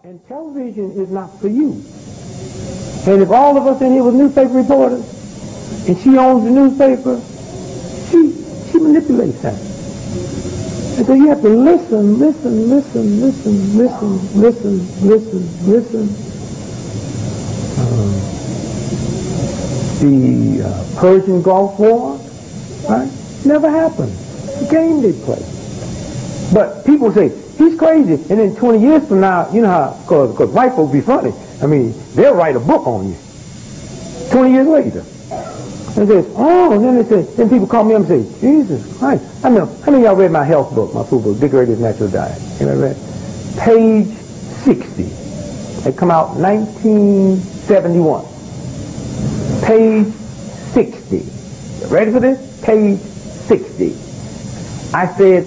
And television is not for you. And if all of us in here was newspaper reporters, and she owns the newspaper, she manipulates that. And so you have to listen. The Persian Gulf War, right? Never happened. The game they play. But people say, he's crazy. And then 20 years from now, you know how, because white folks be funny. I mean, they'll write a book on you. 20 years later. And says, oh, and then they say, then people call me up and say, Jesus Christ. I know, how many of y'all read my health book, my food book, D.Gregory's Natural Diet? Anybody read? Page 60. It come out 1971. Page 60. Ready for this? Page 60. I said,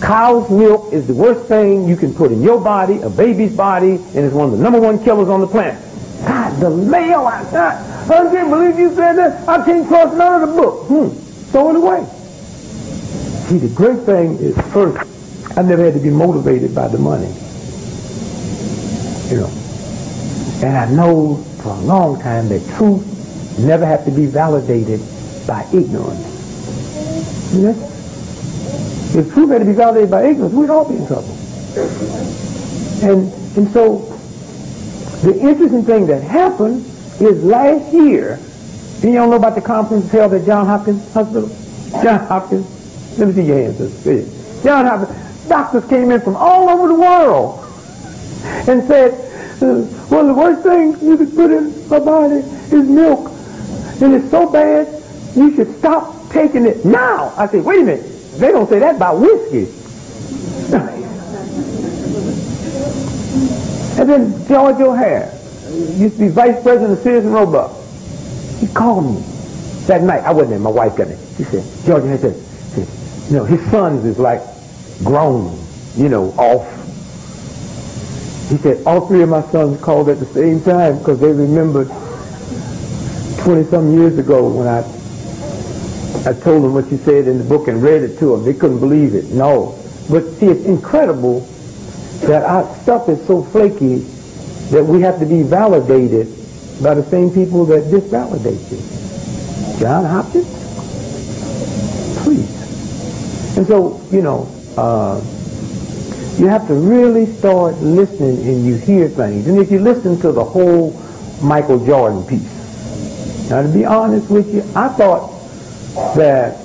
cow's milk is the worst thing you can put in your body, a baby's body, and it's one of the #1 killers on the planet. God, the mail I got. I can't believe you said that. I can't cross none of the book. Throw it away. See, the great thing is, first, I never had to be motivated by the money. You know. And I know for a long time that truth never have to be validated by ignorance. You know? If truth had to be validated by ignorance, we'd all be in trouble. And so, the interesting thing that happened is last year, and you don't know about the conference held at Johns Hopkins Hospital? Johns Hopkins, let me see your hands. Johns Hopkins, doctors came in from all over the world and said, one of the worst things you could put in a body is milk. And it's so bad, you should stop taking it now. I said, wait a minute. They don't say that about whiskey. And then George O'Hare, used to be vice president of Sears and Roebuck. He called me that night. I wasn't there. My wife got it. He said, George O'Hare said, you know, his sons is like grown, you know, off. He said, all 3 of my sons called at the same time because they remembered 20-some years ago when I told them what you said in the book and read it to them. They couldn't believe it. No. But see, it's incredible that our stuff is so flaky that we have to be validated by the same people that disvalidate you. John Hopkins? Please. And so, you know, you have to really start listening and you hear things. And if you listen to the whole Michael Jordan piece, now to be honest with you, I thought that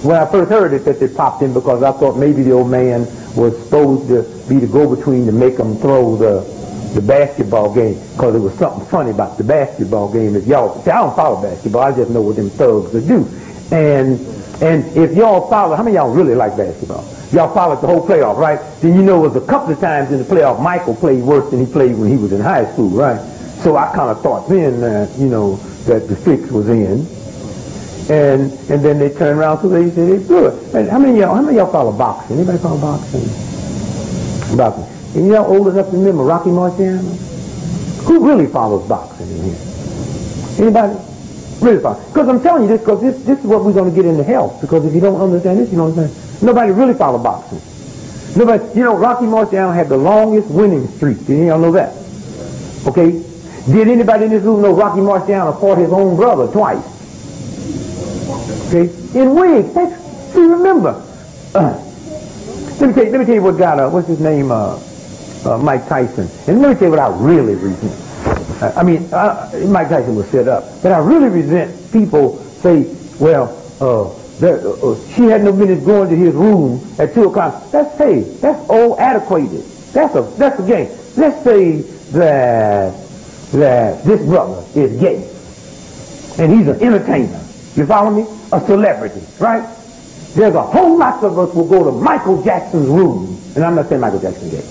when I first heard it that they popped in because I thought maybe the old man was supposed to be the go-between to make them throw the basketball game because there was something funny about the basketball game. If y'all, see, I don't follow basketball, I just know what them thugs will do. And if y'all follow, how many of y'all really like basketball? Y'all followed the whole playoff, right? Then you know it was a couple of times in the playoff Michael played worse than he played when he was in high school, right? So I kind of thought then that, you know, that the fix was in. And then they turn around so they say they're good. And how many of y'all follow boxing? Anybody follow boxing? Boxing. And y'all old enough to remember Rocky Marciano? Who really follows boxing in here? Anybody? Really follow? Because I'm telling you this because this is what we're going to get into health. Because if you don't understand this, you don't understand. Nobody really follow boxing. Nobody, you know, Rocky Marciano had the longest winning streak. Did y'all know that? Okay? Did anybody in this room know Rocky Marciano fought his own brother twice? Okay, in wigs. See, remember. Let me tell you what got what's his name? Mike Tyson. And let me tell you what I really resent. Mike Tyson was set up, but I really resent people say, well, she had no business going to his room at 2 o'clock. That's old, antiquated. That's a game. Let's say that this brother is gay, and he's an entertainer. You follow me? A celebrity, right? There's a whole lot of us will go to Michael Jackson's room, and I'm not saying Michael Jackson gay.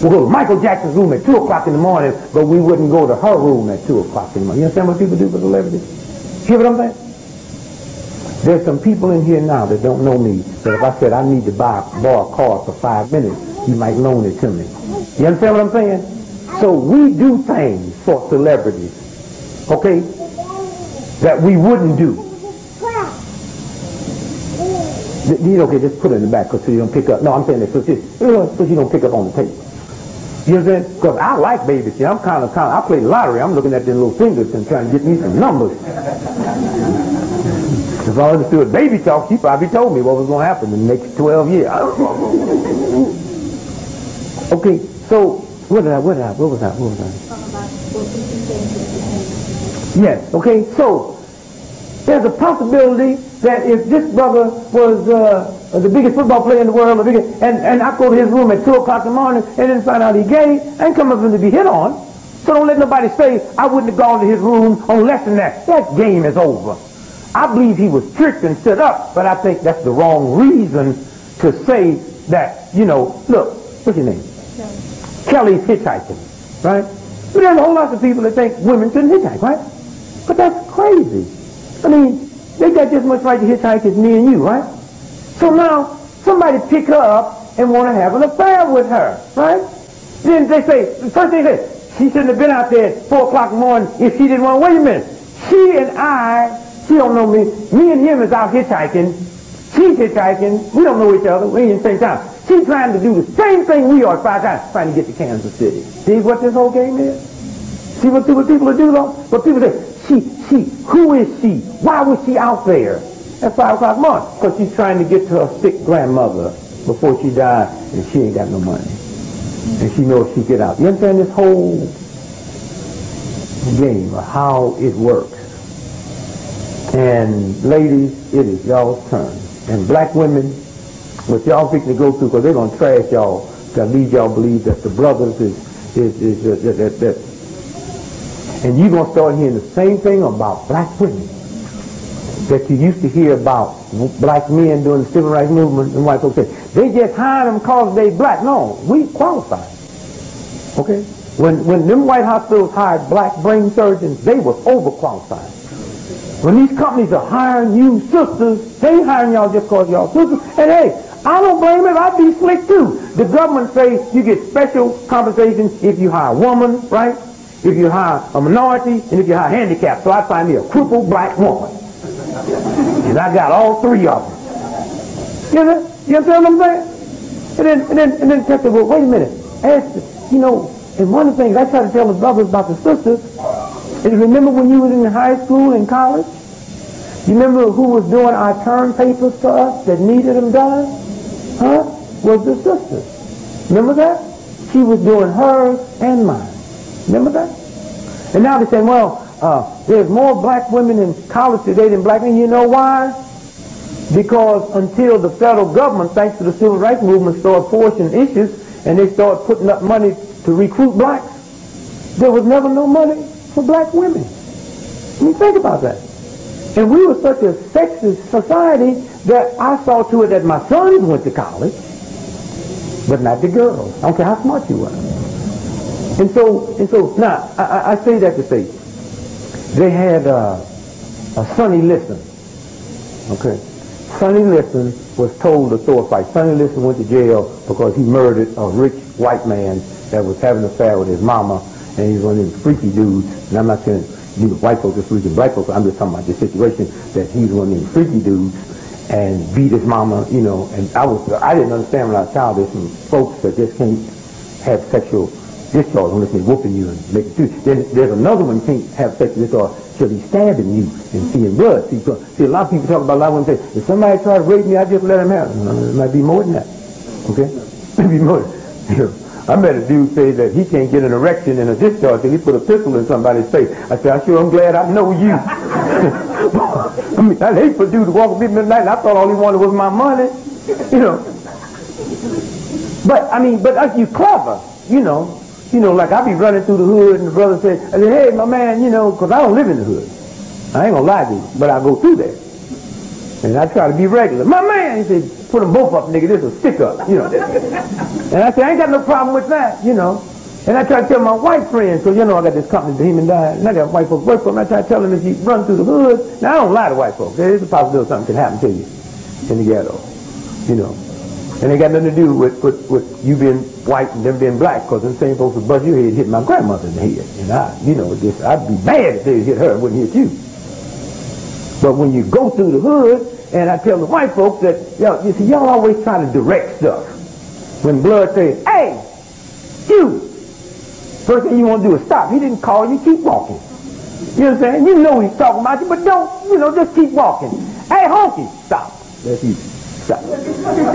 We'll go to Michael Jackson's room at 2 o'clock in the morning, but we wouldn't go to her room at 2 o'clock in the morning. You understand what people do for celebrities? Hear what I'm saying? There's some people in here now that don't know me, that if I said I need to borrow a car for 5 minutes, you might loan it to me. You understand what I'm saying? So we do things for celebrities, okay, that we wouldn't do. Okay, just put it in the back so you don't pick up. No, I'm saying that so you don't pick up on the tape. You know what I'm saying? Because I like babysitting. I play the lottery. I'm looking at them little fingers and trying to get me some numbers. If I understood baby talk, she probably told me what was going to happen in the next 12 years. Okay, so what was I? Yes, okay, so there's a possibility that if this brother was the biggest football player in the world, and I go to his room at 2 o'clock in the morning and then find out he's gay, I ain't coming for him to be hit on. So don't let nobody say I wouldn't have gone to his room on less than that. That game is over. I believe he was tricked and set up, but I think that's the wrong reason to say that, look, what's your name? Kelly's hitchhiking, right? But there's a whole lot of people that think women shouldn't hitchhike, right? But that's crazy. I mean, they got just much right to hitchhike as me and you, right? So now, somebody pick her up and want to have an affair with her, right? Then they say, the first thing they say, she shouldn't have been out there at 4 o'clock in the morning if she didn't want to. Wait a minute. She don't know me. Me and him is out hitchhiking. She's hitchhiking. We don't know each other. We ain't in the same time. She's trying to do the same thing we are 5 times, trying to get to Kansas City. See what this whole game is? See what people do, though? But people say, who is she? Why was she out there at 5 o'clock in the morning? Because she's trying to get to her sick grandmother before she died, and she ain't got no money. And she knows she get out. You understand this whole game of how it works? And ladies, it is y'all's turn. And black women, what y'all fixing to go through, because they're going to trash y'all, to lead y'all believe that the brothers that. And you're going to start hearing the same thing about black women that you used to hear about black men during the civil rights movement, and white folks say, they just hired them because they black. No, we qualified. Okay? When them white hospitals hired black brain surgeons, they was overqualified. When these companies are hiring you sisters, they ain't hiring y'all just because y'all sisters. And hey, I don't blame it. I'd be slick too. The government says you get special compensation if you hire a woman, right? If you hire a minority, and if you hire handicapped. So I find me a crippled black woman. And I got all 3 of them. You understand what I'm saying? And then tell them, well, wait a minute. And one of the things I try to tell the brothers about the sisters is, remember when you was in high school and college? You remember who was doing our term papers for us that needed them done? Huh? Was the sisters. Remember that? She was doing hers and mine. Remember that? And now they're saying, well, there's more black women in college today than black men. You know why? Because until the federal government, thanks to the civil rights movement, started forcing issues and they started putting up money to recruit blacks, there was never no money for black women. I mean, think about that. And we were such a sexist society that I saw to it that my sons went to college, but not the girls. I don't care how smart you were. And so now, I say that to say, they had a Sonny Liston. Okay. Sonny Liston was told to throw a fight. Sonny Liston went to jail because he murdered a rich white man that was having an affair with his mama, and he was one of them freaky dudes. And I'm not saying white folks are freaky, black folks. I'm just talking about the situation that he was one of them freaky dudes and beat his mama, And I didn't understand when I was a child. There's some folks that just can't have sexual discharge unless they're whooping you and making you. Then there's another one can't have sexual discharge till he's stabbing you and seeing blood. See, a lot of people talk about, a lot of women say, if somebody tries to rape me, I just let him have it. It might be more than that. Okay? Maybe more. I met a dude say that he can't get an erection in a discharge till he put a pistol in somebody's face. I said, I'm glad I know you. I mean, I'd hate for a dude to walk up in the night and I thought all he wanted was my money. But you clever, like I be running through the hood and the brother said, hey, my man, because I don't live in the hood. I ain't gonna lie to you, but I go through there. And I try to be regular. My man, he said, put them both up, nigga, this is a stick-up, And I said, I ain't got no problem with that, And I try to tell my white friends, because I got this company, the Human Diet, and I got white folks work for them. I try to tell them if you run through the hood. Now, I don't lie to white folks. There's a possibility something can happen to you in the ghetto, And it got nothing to do with you being white and them being black, because them same folks would bust your head and hit my grandmother in the head. And I'd be mad if they hit her and wouldn't hit you. But when you go through the hood, and I tell the white folks that, y'all always try to direct stuff. When blood says, hey, you, First thing you want to do is stop. He didn't call you, keep walking. You know what I'm saying? You know he's talking about you, but don't, just keep walking. Hey, honky, stop. That's easy. Stop.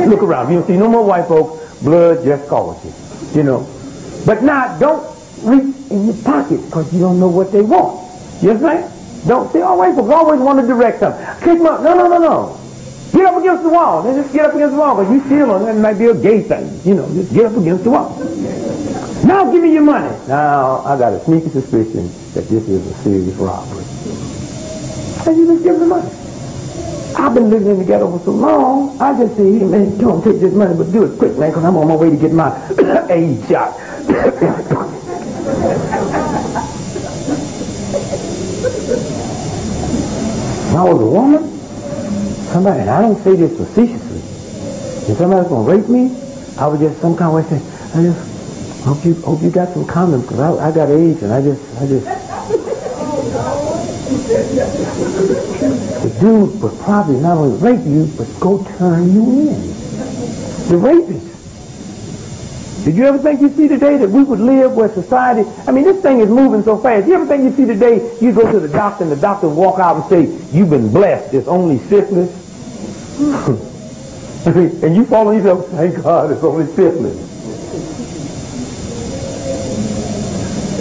Look around. You don't see no more white folks. Blood just calls you. But now, don't reach in your pocket because you don't know what they want. You understand? Don't say, oh, white folks always want to direct something. Kick them up. No. Get up against the wall. Then just get up against the wall because you feel that might be a gay thing. Just get up against the wall. Now give me your money. Now, I got a sneaky suspicion that this is a serious robbery. And you just give them the money. I've been living in the ghetto for so long, I just say, hey, man, don't take this money, but do it quick, man, because I'm on my way to get my AIDS shot. When I was a woman, somebody, and I don't say this facetiously, if somebody's going to rape me, I would just some kind of way say, I just hope you got some condoms, because I got AIDS, and I just the dude would probably not only rape you, but go turn you in. The rapist. Did you ever think you see today that we would live where society, this thing is moving so fast. You ever think you see today, you go to the doctor and the doctor will walk out and say, you've been blessed, it's only syphilis. And you fall on yourself, thank God it's only syphilis.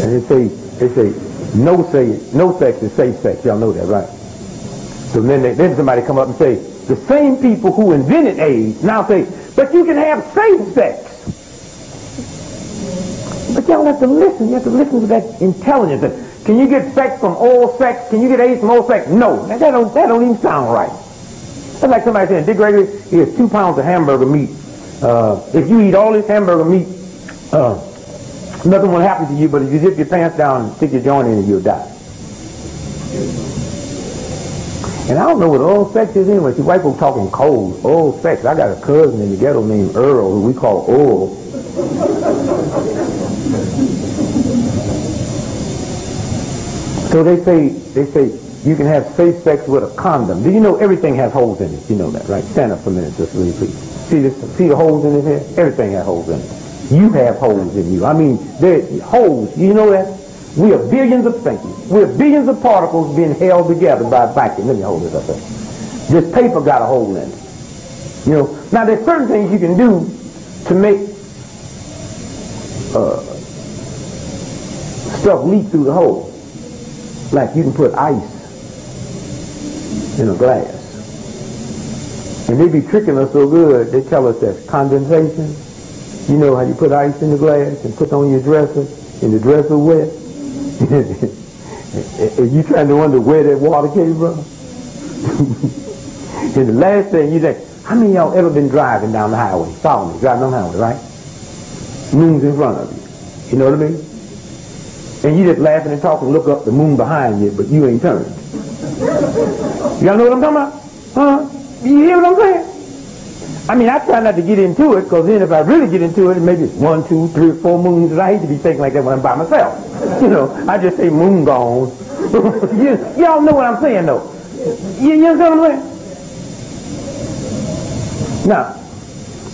And they say, no sex is safe sex. Y'all know that, right? So then somebody come up and say, the same people who invented AIDS now say, but you can have safe sex. But y'all have to listen. You have to listen to that intelligence. Can you get sex from oral sex? Can you get AIDS from oral sex? No. That don't even sound right. That's like somebody saying, D.Gregory, here's 2 pounds of hamburger meat. If you eat all this hamburger meat, nothing will happen to you, but if you zip your pants down and stick your joint in it, you'll die. And I don't know what oral sex is anyway. See, white folks talking cold. Oral sex. I got a cousin in the ghetto named Earl who we call Oral. So they say you can have safe sex with a condom. Do you know everything has holes in it? You know that, right? Stand up for a minute, just really please. See the holes in it here? Everything has holes in it. You have holes in you. There's holes. You know that? We are billions of things. We are billions of particles being held together by a vacuum. Let me hold this up there. This paper got a hole in it. Now there's certain things you can do to make stuff leak through the hole. Like you can put ice in a glass. And they be tricking us so good, they tell us that's condensation. You know how you put ice in the glass and put on your dresser, and the dresser wet? And you trying to wonder where that water came from? And the last thing you think, how many of y'all ever been driving down the highway? Follow me, driving down the highway, right? Moon's in front of you. You know what I mean? And you just laughing and talking, look up, the moon behind you, but you ain't turned. Y'all know what I'm talking about? Huh? You hear what I'm saying? I try not to get into it, because then if I really get into it, maybe it's 1, 2, 3, 4 moons, and I hate to be thinking like that when I'm by myself. I just say moon gone. Y'all know what I'm saying, though. You understand what I'm saying? Now,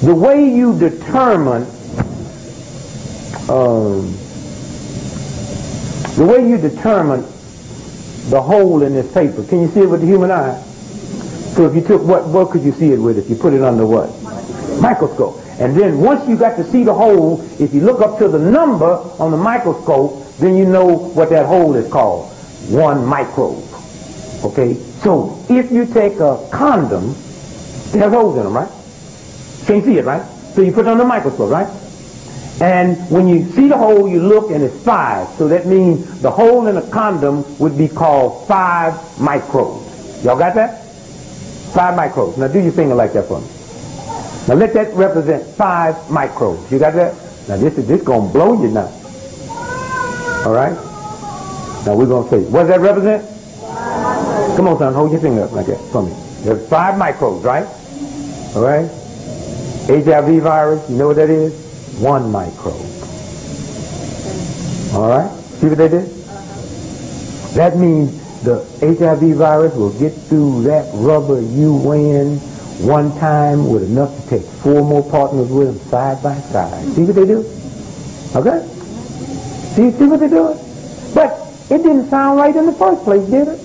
the way you determine the hole in this paper, can you see it with the human eye? So if you took, what could you see it with if you put it under what? Microscope. And then once you got to see the hole, if you look up to the number on the microscope, then you know what that hole is called. 1 microbe. Okay? So if you take a condom, it has holes in them, right? Can't see it, right? So you put it under the microscope, right? And when you see the hole, you look and it's 5. So that means the hole in a condom would be called 5 microbes. Y'all got that? 5 microbes. Now do your finger like that for me. Now let that represent 5 microbes. You got that? Now this gonna blow you now. All right? Now we're gonna say, what does that represent? Come on, son, hold your finger up like that for me. There's 5 microbes, right? All right? HIV virus, you know what that is? 1 microbe. All right? See what they did? That means the HIV virus will get through that rubber you wearing one time with enough to take 4 more partners with them side by side. See what they do? Okay? See what they're doing? But it didn't sound right in the first place, did it?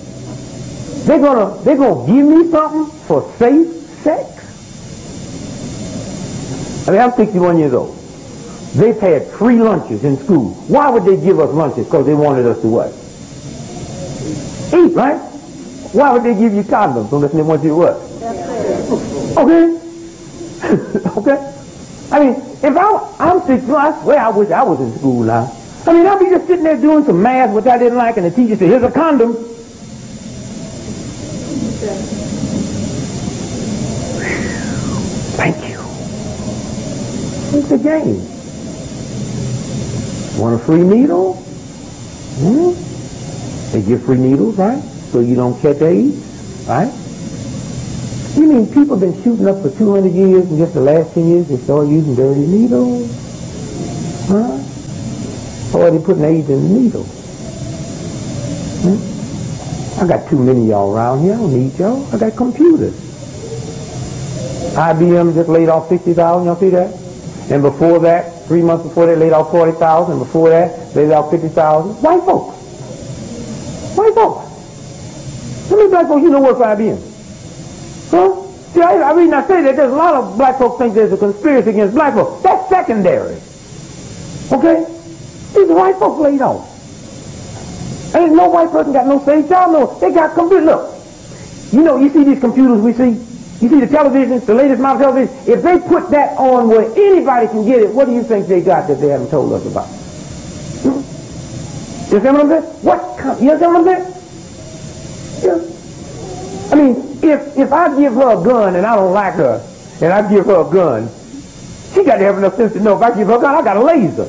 They're gonna give me something for safe sex? I mean, I'm 61 years old. They've had free lunches in school. Why would they give us lunches? Because they wanted us to what? Eat, right? Why would they give you condoms unless they want you to what? Okay? Okay? I mean, if I'm 61, I swear I wish I was in school now. I mean, I'd be just sitting there doing some math which I didn't like, and the teacher said, here's a condom. Thank you. It's a game. Want a free needle? They give free needles, right? So you don't catch AIDS, right? You mean people have been shooting up for 200 years, and just the last 10 years they started using dirty needles? Huh? Or are they putting AIDS in the needle? I got too many of y'all around here. I don't need y'all. I got computers. IBM just laid off 60,000. Y'all see that? And before that, 3 months before they laid off 40,000. And before that, they laid off 50,000. White folks. White folks. How many black folks you know work for IBM? Huh? See, I mean, I say that there's a lot of black folks think there's a conspiracy against black folks. That's secondary. Okay? These white folks laid off. Ain't no white person got no say. Y'all know they got computers. Look, you know, you see these computers we see? You see the television, the latest model television? If they put that on where anybody can get it, what do you think they got that they haven't told us about? You understand what I'm saying? You understand what I'm saying? Yeah. I mean, if I give her a gun and I don't like her, and I give her a gun, she got to have enough sense to know if I give her a gun, I got a laser.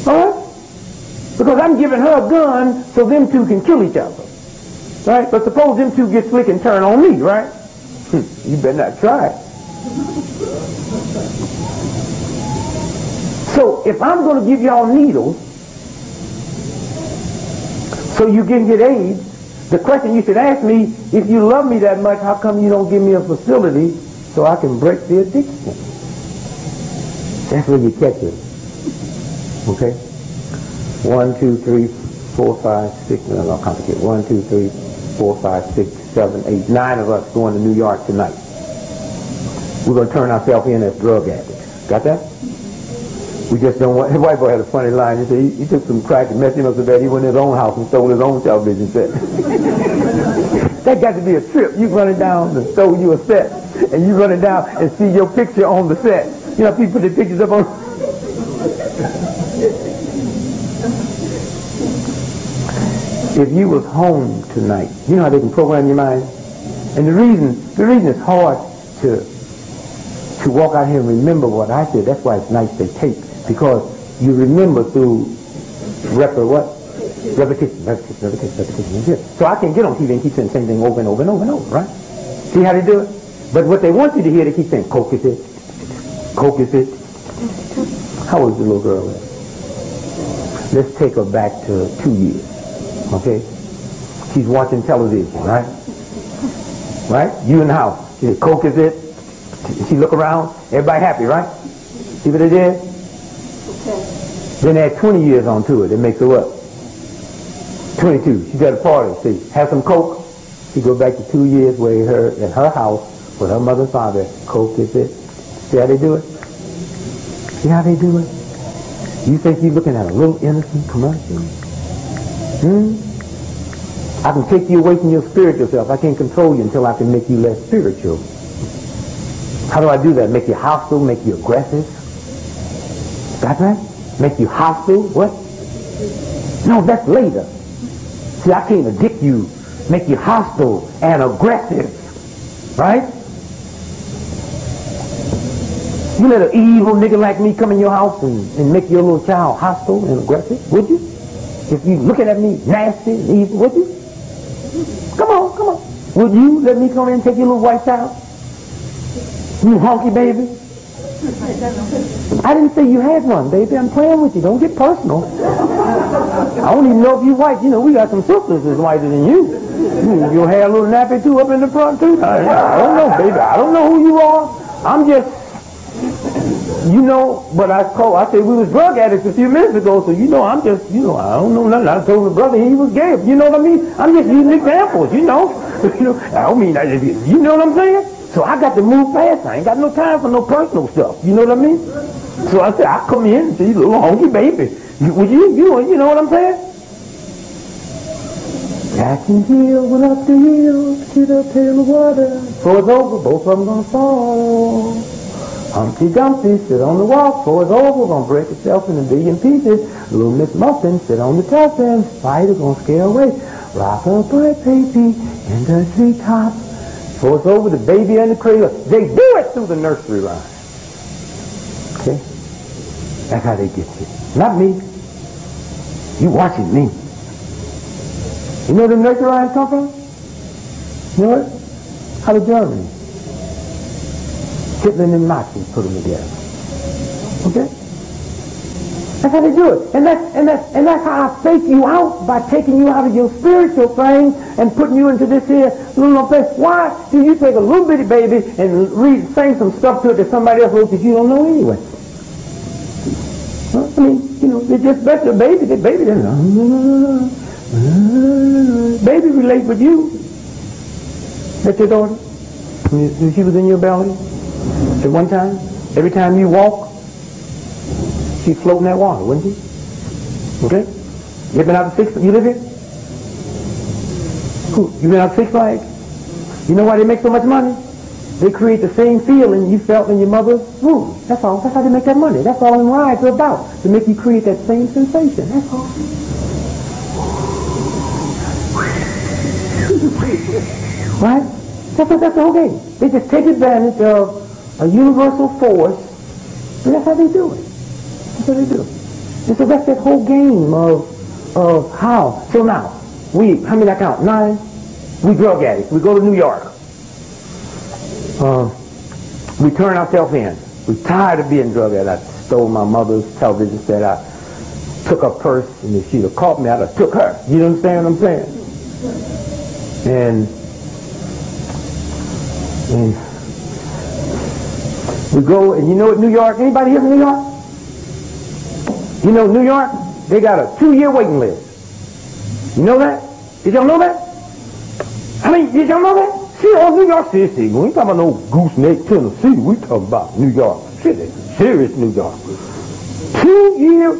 Alright? Because I'm giving her a gun so them two can kill each other. Right? But suppose them two get slick and turn on me, right? You better not try it. So if I'm going to give y'all needles so you can get AIDS, the question you should ask me, if you love me that much, how come you don't give me a facility so I can break the addiction? That's where you catch it. Okay? 1, 2, 3, 4, 5, 6, no, I'll complicate. 1, 2, 3, 4, 5, 6, 7, 8, 9 of us going to New York tonight. We're going to turn ourselves in as drug addicts. Got that? We just don't want... The white boy had a funny line. He said he took some crack and messed him up so bad he went in his own house and stole his own television set. That got to be a trip. You running down and stole you a set, and you running down and see your picture on the set. You know, people put their pictures up on... If you was home tonight, you know how they can program your mind? And the reason it's hard to walk out here and remember what I said, that's why it's nice they tape, because you remember through repetition. So I can get on TV and keep saying the same thing over and over and over and over, right? See how they do it? But what they want you to hear, they keep saying, Coke is it, Coke is it. How old is the little girl? Let's take her back to 2 years. Okay? She's watching television, right? Right? You in the house. She said, Coke is it? She look around, everybody happy, right? See what they did? Okay. Then they add 20 years onto it. It makes her what? 22. She's at a party. See, have some Coke. She goes back to 2 years where her in her house with her mother and father. Coke is it? See how they do it? See how they do it? You think you're looking at a little innocent commercial? I can take you away from your spiritual self. I can't control you until I can make you less spiritual. How do I do that? Make you hostile, make you aggressive? Got that? Make you hostile? What? No, that's later. See, I can't addict you, make you hostile and aggressive. Right? You let an evil nigga like me come in your house and make your little child hostile and aggressive? Would you? If you looking at me nasty and evil, would you? Come on, come on. Would you let me come in and take your little white child? You honky baby? I didn't say you had one, baby. I'm playing with you. Don't get personal. I don't even know if you white. You know, we got some sisters that's whiter than you. Your hair a little nappy too up in the front too. I don't know, baby. I don't know who you are. I'm just... You know, but I said we was drug addicts a few minutes ago, so you know, I'm just, you know, I don't know nothing. I told my brother he was gay. You know what I mean? I'm just using examples, you know. I don't mean, you know what I'm saying? So I got to move fast. I ain't got no time for no personal stuff. You know what I mean? So I said, I come in and see little hungry baby. Would you know what I'm saying? Jack and Jill went up the hill to get a pail of water. Before it's over, both of them gonna fall. Humpty Dumpty sit on the wall. Before it's over, gonna break itself in a billion pieces. Little Miss Muffin sit on the top and spider gonna scare away. Rock-a-bye baby in the treetop. Before it's over, the baby and the cradle, they do it through the nursery rhyme. Okay? That's how they get you. Not me. You watching me. You know where the nursery rhymes come from? You know what? Out of Germany. Hitler and Nazis put them together. Okay? That's how they do it. And that's how I fake you out, by taking you out of your spiritual thing and putting you into this here little place. Why do you take a little bitty baby and sing some stuff to it that somebody else wrote that you don't know anyway? Well, I mean, you know, it's just better baby. The baby doesn't. Baby relate with you. That's your daughter. When she was in your belly. At one time, every time you walk, she's floating that water, wouldn't she? Okay? You been out to Six Flags? You live here? Cool. You been out to Six Flags? You know why they make so much money? They create the same feeling you felt in your mother's womb. That's all. That's how they make that money. That's all them rides are about. To make you create that same sensation. That's all. Right? That's the whole game. They just take advantage of a universal force, and that's how they do it. That's how they do it. And so that's that whole game of how. So now, how many I count? 9? We drug addicts. We go to New York. We turn ourselves in. We're tired of being drug addicts. I stole my mother's television set. I took her purse, and if she'd have caught me, I'd have took her. You understand what I'm saying? And we go, and you know what New York, anybody here from New York? You know New York, they got a 2-year waiting list. You know that? Did y'all know that? I mean, did y'all know that? See, on New York City, we ain't talking about no Gooseneck, Tennessee, we talking about New York City, serious New York. 2-year,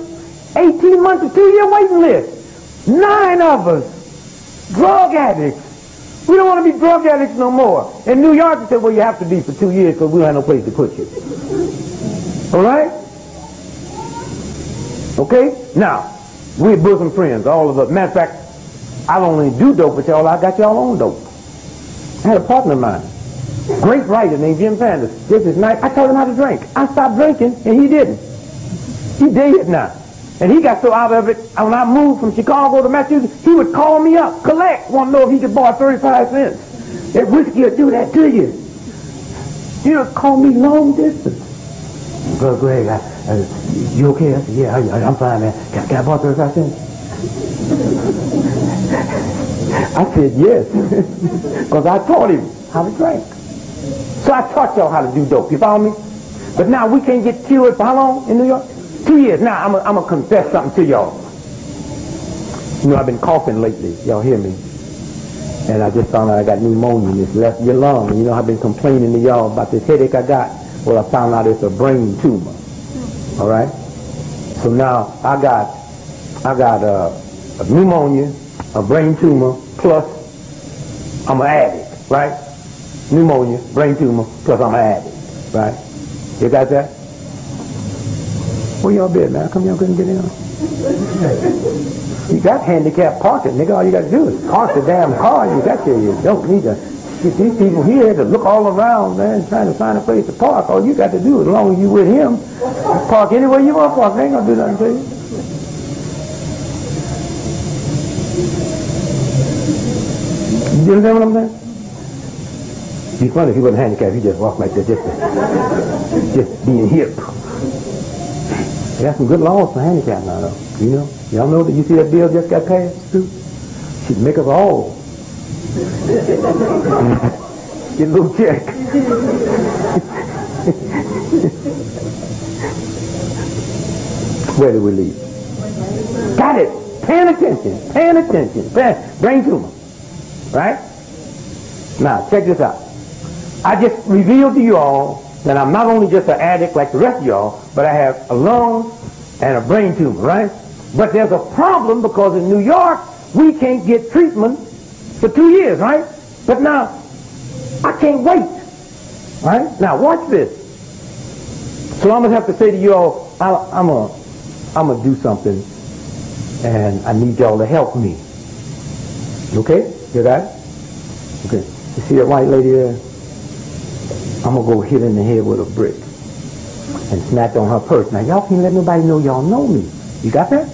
18 months, a 2-year waiting list. 9 of us, drug addicts. We don't want to be drug addicts no more. In New York, they said, well, you have to be for 2 years because we don't have no place to put you. All right? Okay? Now, we're bosom friends, all of us. Matter of fact, I don't only do dope with y'all, I got y'all on dope. I had a partner of mine, great writer named Jim Sanders. This is night. I taught him how to drink. I stopped drinking, and he didn't. He did now. And he got so out of it, when I moved from Chicago to Massachusetts, he would call me up, collect, want to know if he could borrow 35 cents. That whiskey will do that to you. He would call me long distance. Brother Greg, you okay? I said, yeah, I'm fine, man. Can I borrow 35 cents? I said, yes. Because I taught him how to drink. So I taught y'all how to do dope. You follow me? But now we can't get cured for how long in New York? 2 years. Now, I'm going to confess something to y'all. You know, I've been coughing lately. Y'all hear me? And I just found out I got pneumonia and it's left your lung. You know, I've been complaining to y'all about this headache I got. Well, I found out it's a brain tumor. All right? So now, I got a pneumonia, a brain tumor, plus I'm an addict, right? Pneumonia, brain tumor, plus I'm an addict, right? You got that? Where y'all been, man? How come y'all couldn't get in? You got handicapped parking, nigga. All you got to do is park the damn car. You got there. You don't need to get these people here to look all around, man, trying to find a place to park. All you got to do, as long as you with him, park anywhere you want to park. They ain't going to do nothing to you. You understand what I'm saying? He's funny if he wasn't handicapped. He just walked like that, just being hip. They got some good laws for handicap now, though. You know? Y'all know that you see that bill just got passed, too? Should make us all get a little check. Where did we leave? Got it. Paying attention. Paying attention. Brain tumor. Right? Now, check this out. I just revealed to you all that I'm not only just an addict like the rest of y'all, but I have a lung and a brain tumor, right? But there's a problem because in New York, we can't get treatment for 2 years, right? But now, I can't wait, right? Now, watch this. So I'm going to have to say to you all, I'm going to do something, and I need y'all to help me. Okay? You got it? Okay. You see that white lady there? I'm going to go hit her in the head with a brick and snatch on her purse. Now, y'all can't let nobody know y'all know me. You got that?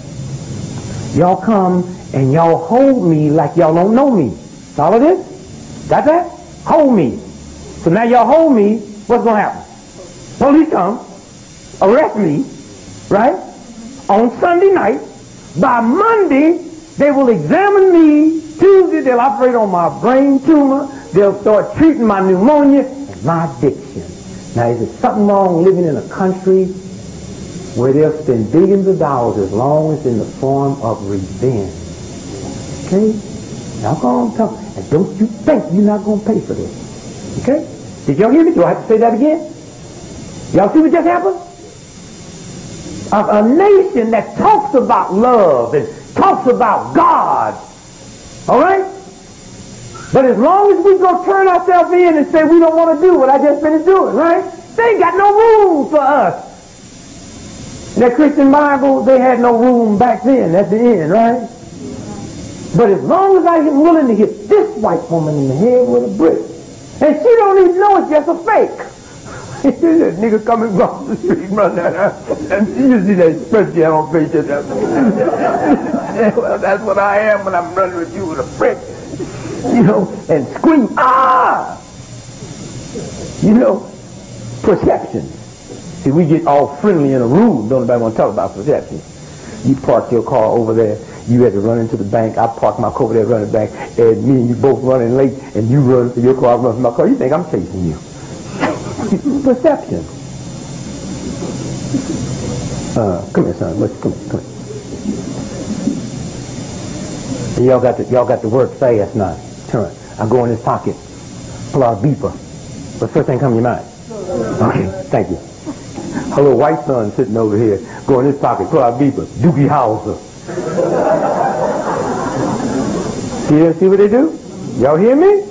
Y'all come and y'all hold me like y'all don't know me. Follow this? Got that? Hold me. So now y'all hold me, what's going to happen? Police come, arrest me, right? On Sunday night. By Monday, they will examine me. Tuesday, they'll operate on my brain tumor. They'll start treating my pneumonia and my addiction. Now, is there something wrong living in a country where they'll spend billions of dollars as long as in the form of revenge? Okay? Now go on, tell me. And don't you think you're not going to pay for this. Okay? Did y'all hear me? Do I have to say that again? Y'all see what just happened? A nation that talks about love and talks about God. All right? But as long as we go turn ourselves in and say we don't want to do what I just finished doing, right? They ain't got no room for us. In that Christian Bible, they had no room back then. That's the end, right? But as long as I am willing to hit this white woman in the head with a brick, and she don't even know it's just a fake. That nigga coming across the street running that out, and you see that expression on face. Well, that's what I am when I'm running with you with a brick. You know, and scream, ah! You know, perception. See, we get all friendly in a room. Don't nobody want to talk about perception. You park your car over there. You had to run into the bank. I park my car over there, run to the bank, and me and you both running late, and you run for your car, I run for my car. You think I'm chasing you. Perception. Come here, son. Come here. Y'all got to work fast now. Turn. I go in his pocket, pull out a beeper. What's the first thing come to your mind? Okay, thank you. A little white son sitting over here, go in his pocket, pull out a beeper. Doogie Howser. See what they do? Y'all hear me?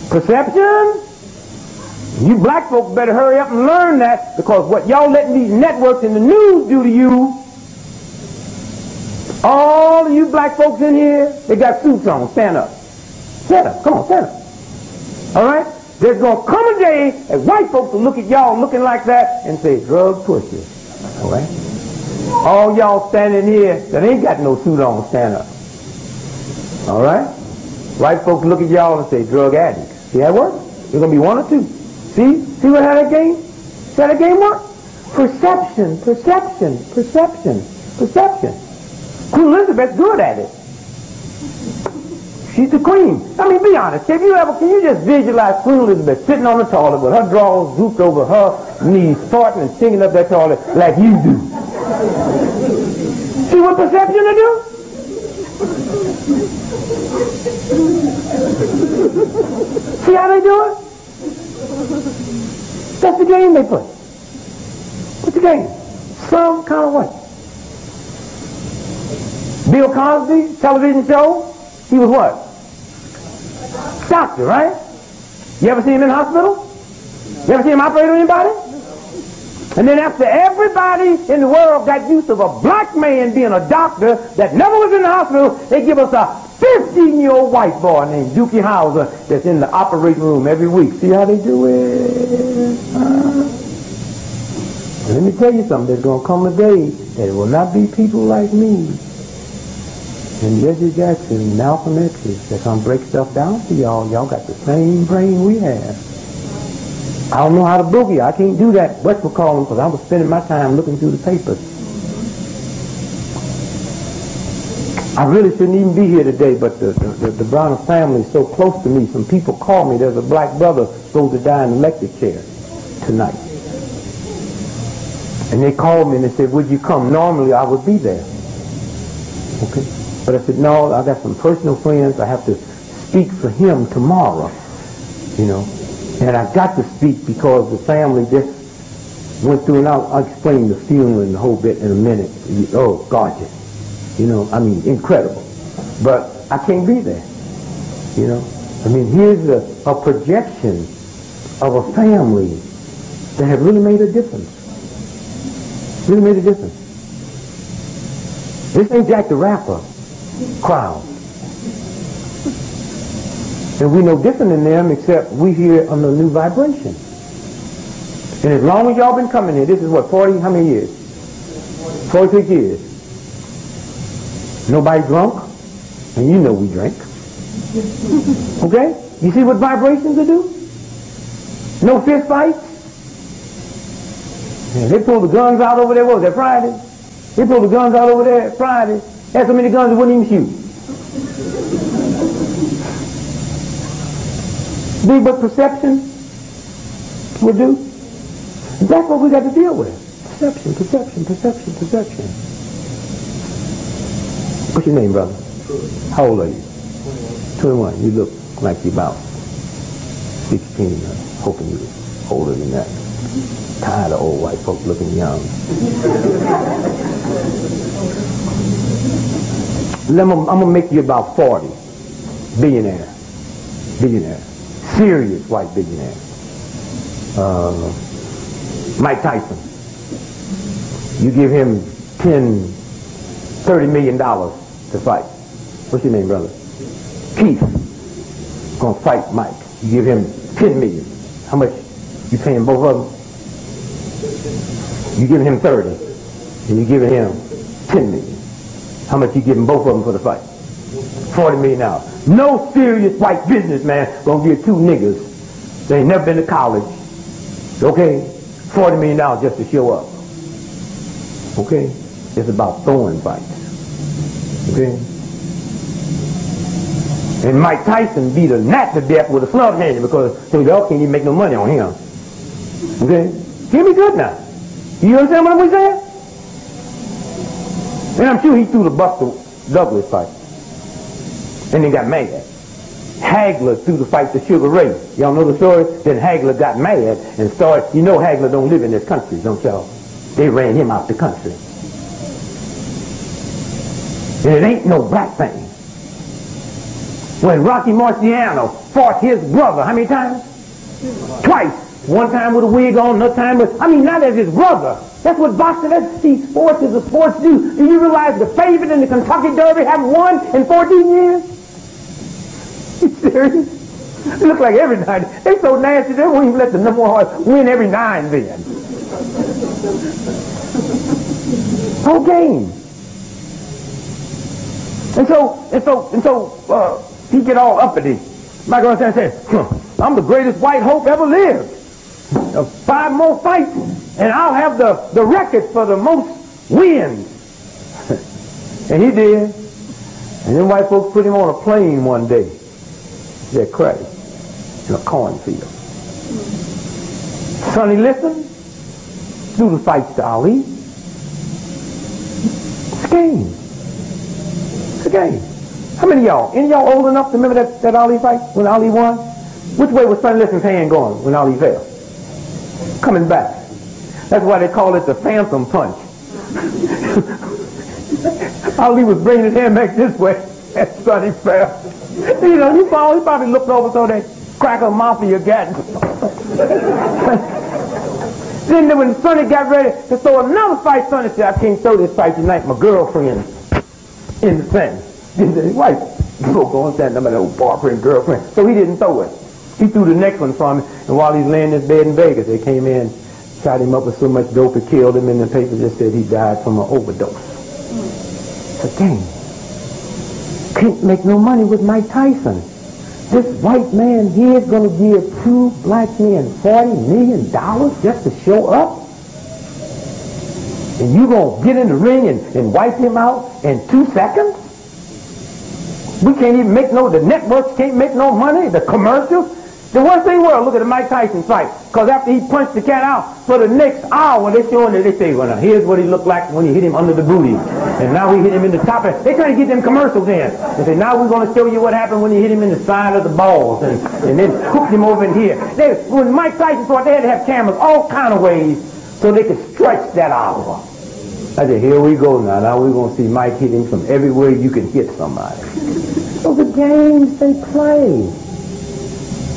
Perception? You black folks better hurry up and learn that, because what y'all letting these networks and the news do to you, all of you black folks in here, they got suits on. Stand up. Stand up. Come on, stand up. All right? There's going to come a day that white folks will look at y'all looking like that and say, drug pushers. All right? All y'all standing here that ain't got no suit on, stand up. All right? White folks look at y'all and say, drug addicts. See how it works? There's going to be one or two. See what how that game? See how that game works? Perception. Queen Elizabeth's good at it. She's the queen. I mean, be honest. Can you just visualize Queen Elizabeth sitting on the toilet with her drawers drooped over her knees, farting and singing up that toilet like you do? See what perception will do? See how they do it? That's the game they play. What's the game? Some kind of what? Bill Cosby, television show, he was what? Doctor, right? You ever see him in the hospital? You ever see him operate on anybody? And then after everybody in the world got used to a black man being a doctor that never was in the hospital, they give us a 15-year-old white boy named Doogie Howser that's in the operating room every week. See how they do it? Let me tell you something. There's going to come a day that it will not be people like me and Jesse Jackson, Malcolm X, that's going to break stuff down for y'all. Y'all got the same brain we have. I don't know how to boogie. I can't do that. West will call him because I was spending my time looking through the papers. I really shouldn't even be here today, but the Brown family is so close to me. Some people call me. There's a black brother supposed to die in the electric chair tonight. And they called me and they said, would you come? Normally I would be there. Okay. But I said, no, I got some personal friends. I have to speak for him tomorrow. You know. And I got to speak because the family just went through, and I'll explain the funeral and the whole bit in a minute. Oh, gorgeous. You know, I mean, incredible. But I can't be there. You know. I mean, here's a projection of a family that have really made a difference. Really made a difference. This ain't Jack the Rapper crowd. And we no different than them, except we here on the new vibration. And as long as y'all been coming here, this is what, 40, how many years? 46 years. Nobody drunk, and you know we drink. Okay? You see what vibrations will do? No fist fights. Yeah, they pulled the guns out over there, what was that, Friday? They pulled the guns out over there Friday. Had so many guns they wouldn't even shoot. See what perception will do? That's what we got to deal with. Perception, perception, perception, perception. What's your name, brother? How old are you? 21. You look like you're about 16. I'm hoping you're older than that. Tired of old white folks looking young. I'm going to make you about 40. Billionaire. Billionaire. Serious white billionaire. Mike Tyson. You give him $30 million to fight. What's your name, brother? Keith. Gonna fight Mike. You give him $10 million. How much you paying both of them? You giving him 30, and you giving him 10 million. How much you giving both of them for the fight? $40 million. No serious white businessman gonna give two niggas that ain't never been to college, okay, $40 million just to show up. Okay? It's about throwing fights. Okay? And Mike Tyson beat a gnat to death with a club hand because y'all can't even make no money on him. Okay? Hear me good now. You understand what I'm saying? And I'm sure he threw the Buster Douglas fight. And then got mad. Hagler threw the fight to Sugar Ray. Y'all know the story? Then Hagler got mad and started, you know Hagler don't live in this country, don't y'all? They ran him out the country. And it ain't no black thing. When Rocky Marciano fought his brother, how many times? Twice. One time with a wig on, another time with, not as his brother. That's what boxing, see, sports is a sports do. Do you realize the favorite in the Kentucky Derby haven't won in 14 years? You serious? It looks like every night. They so nasty, they won't even let the number one horse win every now and then. Whole game. And so he get all uppity. My grandson said, I'm the greatest white hope ever lived. 5 more fights, and I'll have the record for the most wins. And he did. And then white folks put him on a plane one day. They're crazy. In a cornfield. Sonny Liston threw the fights to Ali. It's a game. It's a game. How many of y'all? Any of y'all old enough to remember that Ali fight when Ali won? Which way was Sonny Liston's hand going when Ali fell? Coming back. That's why they call it the phantom punch. Ali was bringing his hand back this way and Sonny fell. You know, he probably looked over so that cracker mafia got. Then when Sonny got ready to throw another fight, Sonny said, I can't throw this fight tonight. My girlfriend in the thing. His wife broke on that number, that old boyfriend, girlfriend. So he didn't throw it. He threw the next one from him, and while he's laying in his bed in Vegas, they came in, shot him up with so much dope it killed him, and the paper just said he died from an overdose. It's a game. Can't make no money with Mike Tyson. This white man here is going to give 2 black men $40 million just to show up? And you going to get in the ring and wipe him out in 2 seconds? We can't even make the networks can't make no money, the commercials. The worst thing in the world, look at the Mike Tyson fight. Because after he punched the cat out, for the next hour, they're showing it. They say, well, now, here's what he looked like when you hit him under the booty. And now we hit him in the top. They're trying to get them commercials in. They say, now we're going to show you what happened when you hit him in the side of the balls. And then hook him over in here. When Mike Tyson fought, they had to have cameras all kind of ways so they could stretch that hour. I said, here we go now. Now we're going to see Mike hit him from everywhere you can hit somebody. Those are games they play.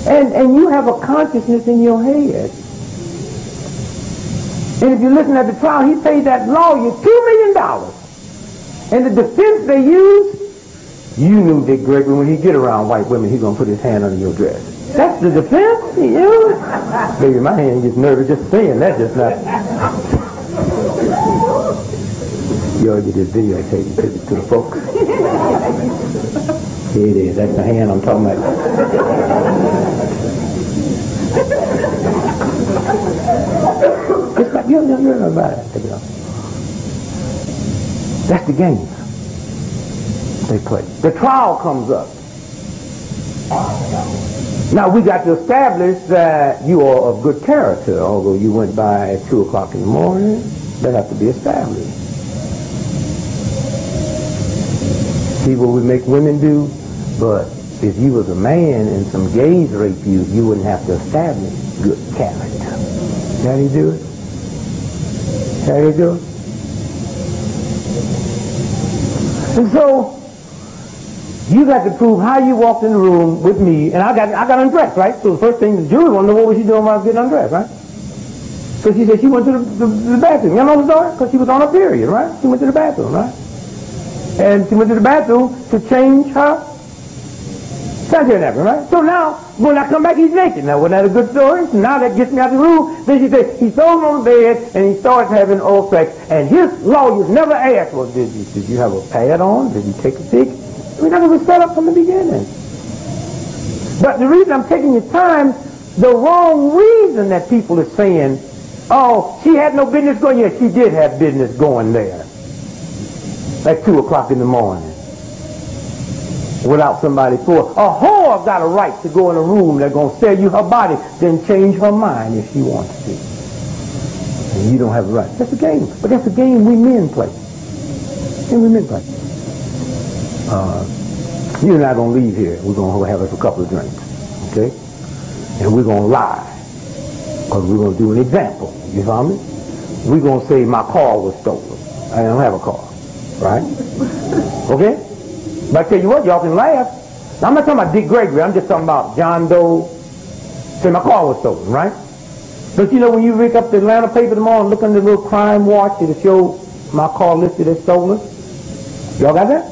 And you have a consciousness in your head. And if you listen at the trial, he paid that lawyer $2 million. And the defense they used, you knew D.Gregory, when he get around white women, he's going to put his hand under your dress. That's the defense? You know? Baby, my hand gets nervous just saying that, just not. You ought to get this video tape to the folks. Here it is. That's the hand I'm talking about. It's like, you know about it. Take it off. That's the game they play. The trial comes up. Now we got to establish that you are of good character, although you went by at 2 o'clock in the morning. That has to be established. See what we make women do? But if you was a man and some gays raped you, you wouldn't have to establish good character. How do you do it? How do you do it? And so, you got to prove how you walked in the room with me, and I got undressed, right? So the first thing the jury wanted to know, what was she doing while I was getting undressed, right? So she said she went to the bathroom. You know the story? Because she was on her period, right? She went to the bathroom, right? And she went to the bathroom to change her sanitary napkin, right? So now, when I come back, he's naked. Now, wasn't that a good story? So now that gets me out of the room. Then she said, he throws him on the bed, and he starts having oral sex. And his lawyers never asked, well, did you have a pad on? Did you take a peek? I mean, that was a setup from the beginning. But the reason I'm taking your time, the wrong reason that people are saying, oh, she had no business going. Yes, she did have business going there at 2 o'clock in the morning without somebody for. A whore got a right to go in a room that's going to sell you her body, then change her mind if she wants to. And you don't have a right. That's a game. But that's a game we men play. And we men play. You're not going to leave here. We're going to have us a couple of drinks. Okay? And we're going to lie. Because we're going to do an example. You follow me? We're going to say my car was stolen. I don't have a car. Right? Okay? But I tell you what, y'all can laugh. Now, I'm not talking about D.Gregory. I'm just talking about John Doe. Say my car was stolen, right? But you know, when you rig up the Atlanta paper tomorrow and look under the little crime watch, it'll show my car listed as stolen. Y'all got that?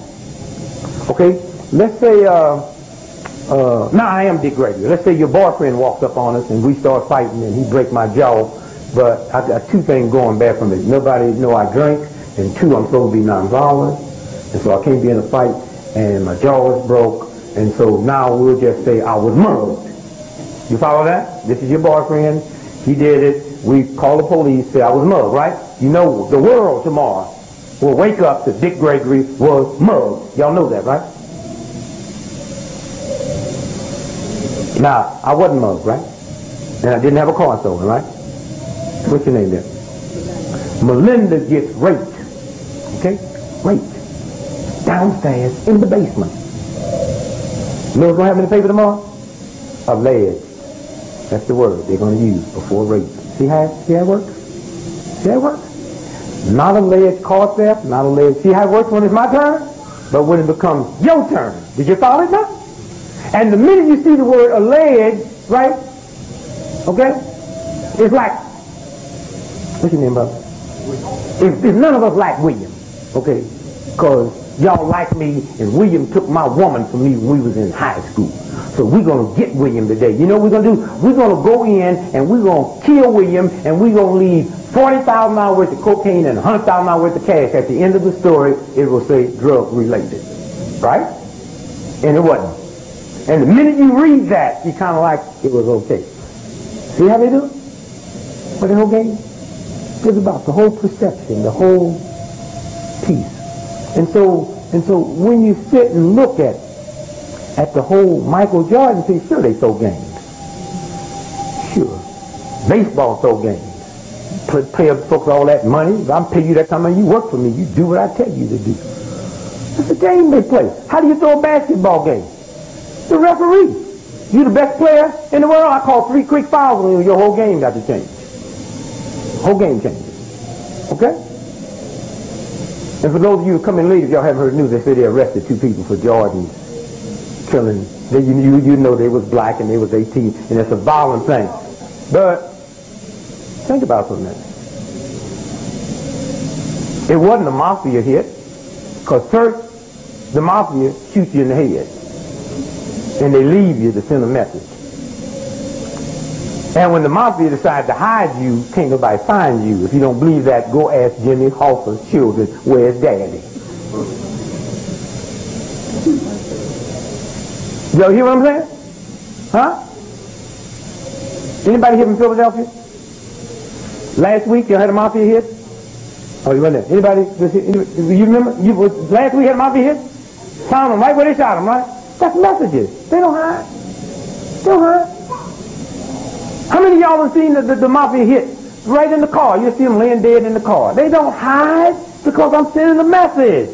Okay? Let's say, now I am D.Gregory. Let's say your boyfriend walks up on us and we start fighting and he break my jaw. But I got two things going bad for me. Nobody know I drink. And two, I'm supposed to be nonviolent, and so I can't be in a fight, and my jaw is broke, and so now we'll just say I was mugged. You follow that? This is your boyfriend, he did it, we call the police, say I was mugged, right? You know the world tomorrow will wake up that D.Gregory was mugged. Y'all know that, right? Now, I wasn't mugged, right? And I didn't have a car stolen, right? What's your name there? Melinda gets raped. Okay? Raped. Downstairs in the basement. You know what's going to happen in the paper tomorrow? Alleged. That's the word they're going to use before rape. See how it works? See how it works? Not alleged car theft, not alleged. See how it works when it's my turn? But when it becomes your turn. Did you follow it now? And the minute you see the word alleged, right? Okay? It's like, what's your name, brother? If none of us like William, okay, because y'all like me and William took my woman from me when we was in high school. So we're going to get William today. You know what we're going to do? We're going to go in and we're going to kill William and we're going to leave $40,000 worth of cocaine and $100,000 worth of cash. At the end of the story, it will say drug related. Right? And it wasn't. And the minute you read that, you kind of like, it was okay. See how they do it? What the whole game is about, the whole perception, the whole piece. And so when you sit and look at the whole Michael Jordan piece, sure they throw games. Baseball throw games. Pay folks all that money. If I'm paying you that kind of money, you work for me. You do what I tell you to do. It's a game they play. How do you throw a basketball game? The referee. You the best player in the world, I call 3 quick fouls and your whole game got to change. Whole game changes. Okay? And for those of you who come in late, if y'all haven't heard the news, they say they arrested 2 people for Jordan's killing. You know they was black and they was 18, and it's a violent thing. But think about it for a minute. It wasn't a mafia hit, because first the mafia shoots you in the head, and they leave you to send a message. And when the mafia decides to hide you, can't nobody find you. If you don't believe that, go ask Jimmy Hoffa's children, where's Daddy? Y'all hear what I'm saying? Huh? Anybody here from Philadelphia? Last week you had a mafia hit? Oh, you weren't there. Anybody? You remember? Last week had a mafia hit? Found them right where they shot them, right? That's messages. They don't hide. They don't hide. How many of y'all have seen the mafia hit right in the car? You'll see them laying dead in the car. They don't hide because I'm sending a message.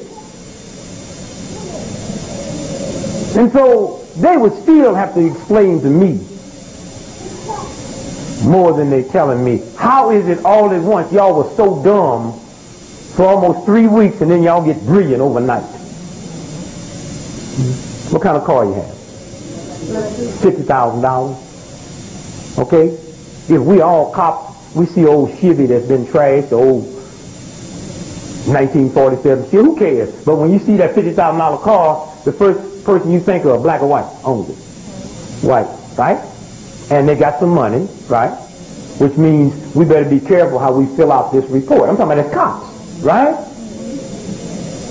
And so they would still have to explain to me more than they telling me. How is it all at once y'all was so dumb for almost 3 weeks and then y'all get brilliant overnight? What kind of car you have? $50,000. Okay? If we all cops, we see old Chevy that's been trashed, the old 1947 Chevy, who cares? But when you see that $50,000 car, the first person you think of, black or white, owns it. White, right? And they got some money, right? Which means we better be careful how we fill out this report. I'm talking about as cops, right?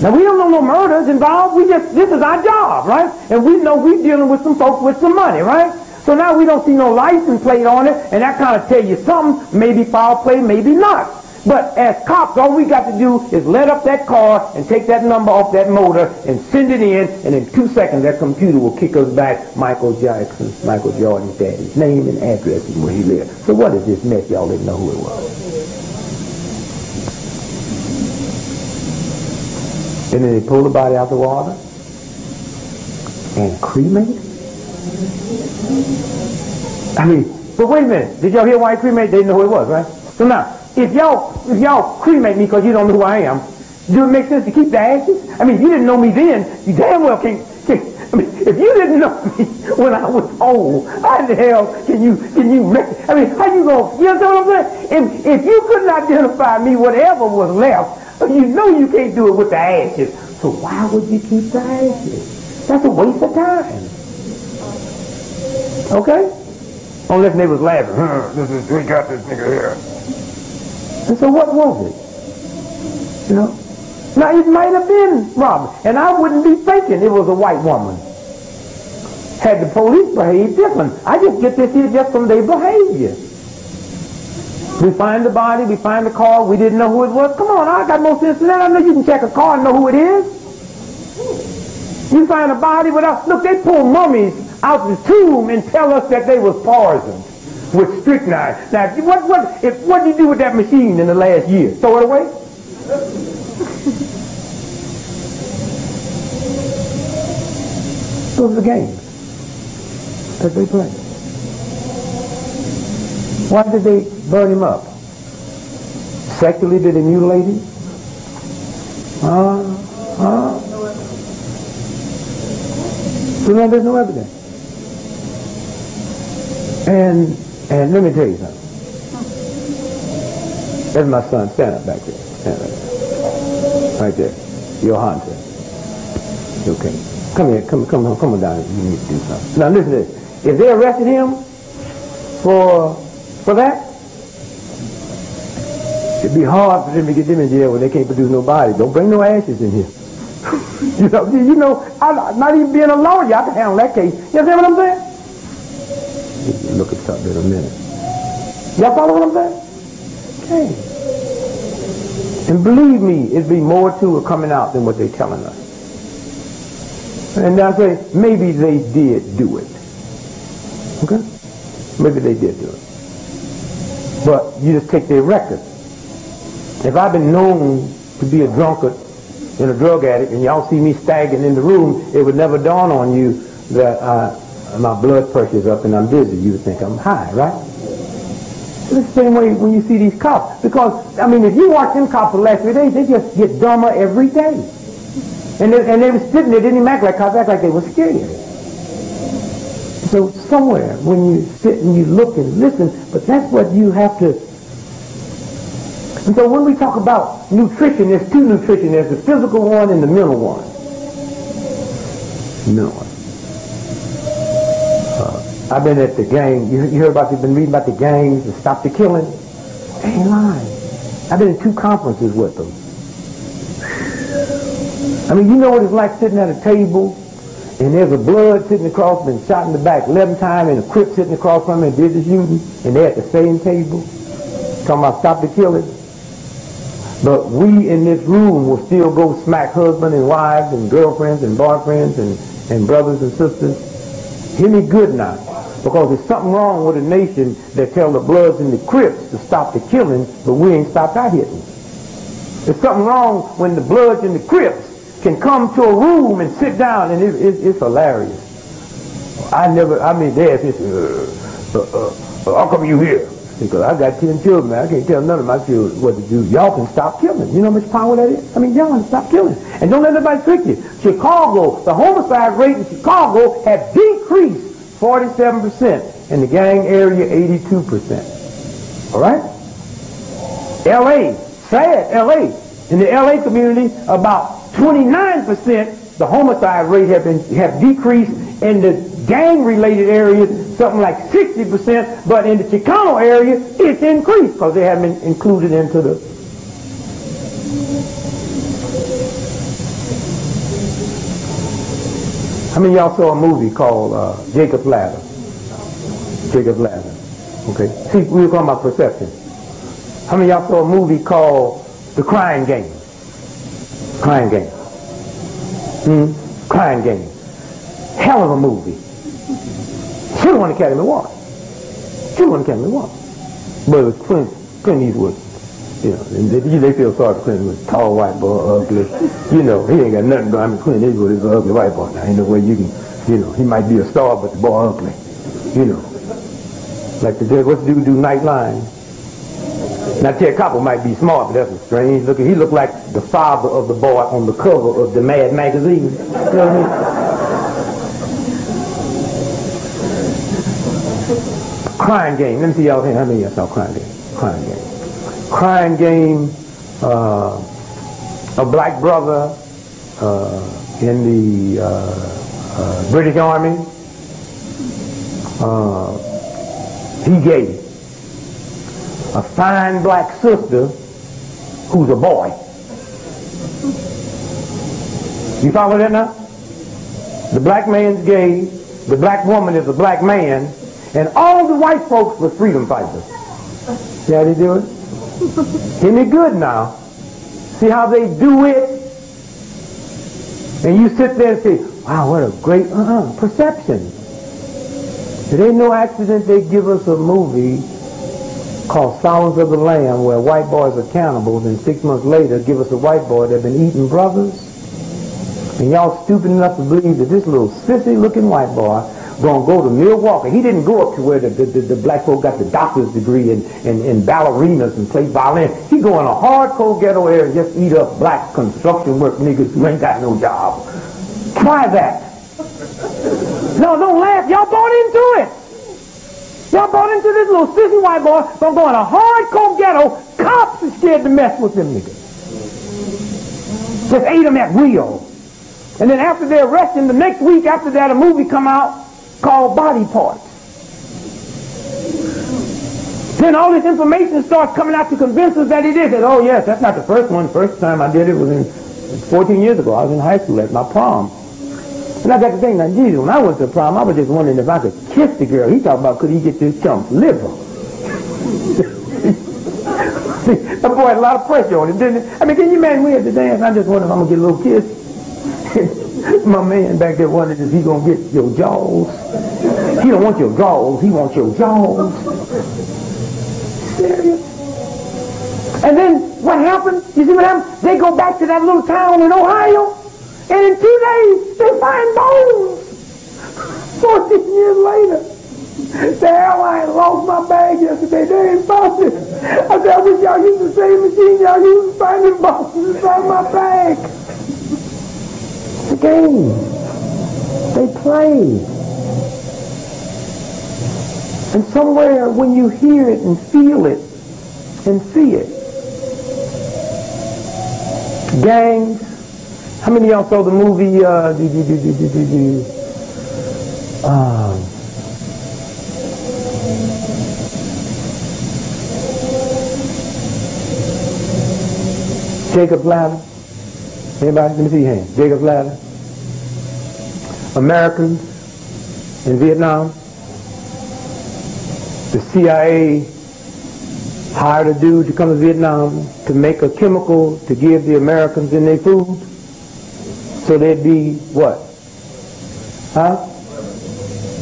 Now we don't know no murders involved. This is our job, right? And we know we're dealing with some folks with some money, right? So now we don't see no license plate on it, and that kind of tell you something, maybe foul play, maybe not. But as cops, all we got to do is let up that car and take that number off that motor and send it in, and in 2 seconds that computer will kick us back Michael Jackson, Michael Jordan's daddy's name and address and where he lived. So what is this mess? Y'all didn't know who it was. And then they pull the body out the water and cremate it? I mean, but wait a minute. Did y'all hear why he cremated? They didn't know who it was, right? So now, if y'all cremate me because you don't know who I am, do it make sense to keep the ashes? I mean, if you didn't know me then, you damn well can't I mean, if you didn't know me when I was old, how the hell can you make, I mean, how you gonna, you know what I'm saying? If you couldn't identify me, whatever was left, you know you can't do it with the ashes. So why would you keep the ashes? That's a waste of time. Okay? Unless they was laughing. We got this nigga here. And so what was it? You know? Now it might have been Robin. And I wouldn't be thinking it was a white woman. Had the police behaved different. I just get this here just from their behavior. We find the body, we find the car, we didn't know who it was. Come on, I got more sense than that. I know you can check a car and know who it is. You find a body without, look, they pull mummies out the tomb and tell us that they was poisoned with strychnine. Now, what did you do with that machine in the last year? Throw it away? Those are the games that they play. Why did they burn him up? Sexually did they mutilate him? So now there's no evidence. And let me tell you something. That's my son. Stand up back there. Stand right there. Right there. Johansson. Okay. Come here. Come on down. You need to do something. Now listen to this. If they arrested him for that, it'd be hard for them to get them in jail when they can't produce no body. Don't bring no ashes in here. you know, I'm not even being a lawyer, I can handle that case. You understand what I'm saying? Look at something in a minute. Y'all follow what I'm saying? Okay. And believe me, it'd be more to it coming out than what they're telling us. And I say, maybe they did do it. Okay? Maybe they did do it. but you just take their record. If I've been known to be a drunkard and a drug addict, and y'all see me staggering in the room, it would never dawn on you that my blood pressure's up and I'm dizzy. You would think I'm high, right? It's the same way when you see these cops. Because, I mean, if you watch them cops for the last 3 days, they just get dumber every day. And they were sitting there, didn't even act like cops, act like they were scared. So somewhere, when you sit and you look and listen, but that's what you have to. And so when we talk about nutrition, there's two nutrition. There's the physical one and the mental one. The mental one. I've been at the gang. You heard about, you've been reading about the gangs and stop the killing. They ain't lying. I've been in 2 conferences with them. I mean, you know what it's like sitting at a table and there's a blood sitting across, been shot in the back 11 times, and a Crip sitting across from him and did the shooting, and they're at the same table talking about stop the killing. But we in this room will still go smack husbands and wives and girlfriends and boyfriends and brothers and sisters. Hear me good now. Because there's something wrong with a nation that tell the Bloods and the Crips to stop the killing, but we ain't stopped our hitting. There's something wrong when the Bloods and the Crips can come to a room and sit down, and it's hilarious. I mean, there's this, how come you here? Because I got 10 children, man. I can't tell none of my children what to do. Y'all can stop killing. You know how much power that is? I mean, y'all can stop killing. And don't let anybody trick you. Chicago, the homicide rate in Chicago had decreased 47%. In the gang area, 82%. All right? L.A., sad L.A. In the L.A. community, about 29%, the homicide rate have decreased. In the gang-related areas, something like 60%, but in the Chicano area, it's increased because they haven't been included into the... How many of y'all saw a movie called Jacob's Ladder? Jacob's Ladder. Okay. See, we were talking about perception. How many of y'all saw a movie called The Crying Game? Crying Game. Crying Game. Hell of a movie. Should have won the Academy Award. Should have won the Academy Award. But it was Clint Eastwood. You know, and they feel sorry for Clint Eastwood. Tall white boy, ugly. You know, he ain't got nothing going on. I mean, Clint Eastwood is an ugly white boy. Now, ain't no way you can, you know, he might be a star, but the boy ugly. You know. Like what's the dude do Nightline? Now, Ted Koppel might be smart, but that's a strange looking. He looked like the father of the boy on the cover of the Mad magazine. You know what I mean? Crying Game. Let me see y'all how many of y'all saw Crying Game. Crying Game. Crying Game. A black brother in the British Army. He gay. A fine black sister who's a boy. You follow that now? The black man's gay. The black woman is a black man. And all the white folks were freedom fighters. See how they do it? Hear me good now. See how they do it? And you sit there and say, wow, what a great perception. It ain't no accident they give us a movie called Silence of the Lamb where white boys are cannibals, and 6 months later give us a white boy that's been eating brothers. And y'all stupid enough to believe that this little sissy looking white boy gonna go to Milwaukee. He didn't go up to where the black folk got the doctor's degree in ballerinas and play violin. He go in a hardcore ghetto area and just eat up black construction work niggas who ain't got no job. Try that. No, don't laugh. Y'all bought into it. Y'all bought into this little sissy white boy gonna go in a hardcore ghetto. Cops are scared to mess with them niggas. Just ate them at will. And then after they arrest him, the next week after that, a movie come out called Body Parts. Then all this information starts coming out to convince us that it is. And, oh yes, that's not the first one. The first time I did it was 14 years ago. I was in high school at my prom. And I got to think, now, Jesus, when I went to the prom, I was just wondering if I could kiss the girl. He talked about could he get this chump's liver. See, that boy had a lot of pressure on him, didn't it? I mean, can you imagine we had to dance? I just wondered if I'm going to get a little kiss. My man back there wondered if he going to get your jaws. He don't want your jaws. He wants your jaws. serious? And then what happened? You see what happened? They go back to that little town in Ohio, and in 2 days they find bones. 14 years later, the airline lost my bag yesterday. They ain't found it. I said, I wish y'all used the same machine y'all used to find them bones inside my bag. It's a game. They play. And somewhere when you hear it and feel it and see it, gangs. How many of y'all saw the movie Jacob's Ladder? Anybody? Let me see your hand. Jacob's Ladder. Americans in Vietnam. The CIA hired a dude to come to Vietnam to make a chemical to give the Americans in their food so they'd be what? Huh?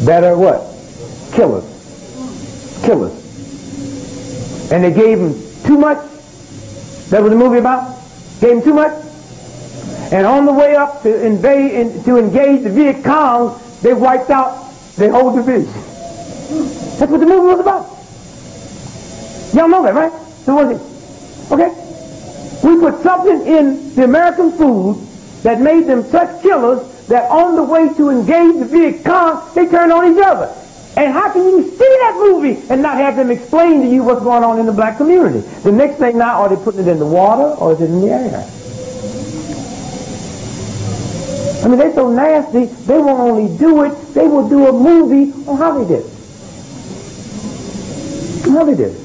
Better what? Killers. Killers. And they gave them too much. That was the movie about? Gave them too much. And on the way up to engage the Viet Cong, they wiped out their whole division. That's what the movie was about. Y'all know that, right? So was it? Okay? We put something in the American food that made them such killers that on the way to engage the Viet Cong, they turned on each other. And how can you see that movie and not have them explain to you what's going on in the black community? The next thing now, are they putting it in the water or is it in the air? I mean, they're so nasty, they won't only do it, they will do a movie on how they did it. How they did it.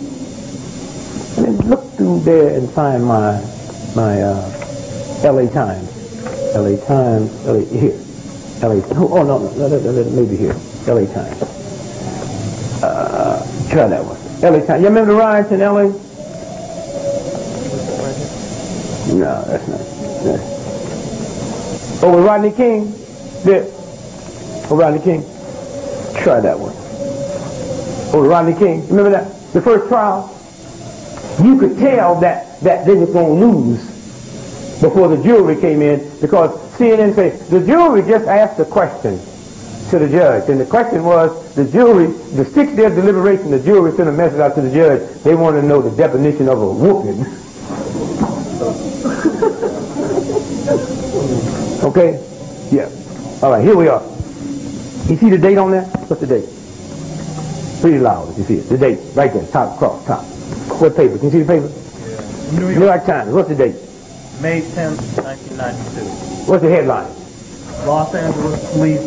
And then look through there and find my L.A. Times. L.A. Times, here. L.A. Oh, no, maybe here. L.A. Times. Try that one. L.A. Times. You remember the riots in L.A.? No, that's not. Oh, with Rodney King? There. Oh, Rodney King. Try that one. Oh, Rodney King. Remember that? The first trial? You could tell that they were going to lose before the jury came in, because CNN said the jury just asked a question to the judge, and the question was, the 6-day deliberation, the jury sent a message out to the judge. They wanted to know the definition of a whooping. Okay? Yeah. All right, here we are. You see the date on there? What's the date? Pretty loud if you see it. The date, right there, top, cross, top. What paper? Can you see the paper? Yeah. New York Times. What's the date? May 10th, 1992. What's the headline? Los Angeles police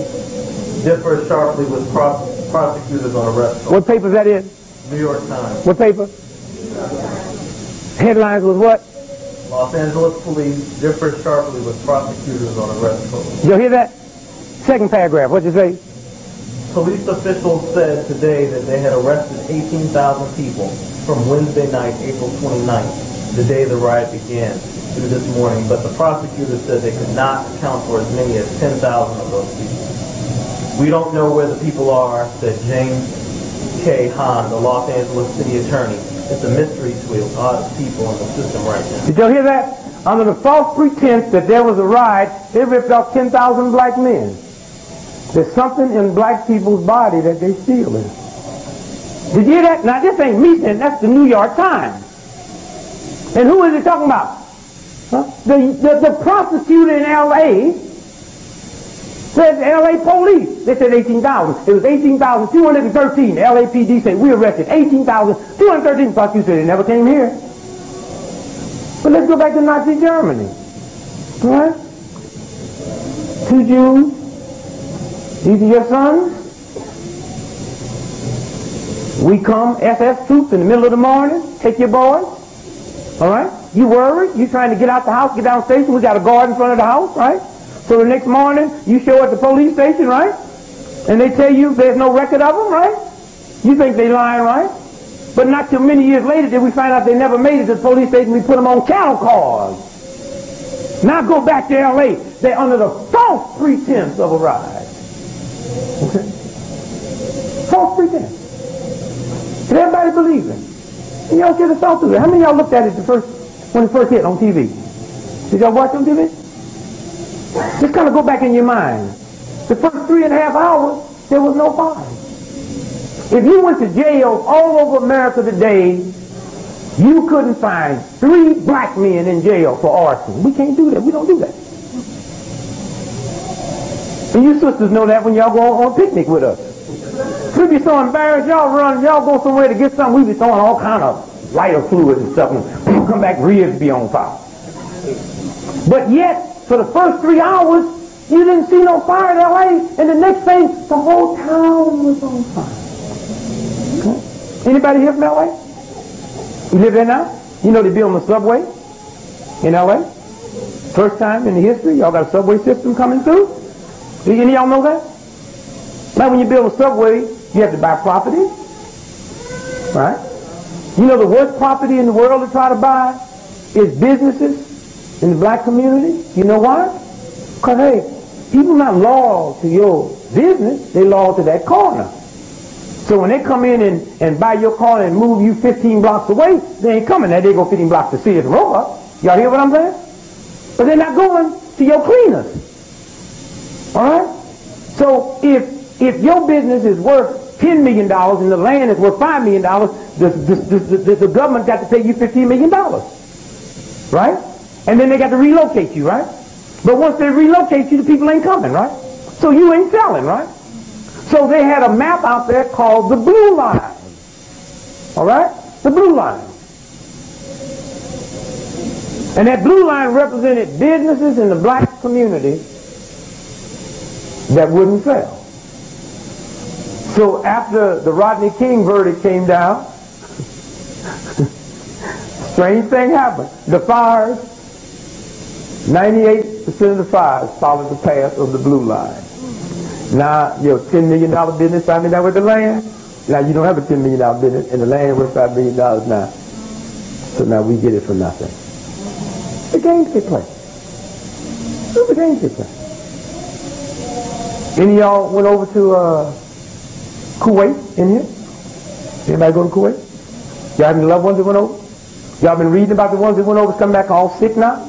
differ sharply with prosecutors on arrest. What paper is that in? New York Times. What paper? Headlines was what? Los Angeles police differ sharply with prosecutors on arrest. Did you hear that? Second paragraph. What'd you say? Police officials said today that they had arrested 18,000 people from Wednesday night, April 29th, the day the riot began, through this morning, but the prosecutors said they could not account for as many as 10,000 of those people. We don't know where the people are, said James K. Hahn, the Los Angeles city attorney. It's a mystery to a lot of people in the system right now. Did you hear that? Under the false pretense that there was a riot, they ripped off 10,000 black men. There's something in black people's body that they're stealing. Did you hear that? Now, this ain't me saying, that's the New York Times. And who is it talking about? Huh? The prosecutor in L.A. said the L.A. police, they said 18,000. It was 18,213. The LAPD said, we arrested 18,213. Prosecutor said they never came here. But let's go back to Nazi Germany. All right? 2 Jews. These are your sons. We come, SS troops, in the middle of the morning, take your boys. All right? You worried. You trying to get out the house, get down station. We got a guard in front of the house, right? So the next morning, you show at the police station, right? And they tell you there's no record of them, right? You think they lying, right? But not till many years later did we find out they never made it to the police station. We put them on cattle cars. Now go back to L.A. They're under the false pretense of a riot. Okay? False pretense. And everybody believes it. And y'all should have thought through it. How many of y'all looked at it when it first hit on TV? Did y'all watch on TV? Just kind of go back in your mind. The first 3.5 hours, there was no fire. If you went to jails all over America today, you couldn't find 3 black men in jail for arson. We can't do that. We don't do that. And you sisters know that when y'all go on a picnic with us. We'd be so embarrassed, y'all go somewhere to get something, we'd be throwing all kind of lighter fluids and stuff, and we'll come back, ribs be on fire. But yet, for the first 3 hours, you didn't see no fire in L.A., and the next thing, the whole town was on fire. Okay. Anybody here from L.A.? You live there now? You know they're building a subway in L.A.? First time in the history, y'all got a subway system coming through? Do any of y'all know that? Now when you build a subway, you have to buy property, right? You know the worst property in the world to try to buy is businesses in the black community. You know why? Because, hey, people not loyal to your business, they loyal to that corner. So when they come in and buy your corner and move you 15 blocks away, they ain't coming there. They go 15 blocks to Sears and Roebuck. Y'all hear what I'm saying? But they're not going to your cleaners. All right? So if your business is worth $10 million and the land is worth $5 million, the government got to pay you $15 million. Right? And then they got to relocate you, right? But once they relocate you, the people ain't coming, right? So you ain't selling, right? So they had a map out there called the Blue Line. All right? The Blue Line. And that blue line represented businesses in the black community that wouldn't sell. So after the Rodney King verdict came down, strange thing happened. The fires, 98% of the fires followed the path of the blue line. Now, your $10 million business, $5 million worth of land. Now, you don't have a $10 million business, and the land worth $5 million now. So now we get it for nothing. The games they play. The games they play. Any of y'all went over to Kuwait in here? Anybody go to Kuwait? Y'all have any loved ones that went over? Y'all been reading about the ones that went over come back all sick now?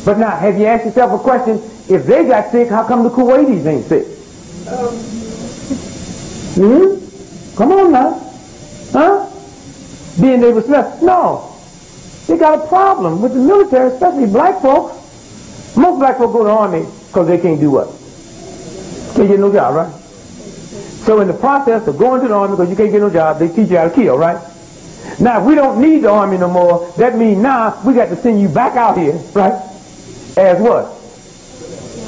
But now, have you asked yourself a question? If they got sick, how come the Kuwaitis ain't sick? Come on now. Huh? Being they were slept. No. They got a problem with the military, especially black folks. Most black folks go to the army because they can't do what? Can't get no job, right? So in the process of going to the army because you can't get no job, they teach you how to kill, right? Now, if we don't need the army no more, that means now we got to send you back out here, right? As what?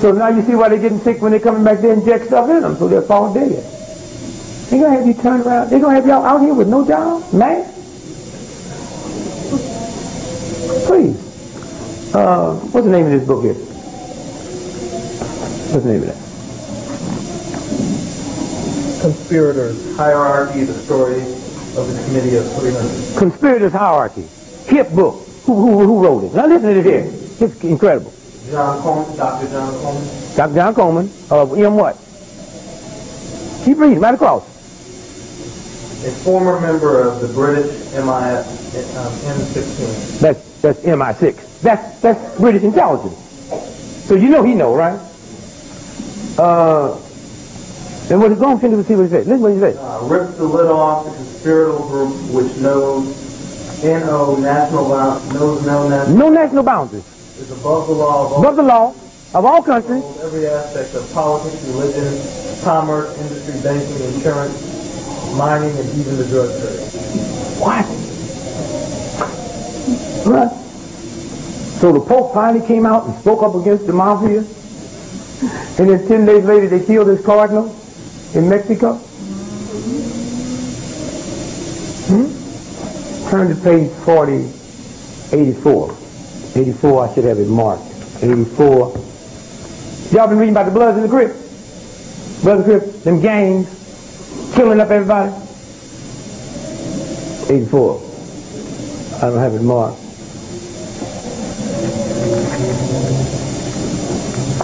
So now you see why they're getting sick when they're coming back there and inject stuff in them, so they'll fall dead. They're going to have you turn around. They're going to have y'all out here with no job, man. Please. What's the name of this book here? What's the name of that? Conspirators, Hierarchy, the Story of the Committee of 300. Conspirators Hierarchy. Hip book. Who wrote it? Now listen to this here. It's incredible. John Coleman, Dr. John Coleman. Dr. John Coleman. M. what? Keep reading, right across. A former member of the British M16. That's MI6. That's British intelligence. So you know he know, right? And what he's going to see what he says. Listen what he says. Rips the lid off the conspiratorial group which knows no national boundaries. Is above the law of all countries. Every aspect of politics, religion, commerce, industry, banking, insurance, mining, and even the drug trade. What? Right. So the Pope finally came out and spoke up against the mafia. And then 10 days later they killed his cardinal in Mexico. Turn to page 84. 84, I should have it marked. 84. Y'all been reading about the Bloods and the Crips? Bloods and Crips, them gangs, killing up everybody? 84. I don't have it marked.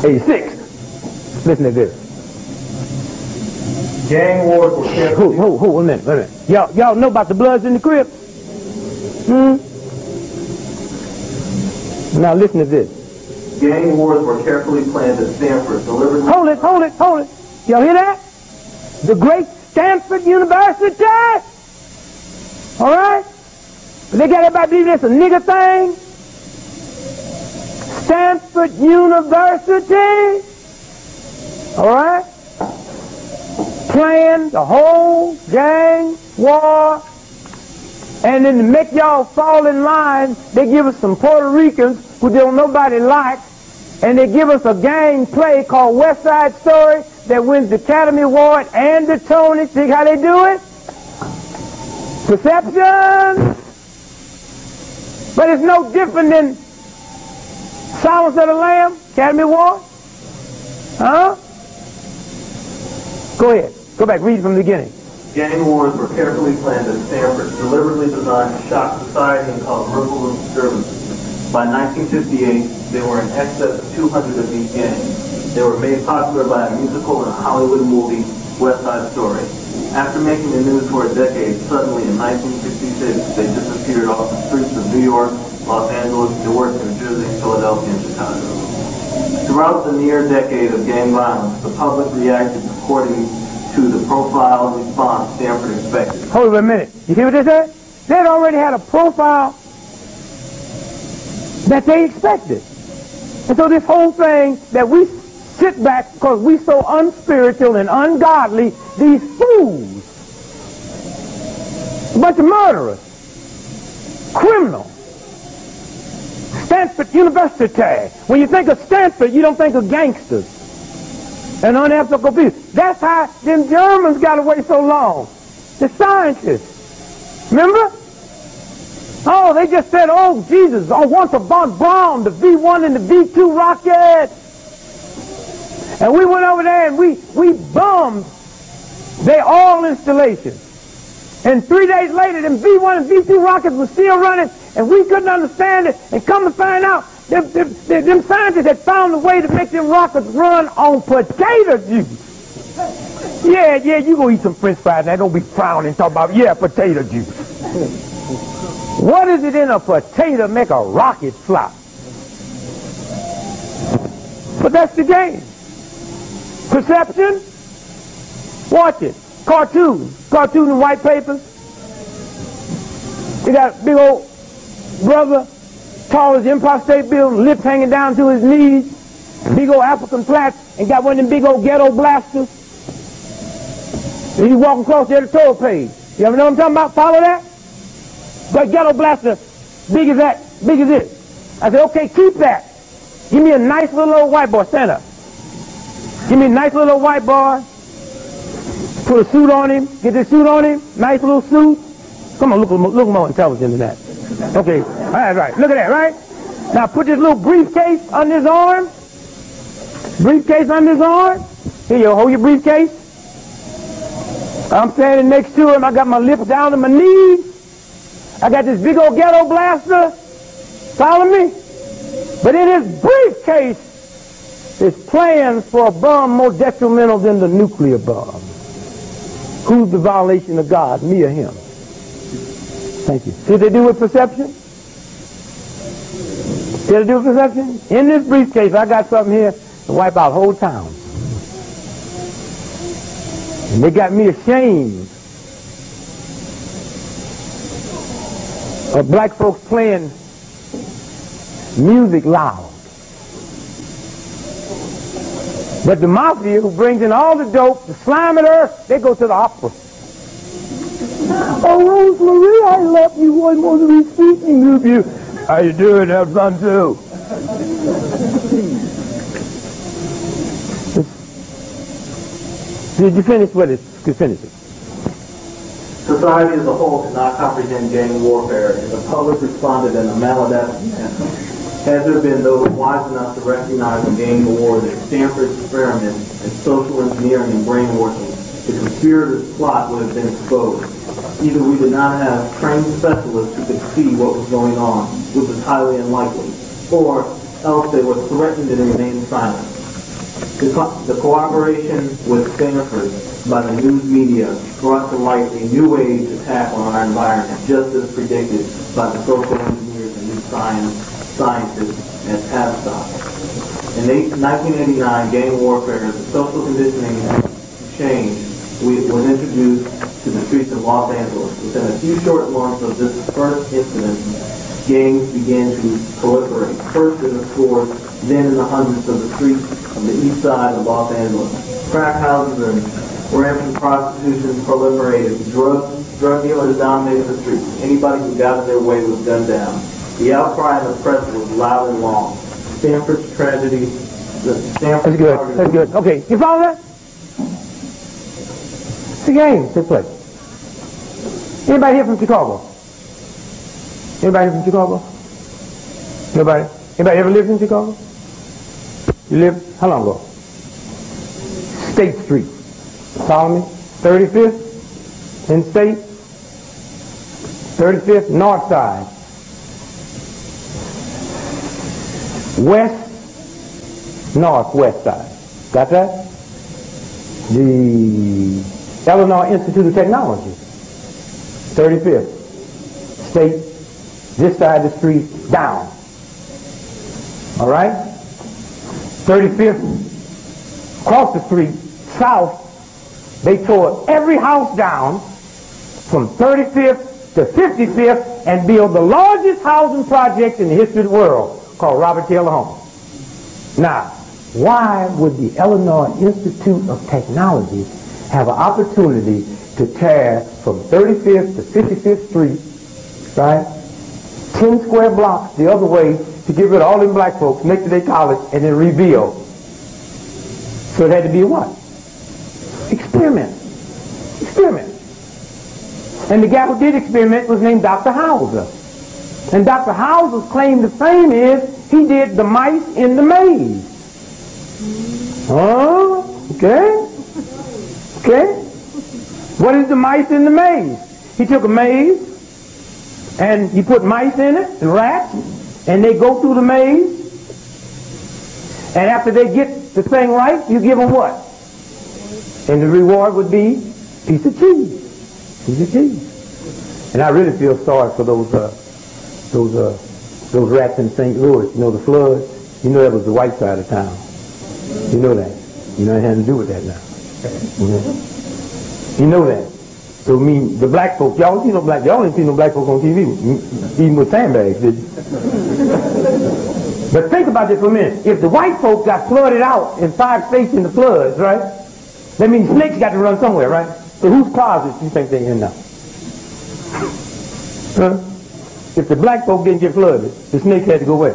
86. Listen to this. Gang wars were carefully... Hold a minute. Y'all know about the Bloods and the Crips? Now listen to this. Gang wars were carefully planned at Stanford, deliberately... Hold it. Y'all hear that? The great Stanford University. All right? They got everybody believing it's a nigger thing. Stanford University. All right? Planned the whole gang war. And then to make y'all fall in line, they give us some Puerto Ricans who don't nobody like, and they give us a gang play called West Side Story that wins the Academy Award and the Tony. See how they do it? Perception. But it's no different than Silence of the Lamb, Academy Award. Huh? Go ahead. Go back. Read from the beginning. Gang wars were carefully planned at Stanford, deliberately designed to shock society and cause ripple disturbances. By 1958, there were in excess of 200 of these gangs. They were made popular by a musical and a Hollywood movie, West Side Story. After making the news for a decade, suddenly in 1966, they disappeared off the streets of New York, Los Angeles, Newark, New Jersey, Philadelphia, and Chicago. Throughout the near decade of gang violence, the public reacted according to the profile and response Stanford expected. Hold on a minute. You hear what they said? They had already had a profile that they expected. And so this whole thing that we sit back because we so unspiritual and ungodly, these fools, a bunch of murderers, criminals, Stanford University. When you think of Stanford, you don't think of gangsters and unethical people. That's how them Germans got away so long. The scientists. Remember? Oh, they just said, oh, Jesus, oh, once upon Braun, the V1 and the V2 rockets. And we went over there and we bombed their oil installation. And 3 days later, them V1 and V2 rockets were still running, and we couldn't understand it. And come to find out, them scientists had found a way to make them rockets run on potato juice. Yeah, you go eat some French fries now. Don't be frowning, talk about, yeah, potato juice. What is it in a potato make a rocket fly? But that's the game. Perception? Watch it. Cartoon and white papers. You got a big old brother, tall as the Empire State Building, lips hanging down to his knees, big old African plaits, and got one of them big old ghetto blasters. And he's walking across the editorial page. You ever know what I'm talking about? Follow that? But ghetto blaster, big as that, big as this. I said, okay, keep that. Give me a nice little old white boy. Stand up. Give me a nice little old white boy. Put a suit on him. Get this suit on him. Nice little suit. Come on, look more intelligent than that. Okay, all right. Look at that, right? Now put this little briefcase under his arm. Briefcase under his arm. Here you go, hold your briefcase. I'm standing next to him. I got my lips down to my knees. I got this big old ghetto blaster. Follow me? But in his briefcase is plans for a bomb more detrimental than the nuclear bomb. Who's the violation of God, me or him? Thank you. See what they do with perception? See what they do with perception? In this briefcase, I got something here to wipe out whole towns. And they got me ashamed of black folks playing music loud. But the mafia, who brings in all the dope, the slime of the earth, they go to the opera. Oh, Rosemary, I love you. I want to be speaking with you. How you doing? Have fun too. Did you finish with it? Could finish it. Society as a whole did not comprehend gang warfare, and the public responded in a maladaptive manner. Had there been those wise enough to recognize and gang the war that Stanford's experiment in social engineering and brainwashing, the conspirators' plot would have been exposed. Either we did not have trained specialists who could see what was going on, which was highly unlikely, or else they were threatened and remained silent. The cooperation with Stanford by the news media brought to light a new way to tackle our environment, just as predicted by the social engineers and new scientists at Tavistock. In 1989, gang warfare, the social conditioning change was introduced to the streets of Los Angeles. Within a few short months of this first incident, gangs began to proliferate, first in the scores, then in the hundreds of the streets of the east side of Los Angeles. Crack houses and rampant prostitution proliferated. Drug dealers dominated the streets. Anybody who got in their way was gunned down. The outcry in the press was loud and long. Stanford's tragedy. That's good. That's good. Okay, you follow that? It's a game. Take place. Anybody here from Chicago? Anybody here from Chicago? Nobody? Anybody ever lived in Chicago? You lived? How long ago? State Street. Follow me? 35th in State. 35th North Side. West, Northwest side. Got that? The Illinois Institute of Technology. 35th. State. This side of the street, down. All right? 35th, across the street, south, they tore every house down from 35th to 55th and built the largest housing project in the history of the world called Robert Taylor Home. Now, why would the Illinois Institute of Technology have an opportunity to tear from 35th to 55th Street, right? 10 square blocks the other way to get rid of all them black folks, make to their college, and then rebuild. So it had to be a what? Experiment. Experiment. And the guy who did experiment was named Dr. Hauser. And Dr. Hauser's claim to fame is he did the mice in the maze. Oh, okay. Okay. What is the mice in the maze? He took a maze, and you put mice in it, and rats, and they go through the maze. And after they get the thing right, you give them what? And the reward would be a piece of cheese. Piece of cheese. And I really feel sorry for those rats in St. Louis. You know, the flood. You know that was the white side of town. You know that. You know it had to do with that now. You know that. So I mean, the black folks, y'all see no black, y'all didn't see no black folks on TV even with sandbags, did you? But think about this for a minute. If the white folks got flooded out in 5 states in the floods, right? That means snakes got to run somewhere, right? So whose closets do you think they're in now? Huh? If the black folk didn't get flooded, the snakes had to go away.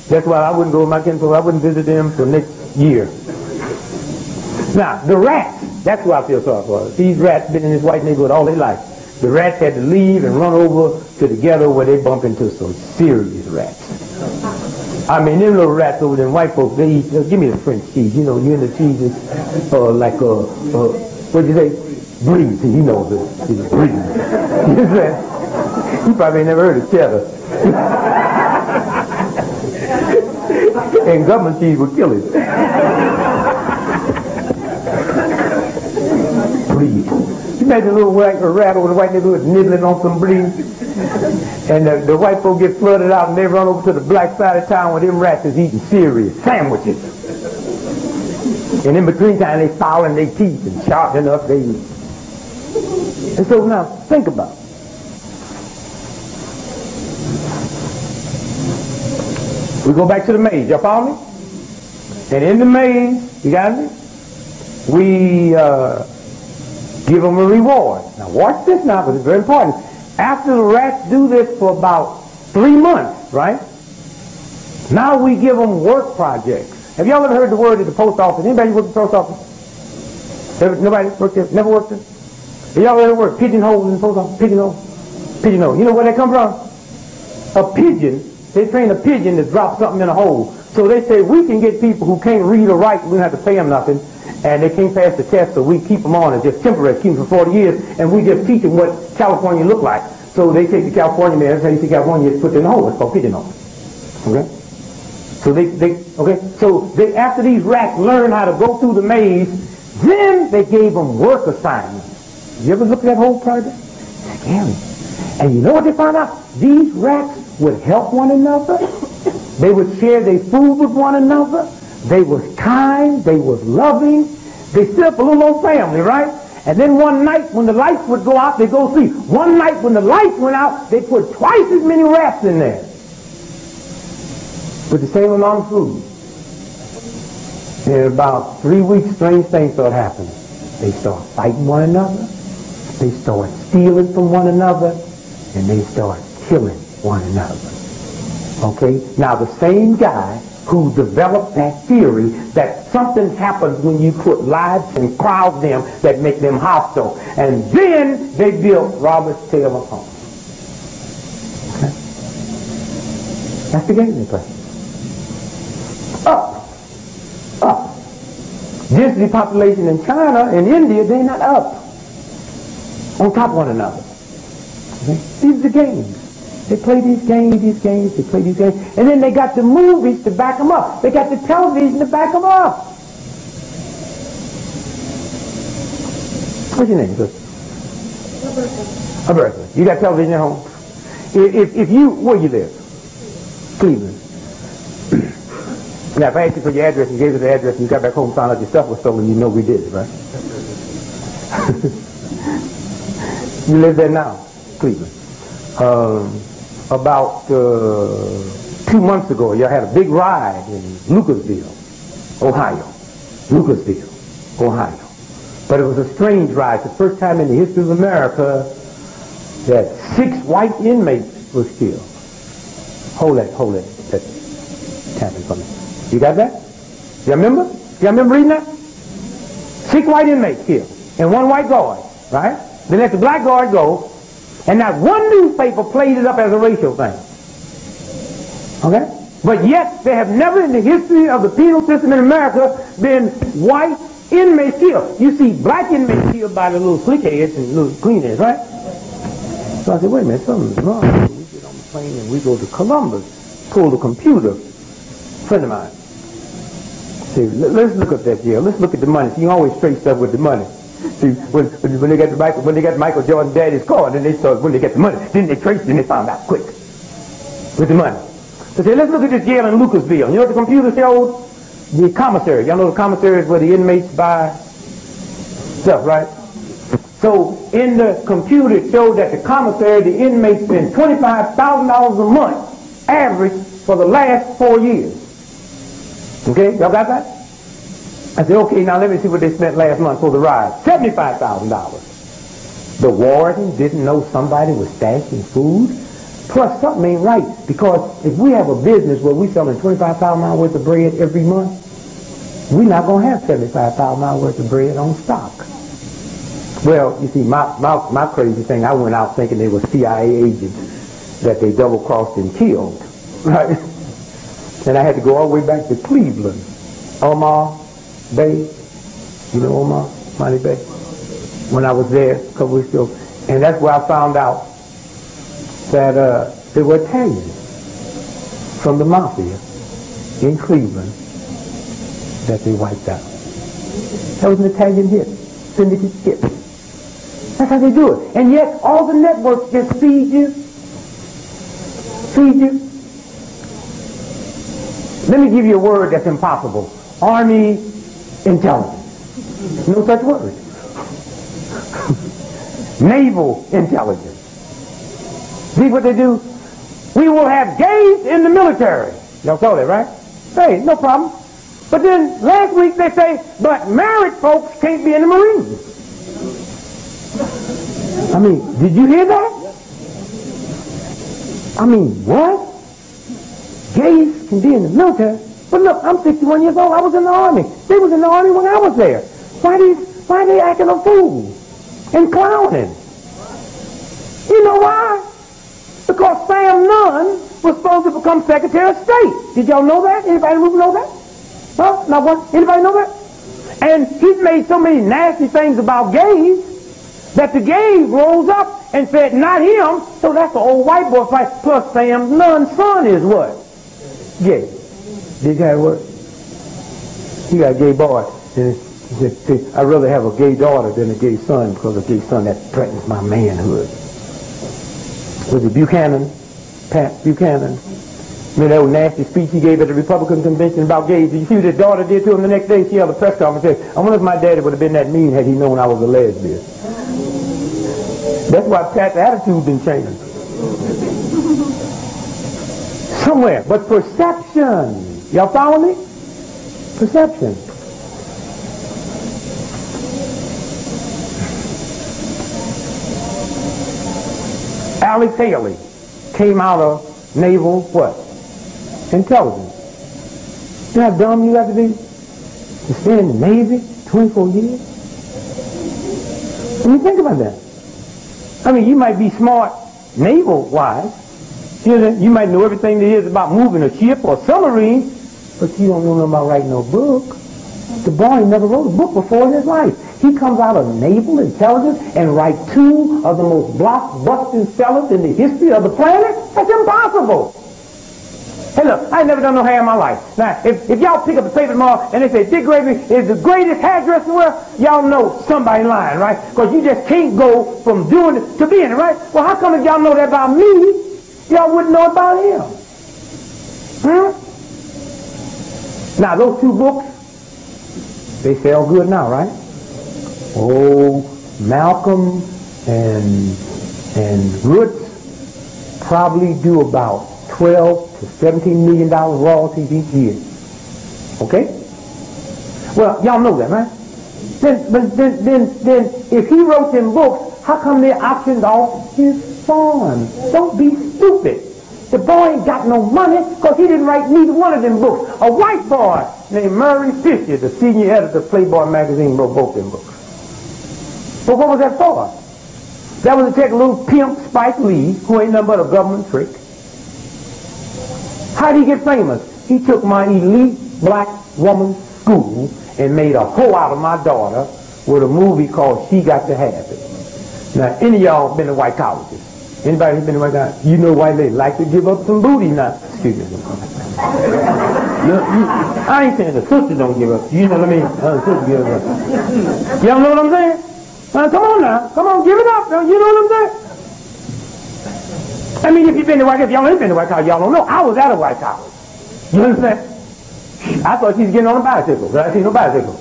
That's why I wouldn't go with my kinfolk. I wouldn't visit them for next year. Now, the rats, that's who I feel sorry for. These rats been in this white neighborhood all their life. The rats had to leave and run over to the ghetto where they bump into some serious rats. I mean, them little rats over there, white folks, they eat, give me the French cheese. You know, you in the cheeses, what'd you say? Brie. See, he knows it. It's brie. You probably ain't never heard of cheddar. And government cheese would kill him. Brie. You imagine a little rat over the white neighborhood nibbling on some brie. And the white folk get flooded out and they run over to the black side of town where them rats is eating cereal, sandwiches. And in between time they filing their teeth and sharpening up their eat. And so now think about it. We go back to the maze. Y'all follow me? And in the maze, you got me? We give them a reward. Now watch this now, because it's very important. After the rats do this for about 3 months, right? Now we give them work projects. Have y'all ever heard the word at the post office? Anybody work at the post office? Nobody worked there? Never worked there? Have y'all ever worked pigeonholes in the post office? Pigeonhole? Pigeonhole. You know where they come from? A pigeon. They train a pigeon to drop something in a hole. So they say, we can get people who can't read or write, we don't have to pay them nothing, and they can't pass the test, so we keep them on as just temporary, keep them for 40 years, and we just teach them what California look like. So they take the California man, every time you see California, it's put in the hole. It's called pigeonhole. Okay? So they after these rats learned how to go through the maze, then they gave them work assignments. You ever look at that whole project? Scary. And you know what they found out? These rats would help one another. They would share their food with one another. They was kind. They was loving. They stood up a little old family, right? And then one night when the lights would go out, they go sleep. One night when the lights went out, they put twice as many rats in there with the same amount of food. In about 3 weeks, strange things started happening. They start fighting one another. They start stealing from one another. And they start killing one another. Okay? Now the same guy who developed that theory that something happens when you put lives and crowd them that make them hostile. And then they built Robert Taylor Home. Okay? That's the game they play. Up. Density population in China and India, they're not up. On top of one another. Okay? These are the games. They play these games, they play these games. And then they got the movies to back them up. They got the television to back them up. What's your name? Roberta. You got television at home? If you, where you live? Cleveland. Now, if I asked you for your address and gave you the address and you got back home and found out your stuff was stolen, you know we did it, right? You live there now, Cleveland. About 2 months ago, y'all had a big ride in Lucasville, Ohio. But it was a strange ride. The first time in the history of America that 6 white inmates was killed. Hold that. That's happened for me. You got that? You remember? You remember reading that? 6 white inmates killed and 1 white guard, right? They let the black guard go, and not one newspaper played it up as a racial thing. Okay? But yet, there have never in the history of the penal system in America been white inmates killed. You see black inmates killed by the little slickheads and little cleanheads, right? So I said, wait a minute, something's wrong. We get on the plane and we go to Columbus, pull the computer. Friend of mine. See, let's look at that jail. Let's look at the money. See, you always trace stuff with the money. See, when they got Michael Jordan daddy's car, then they started, when they get the money, then they traced it and they found out quick with the money. So say, let's look at this jail in Lucasville. You know what the computer showed? The commissary. Y'all know the commissary is where the inmates buy stuff, right? So in the computer it showed that the commissary, the inmates spend $25,000 a month average for the last 4 years. Okay, y'all got that? I said, okay, now let me see what they spent last month for the ride. $75,000. The warden didn't know somebody was stashing food. Plus, something ain't right. Because if we have a business where we're selling $25,000 worth of bread every month, we're not going to have $75,000 worth of bread on stock. Well, you see, my crazy thing, I went out thinking they were CIA agents that they double-crossed and killed. Right? And I had to go all the way back to Cleveland. Omaha Bay, you know Omaha, Monty Bay? When I was there a couple weeks ago. And that's where I found out that they were Italians from the Mafia in Cleveland that they wiped out. That was an Italian hit, syndicate hit. That's how they do it. And yet all the networks just feed you. Let me give you a word that's impossible. Army intelligence. No such word. Naval intelligence. See what they do? We will have gays in the military. Y'all saw that, right? Hey, no problem. But then last week they say, but married folks can't be in the Marines. I mean, did you hear that? I mean, what? Gays can be in the military? But look, I'm 61 years old. I was in the Army. They was in the Army when I was there. Why are they acting a fool and clowning? You know why? Because Sam Nunn was supposed to become Secretary of State. Did y'all know that? Anybody know that? Huh? Not one? Anybody know that? And he's made so many nasty things about gays that the gays rose up and said, not him. So that's the old white boy fight. Plus Sam Nunn's son is what? Gay. Big guy what? He got a gay boy. And he said, I'd rather have a gay daughter than a gay son because a gay son that threatens my manhood. Was it Buchanan? Pat Buchanan? Remember that old nasty speech he gave at the Republican convention about gays? Did you see what his daughter did to him the next day? She held a press conference and said, I wonder if my daddy would have been that mean had he known I was a lesbian. That's why Pat's attitude didn't change. Somewhere. But perception. Y'all follow me? Perception. Alex Haley came out of naval what? Intelligence. You know how dumb you have to be to stay in the Navy 24 years? I mean, think about that. I mean, you might be smart naval-wise. You might know everything there is about moving a ship or a submarine, but you don't know nothing about writing no book. The boy never wrote a book before in his life. He comes out of naval intelligence and writes 2 of the most blockbuster sellers in the history of the planet? That's impossible. Hey, look, I ain't never done no hair in my life. Now, if y'all pick up the paper tomorrow and they say D.Gregory is the greatest hairdresser in the world, y'all know somebody lying, right? Because you just can't go from doing it to being it, right? Well, how come if y'all know that about me, y'all wouldn't know about him? Now, those 2 books, they sell good now, right? Oh, Malcolm and Roots probably do about 12 to $17 million royalties each year. Okay? Well, y'all know that, right? Then if he wrote them books, how come they're auctioned off his farm? Don't be stupid. The boy ain't got no money because he didn't write neither one of them books. A white boy named Murray Fisher, the senior editor of Playboy magazine, wrote both them books. But what was that for? That was to take a little pimp Spike Lee, who ain't nothing but a government trick. How did he get famous? He took my elite black woman's school and made a hoe out of my daughter with a movie called She Got to Have It. Now, any of y'all been to white colleges? Anybody been to white colleges? You know why they like to give up some booty now. Excuse me. I ain't saying the sister don't give up. You know what I mean? The sister give up. Y'all know what I'm saying? Now, come on now. Come on, give it up. You know what I'm saying? I mean, if you've been to white college, y'all ain't been to white college, y'all don't know. I was at a white college. You understand? I thought she was getting on a bicycle, but I see no bicycle.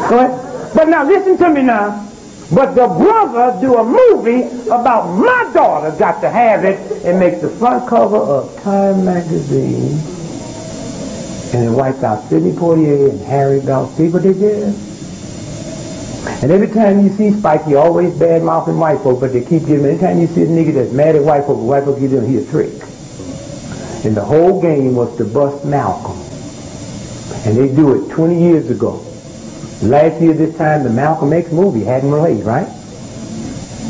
Go ahead. But now, listen to me now. But the brother do a movie about my daughter got to have it and makes the front cover of Time magazine. And it wipes out Sidney Poitier and Harry Bell. See what they did? And every time you see Spike, he always bad-mouthing white folk, but they keep giving him. Every time you see a nigga that's mad at white folk give him a trick. And the whole game was to bust Malcolm. And they do it 20 years ago. Last year this time, the Malcolm X movie hadn't released, right?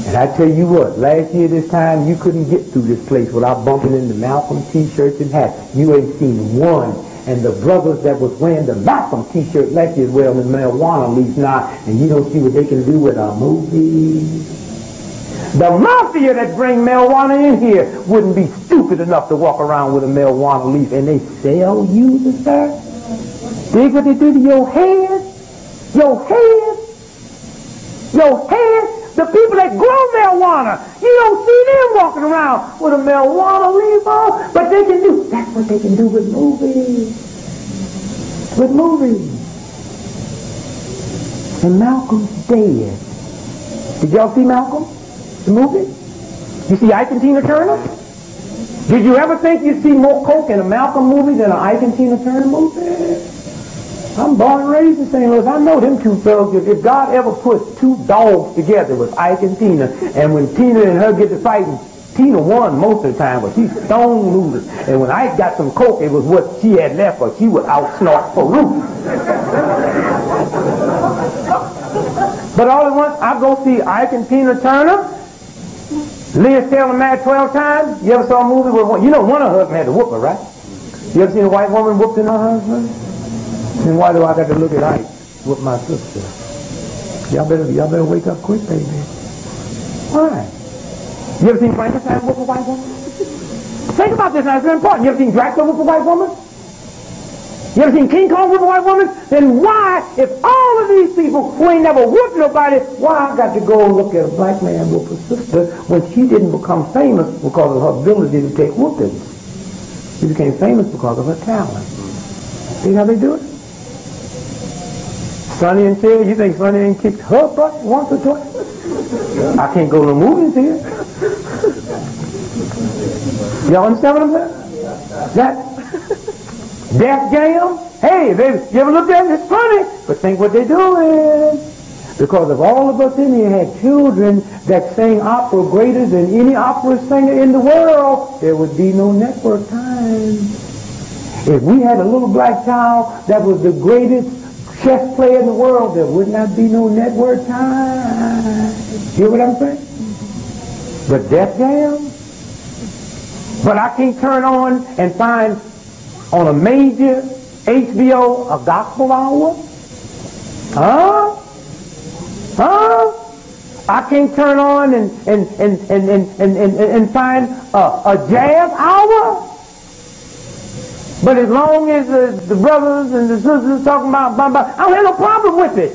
And I tell you what, last year this time, you couldn't get through this place without bumping into Malcolm t-shirts and hats. You ain't seen one. And the brothers that was wearing the Malcolm t-shirt last year wearing the marijuana leaves now, and you don't see what they can do with our movies. The mafia that bring marijuana in here wouldn't be stupid enough to walk around with a marijuana leaf, and they sell you the stuff. Dig what they do to your head? Your head? Your head? The people that grow marijuana, you don't see them walking around with a marijuana leaf on, but they can do, that's what they can do with movies. With movies. And Malcolm's dead. Did y'all see Malcolm? The movie? You see Ike and Tina Turner? Did you ever think you'd see more coke in a Malcolm movie than an Ike and Tina Turner movie? I'm born and raised in St. Louis. I know them 2 fellas. If God ever puts 2 dogs together with Ike and Tina, and when Tina and her get to fighting, Tina won most of the time, but she's stone losers. And when Ike got some coke, it was what she had left, or she would outsnort Farouk. But all at once, I go see Ike and Tina Turner. Leah Taylor married 12 times. You ever saw a movie where one of her husbands had to whoop her, right? You ever seen a white woman whooping her husband? And why do I got to look at Ike with my sister? Y'all better wake up quick, baby. Why? You ever seen Frankenstein whoop a white woman? Think about this now, it's very important. You ever seen Dracula with a white woman? You ever seen King Kong with a white woman? Then why, if all of these people who ain't never whooped nobody, why I got to go and look at a black man whoop a sister when she didn't become famous because of her ability to take whoopings? She became famous because of her talent. See how they do it? Sonny and Cher, you think Sonny ain't kicked her butt once or twice? I can't go to the movies here. Y'all understand what I'm saying? That Death Jam, hey, you ever looked at it? It's funny, but think what they're doing. Because if all of us in here had children that sang opera greater than any opera singer in the world, there would be no network time. If we had a little black child that was the greatest chess player in the world, there would not be no network time. Hear what I'm saying? But Death Jam? But I can't turn on and find on a major HBO a gospel hour? Huh? I can't turn on and find a jazz hour? But as long as the brothers and the sisters talking about, I don't have no problem with it.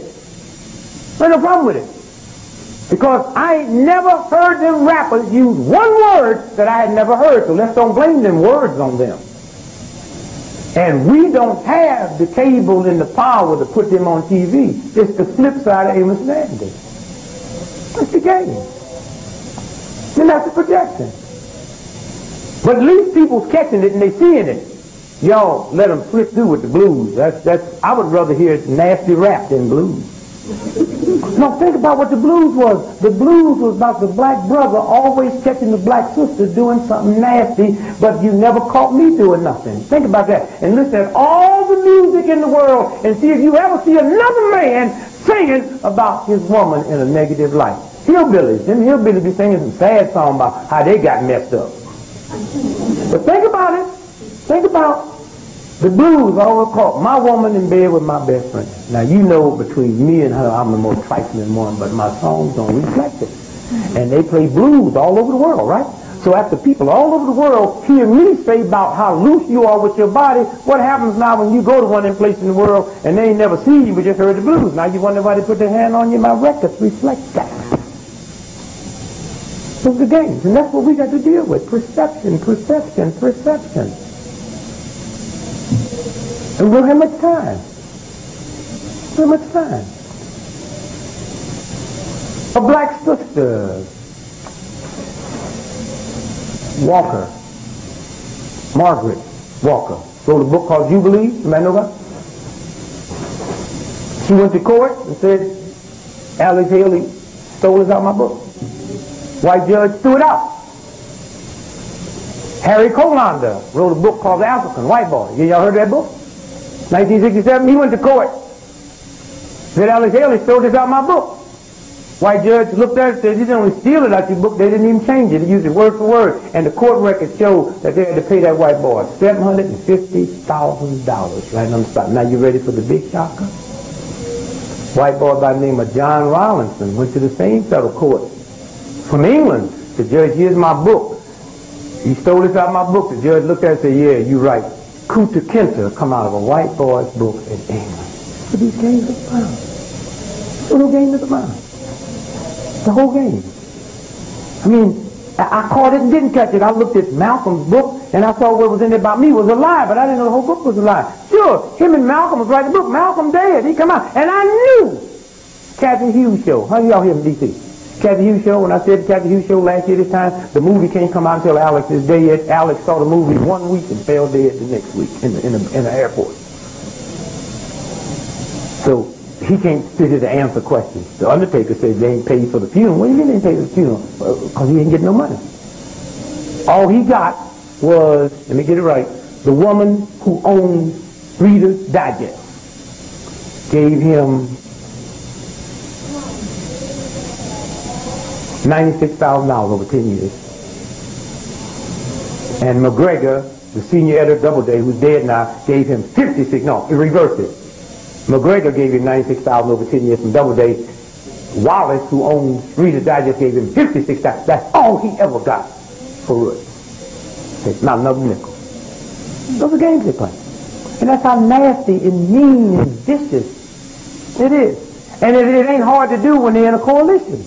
I have no problem with it. Because I ain't never heard them rappers use one word that I had never heard, so let's don't blame them words on them. And we don't have the cable and the power to put them on TV. It's the flip side of Amos Mandy. That's the game. Then that's the projection. But at least people's catching it and they seeing it. Y'all let them slip through with the blues. I would rather hear nasty rap than blues. No, think about what the blues was. The blues was about the black brother always catching the black sister doing something nasty, but you never caught me doing nothing. Think about that. And listen to all the music in the world and see if you ever see another man singing about his woman in a negative light. Hillbillies. Them hillbillies be singing some sad song about how they got messed up. But think about it. Think about the blues always called My Woman in Bed with My Best Friend. Now you know between me and her I'm the most trifling one, but my songs don't reflect it. And they play blues all over the world, right? So after people all over the world hear me say about how loose you are with your body, what happens now when you go to one of them places in the world and they ain't never seen you but just heard the blues? Now you wonder why they put their hand on you. My records reflect that. Those are the games. And that's what we got to deal with. Perception, perception, perception. And we don't have much time. We don't have much time. A black sister, Walker, Margaret Walker, wrote a book called Jubilee. You might know that? She went to court and said, Alex Haley stole us out of my book. White judge threw it out. Harry Colander wrote a book called The African, White Boy. Y'all heard that book? 1967, he went to court. Said Alex Haley stole this out of my book. White judge looked at it and said, you didn't only steal it out your book, they didn't even change it. They used it word for word. And the court records show that they had to pay that white boy $750,000 right on the spot. Now you ready for the big shocker? White boy by the name of John Rollinson went to the same federal court from England. The judge, here's my book. You stole this out of my book. The judge looked at it and said, yeah, you're right. Kunta Kinte come out of a white boy's book in England. What these games are about? What no game is about? The whole game. I mean, I caught it and didn't catch it. I looked at Malcolm's book and I saw what was in it about me was a lie, but I didn't know the whole book was a lie. Sure, him and Malcolm was writing the book. Malcolm dead. He come out. And I knew Cathy Hughes show. How y'all hear in D.C.? Cathy Hughes show, when I said the Cathy Hughes show last year this time, the movie can't come out until Alex is dead. Alex saw the movie 1 week and fell dead the next week in the airport. So he can't sit here to answer questions. The Undertaker said they ain't paid for the funeral. What do you mean they ain't paid for the funeral? Because he ain't getting no money. All he got was, let me get it right, the woman who owned Reader's Digest gave him $96,000 over 10 years. And McGregor, the senior editor of Doubleday, who's dead now, gave him he reversed it. McGregor gave him $96,000 over 10 years from Doubleday. Wallace, who owns Reader's Digest, gave him $56,000. That's all he ever got for it. It's not another nickel. Those are games they play. And that's how nasty and mean and vicious it is. And it ain't hard to do when they're in a coalition.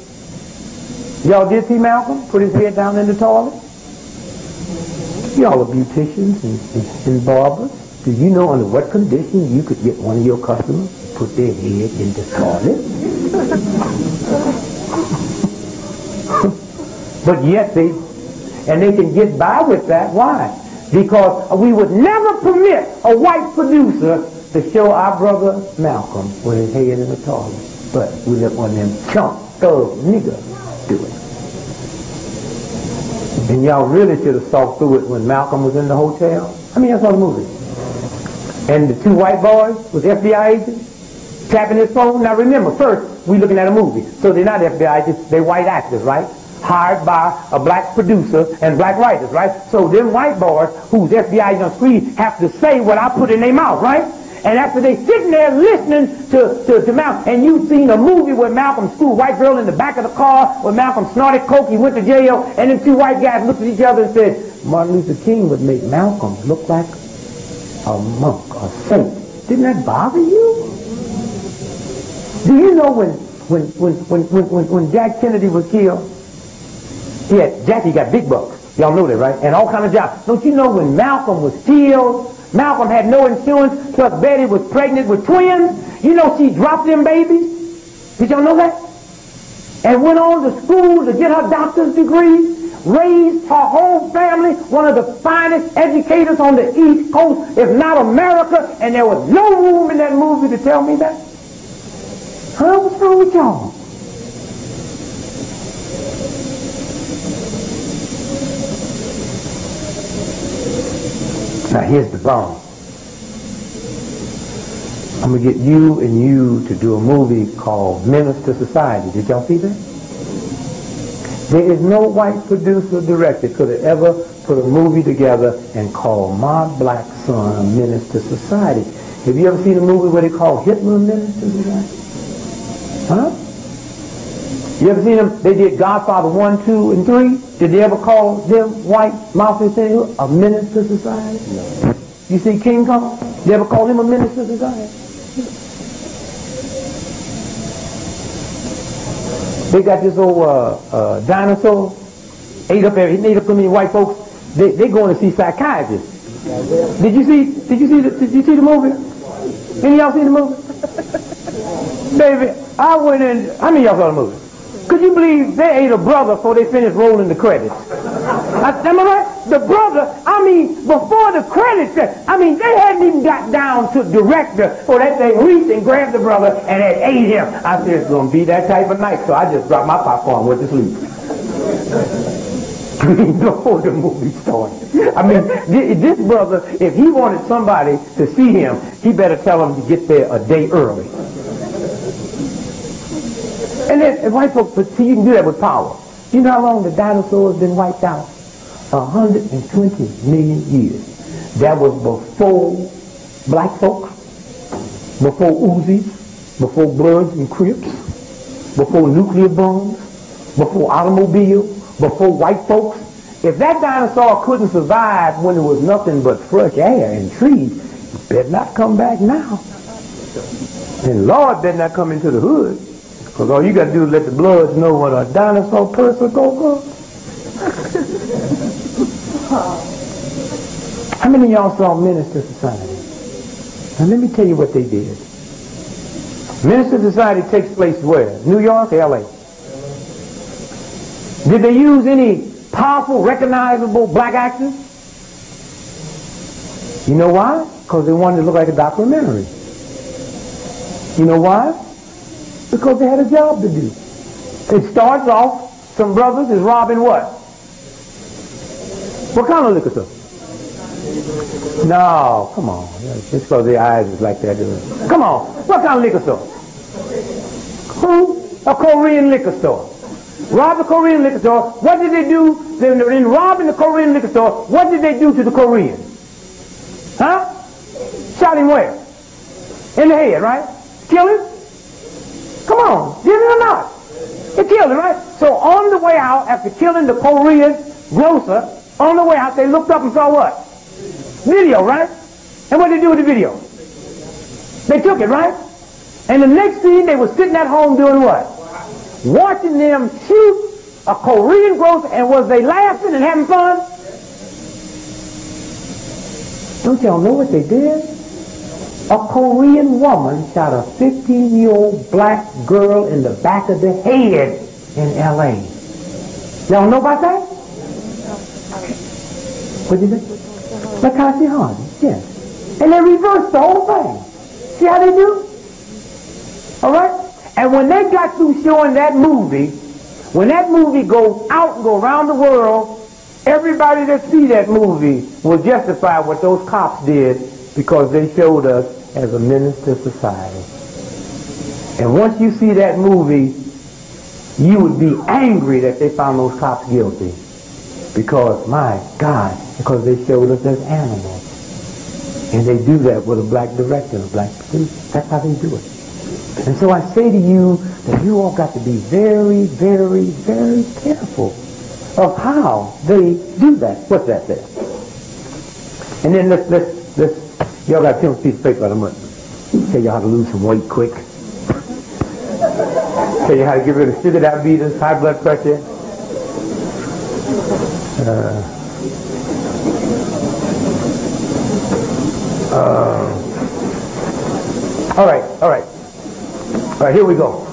Y'all did see Malcolm put his head down in the toilet? Y'all are beauticians and barbers. Do you know under what condition you could get one of your customers to put their head in the toilet? But yet they can get by with that. Why? Because we would never permit a white producer to show our brother Malcolm with his head in the toilet. But we let one of them chump, thug, niggas do it. And y'all really should have saw through it when Malcolm was in the hotel. I mean, I saw the movie. And the two white boys with FBI agents tapping his phone. Now remember, first, we looking at a movie. So they're not FBI agents, they're white actors, right? Hired by a black producer and black writers, right? So them white boys who's FBI agents on screen have to say what I put in their mouth, right? And after they sitting there listening to Malcolm, and you've seen a movie where Malcolm schooled white girl in the back of the car, where Malcolm snorted coke, he went to jail, and them two white guys looked at each other and said, Martin Luther King would make Malcolm look like a monk, a saint. Didn't that bother you? Do you know when Jack Kennedy was killed, Jackie got big bucks. Y'all know that, right? And all kind of jobs. Don't you know when Malcolm was killed, Malcolm had no insurance, plus Betty was pregnant with twins. You know she dropped them babies. Did y'all know that? And went on to school to get her doctor's degree. Raised her whole family, one of the finest educators on the East Coast, if not America, and there was no room in that movie to tell me that. Huh? What's wrong with y'all? Now here's the bomb. I'm going to get you and you to do a movie called Menace to Society. Did y'all see that? There is no white producer or director could have ever put a movie together and call My Black Son a Menace to Society. Have you ever seen a movie where they call Hitler a Menace to Society? Huh? You ever seen them? They did Godfather 1, 2, and 3. Did they ever call them white mafia things a menace to society? No. You see King Kong? They ever call him a menace to society? They got this old dinosaur, ate up so many white folks. They going to see psychiatrists. Did you see the movie? Any of y'all seen the movie? Baby, I went in. How many of y'all saw the movie? Could you believe they ate a brother before they finished rolling the credits? Am I right? The brother, before the credits, they hadn't even got down to director for that thing reached and grabbed the brother and had ate him. I said, it's going to be that type of night, so I just dropped my popcorn and went to sleep. Before the movie started. This brother, if he wanted somebody to see him, he better tell him to get there a day early. And then white folks, see, you can do that with power. You know how long the dinosaurs been wiped out? 120 million years. That was before black folks, before Uzis, before Bloods and Crips, before nuclear bombs, before automobiles, before white folks. If that dinosaur couldn't survive when there was nothing but fresh air and trees, it better not come back now. And Lord better not come into the hood. Because all you got to do is let the Bloods know what a dinosaur person go. How many of y'all saw Menace to Society? Now let me tell you what they did. Menace to Society takes place where? New York, L.A. Did they use any powerful, recognizable black actors? You know why? Because they wanted to look like a documentary. You know why? Because they had a job to do. It starts off, some brothers is robbing what? What kind of liquor store? No, come on. Just because their eyes is like that. Come on. What kind of liquor store? Who? A Korean liquor store. Robbed the Korean liquor store. What did they do? In robbing the Korean liquor store, what did they do to the Korean? Huh? Shot him where? In the head, right? Kill him? Come on, did it or not? They killed him, right? So on the way out, after killing the Korean grocer, On the way out, they looked up and saw what? Video, right? And what did they do with the video? They took it, right? And the next scene, they were sitting at home doing what? Watching them shoot a Korean gross, and was they laughing and having fun? Don't y'all know what they did? A Korean woman shot a 15-year-old black girl in the back of the head in L.A. Y'all know about that? What did you say? Takashi Hardy, yes. And they reversed the whole thing. See how they do? All right? And when they got through showing that movie, when that movie goes out and go around the world, everybody that see that movie will justify what those cops did because they showed us as a menace to society. And once you see that movie, you would be angry that they found those cops guilty. Because, my God, because they showed us as animals. And they do that with a black director and a black producer. That's how they do it. And so I say to you that you all got to be very, very, very careful of how they do that. What's that there? And then let's y'all got a piece of paper. I'm going to tell you how to lose some weight quick. Tell you how to get rid of sugar, diabetes, high blood pressure. All right, here we go.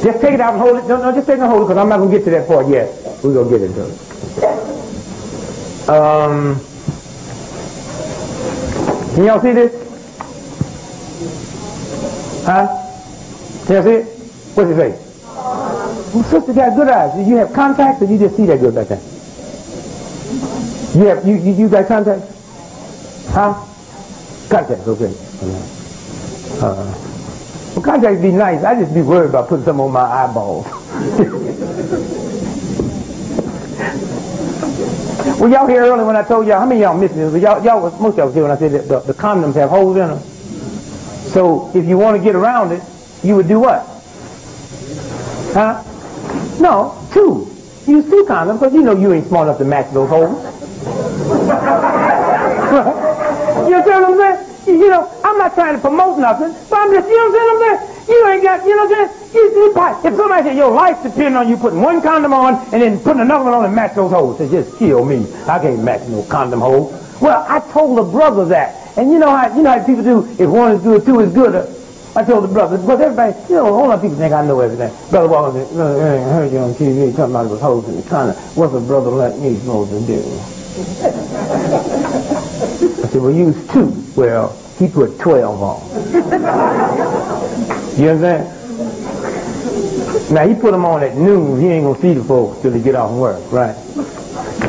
Just take it out and hold it. No, just take it and hold it, because I'm not going to get to that part yet. We're going to get into it. Can y'all see this? Huh? Can y'all see it? What's it say? Well, sister got good eyes. Do you have contacts, or you just see that good back there? You got contacts? Huh? Contacts, okay. Well, contacts be nice. I just be worried about putting some on my eyeballs. Well, y'all hear earlier when I told y'all, how many of y'all missed this? But most of y'all was here when I said that the condoms have holes in them. So if you want to get around it, you would do what? Huh? No, two. Use two condoms, because you know you ain't smart enough to match those holes. You understand what I'm saying? You know, I'm not trying to promote nothing, but I'm just, you know what I'm saying? You ain't got, you know what I'm saying? If somebody said your life depends on you putting one condom on and then putting another one on and match those holes, they just kill me. I can't match no condom hole. Well, I told the brother that. And you know how people do, if one is good, two is good. I told the brother, because everybody, you know, a whole lot of people think I know everything. Brother Walker said, I heard you on TV talking about those holes in the condom. What's a brother like me supposed to do? I said, well, use two. Well, he put 12 on. You understand? Now, he put them on at noon. He ain't going to see the folks till they get off work, right?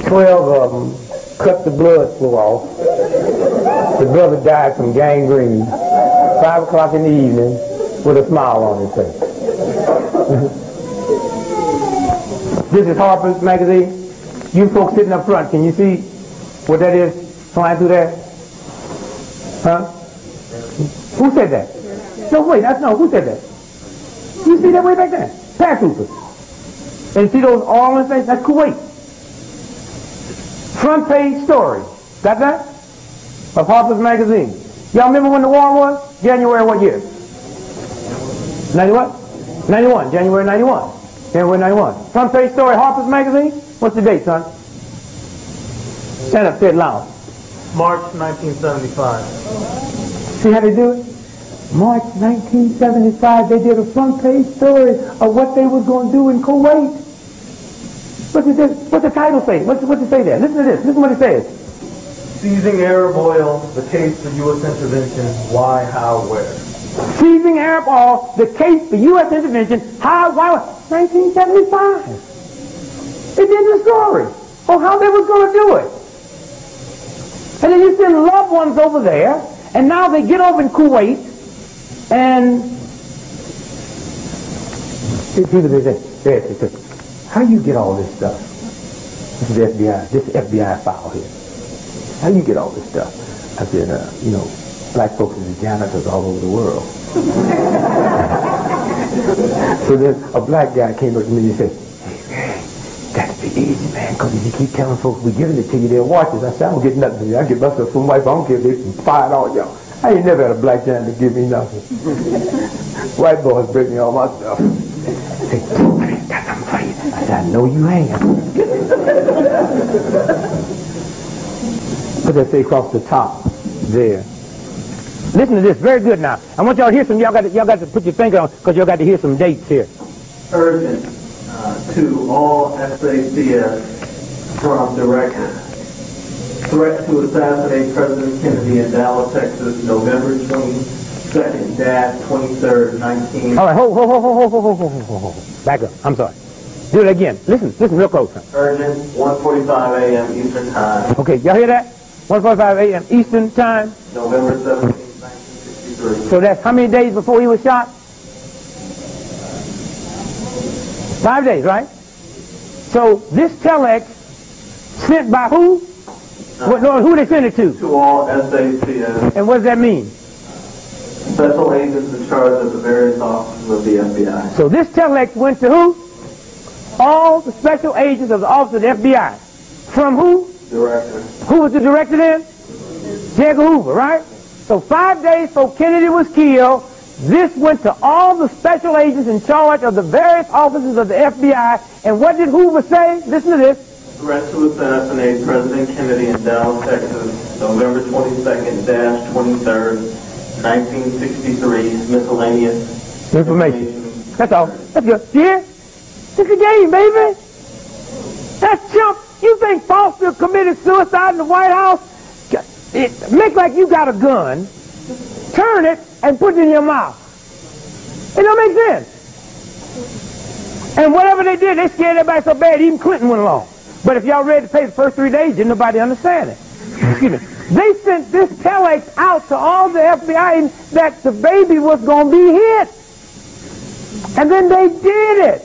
12 of them cut the blood flow off. The brother died from gangrene. 5 o'clock in the evening with a smile on his face. This is Harper's Magazine. You folks sitting up front, can you see what that is flying through there? Huh? Who said that? No, wait, who said that? You see that way back there? Paratroopers. And see those all in face? That's Kuwait. Front page story. Got that? Of Harper's Magazine. Y'all remember when the war was? January what year? 91? 91. January 91. January 91. Front page story, Harper's Magazine. What's the date, son? Stand up, say it loud. March 1975. See how they do it? March 1975, they did a front page story of what they was going to do in Kuwait. What's the title say? What's it say there? Listen to this. Listen what it says. Seizing Arab oil, the case for U.S. intervention, why, how, where? Seizing Arab oil, the case for U.S. intervention, how, why, 1975. They did the story of how they was going to do it. And then you send loved ones over there, and now they get over in Kuwait, and people say, how you get all this stuff? This is FBI file here. How do you get all this stuff? I said, black folks are the janitors all over the world. So then a black guy came up to me and said, That's the easy, man, because if you keep telling folks we're giving it to you, they'll watch it. I said, I don't get nothing from you. I get myself from wife. I don't care if they fired all y'all. I ain't never had a black giant to give me nothing. White boys bring me all my stuff. They say, I ain't got nothing for you. I said, I know you ain't. Put that say across the top there. Listen to this, very good now. I want y'all to hear some, y'all got to put your finger on, because y'all got to hear some dates here. Urgent to all SACS from director. Threat to assassinate President Kennedy in Dallas, Texas, November 22nd, 23rd, 19... All right, hold. Back up, I'm sorry. Do it again. Listen real close. Urgent, 1:45 a.m. Eastern Time. Okay, y'all hear that? 1:45 a.m. Eastern Time. November 17th, 1963. So that's how many days before he was shot? 5 days, right? So this telex sent by who? Who they sent it to? To all SACS. And what does that mean? Special agents in charge of the various offices of the FBI. So this telex went to who? All the special agents of the office of the FBI. From who? Director. Who was the director then? J. Edgar Hoover, right? So 5 days before Kennedy was killed, this went to all the special agents in charge of the various offices of the FBI. And what did Hoover say? Listen to this. Threat to assassinate President Kennedy in Dallas, Texas, November 22nd, 23rd, 1963, miscellaneous information. That's all. That's good. Yeah? It's a game, baby. That's chump. You think Foster committed suicide in the White House? Make like you got a gun, turn it, and put it in your mouth. It don't make sense. And whatever they did, they scared everybody so bad, even Clinton went along. But if y'all read the paper the first 3 days, didn't nobody understand it. Excuse me. They sent this telex out to all the FBI that the baby was going to be hit. And then they did it.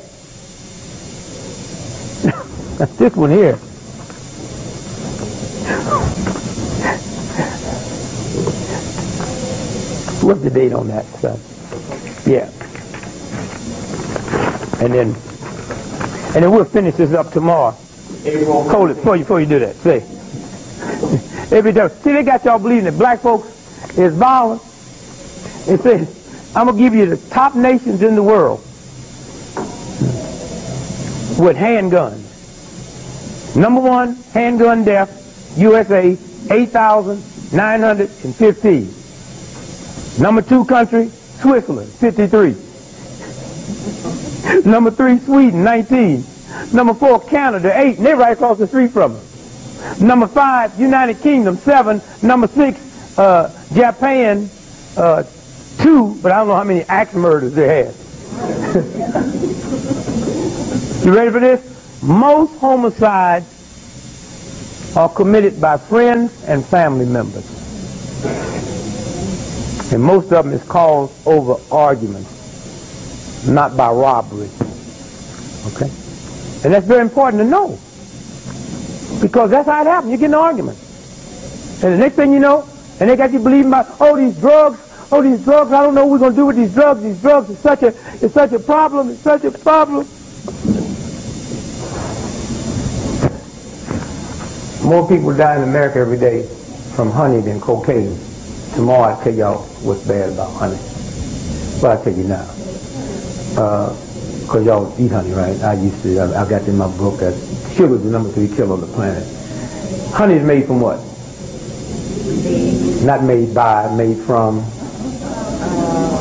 This one here. What's the date on that stuff? Yeah. And then we'll finish this up tomorrow. Hold it before you do that. Say. Every day. See, they got y'all believing that black folks is violent. It says, I'm going to give you the top nations in the world with handguns. Number 1, handgun death, USA, 8,915. Number 2 country, Switzerland, 53. Number 3, Sweden, 19. Number 4, Canada, 8, and they're right across the street from us. Number 5, United Kingdom, 7. Number 6, Japan, 2, but I don't know how many axe murders they had. You ready for this? Most homicides are committed by friends and family members. And most of them is caused over arguments, not by robbery. Okay? And that's very important to know. Because that's how it happens. You get in an argument. And the next thing you know, and they got you believing about, these drugs, I don't know what we're going to do with these drugs. These drugs is such a problem. More people die in America every day from honey than cocaine. Tomorrow I'll tell y'all what's bad about honey. But I'll tell you now. Because y'all eat honey, right? I got in my book that sugar is the number 3 killer on the planet. Honey is made from what? Not made by, made from.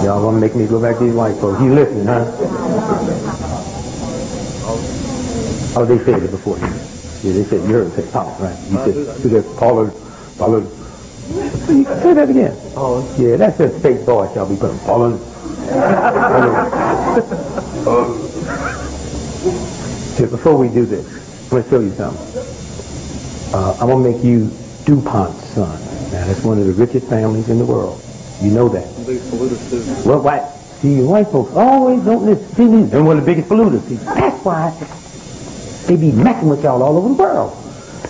Y'all gonna make me go back to these white folks. You listening, huh? Oh, they said it before. Yeah, they said, you heard it say Paul, right? You said Paul. Say that again. Oh. Yeah, that's that fake voice y'all be putting. Paul. Before we do this, I'm going to show you something. I'm going to make you DuPont's son. Now, that's one of the richest families in the world. You know that. Well, why? See, white folks always don't listen. See, they're one of the biggest polluters. See, that's why they be messing with y'all all over the world.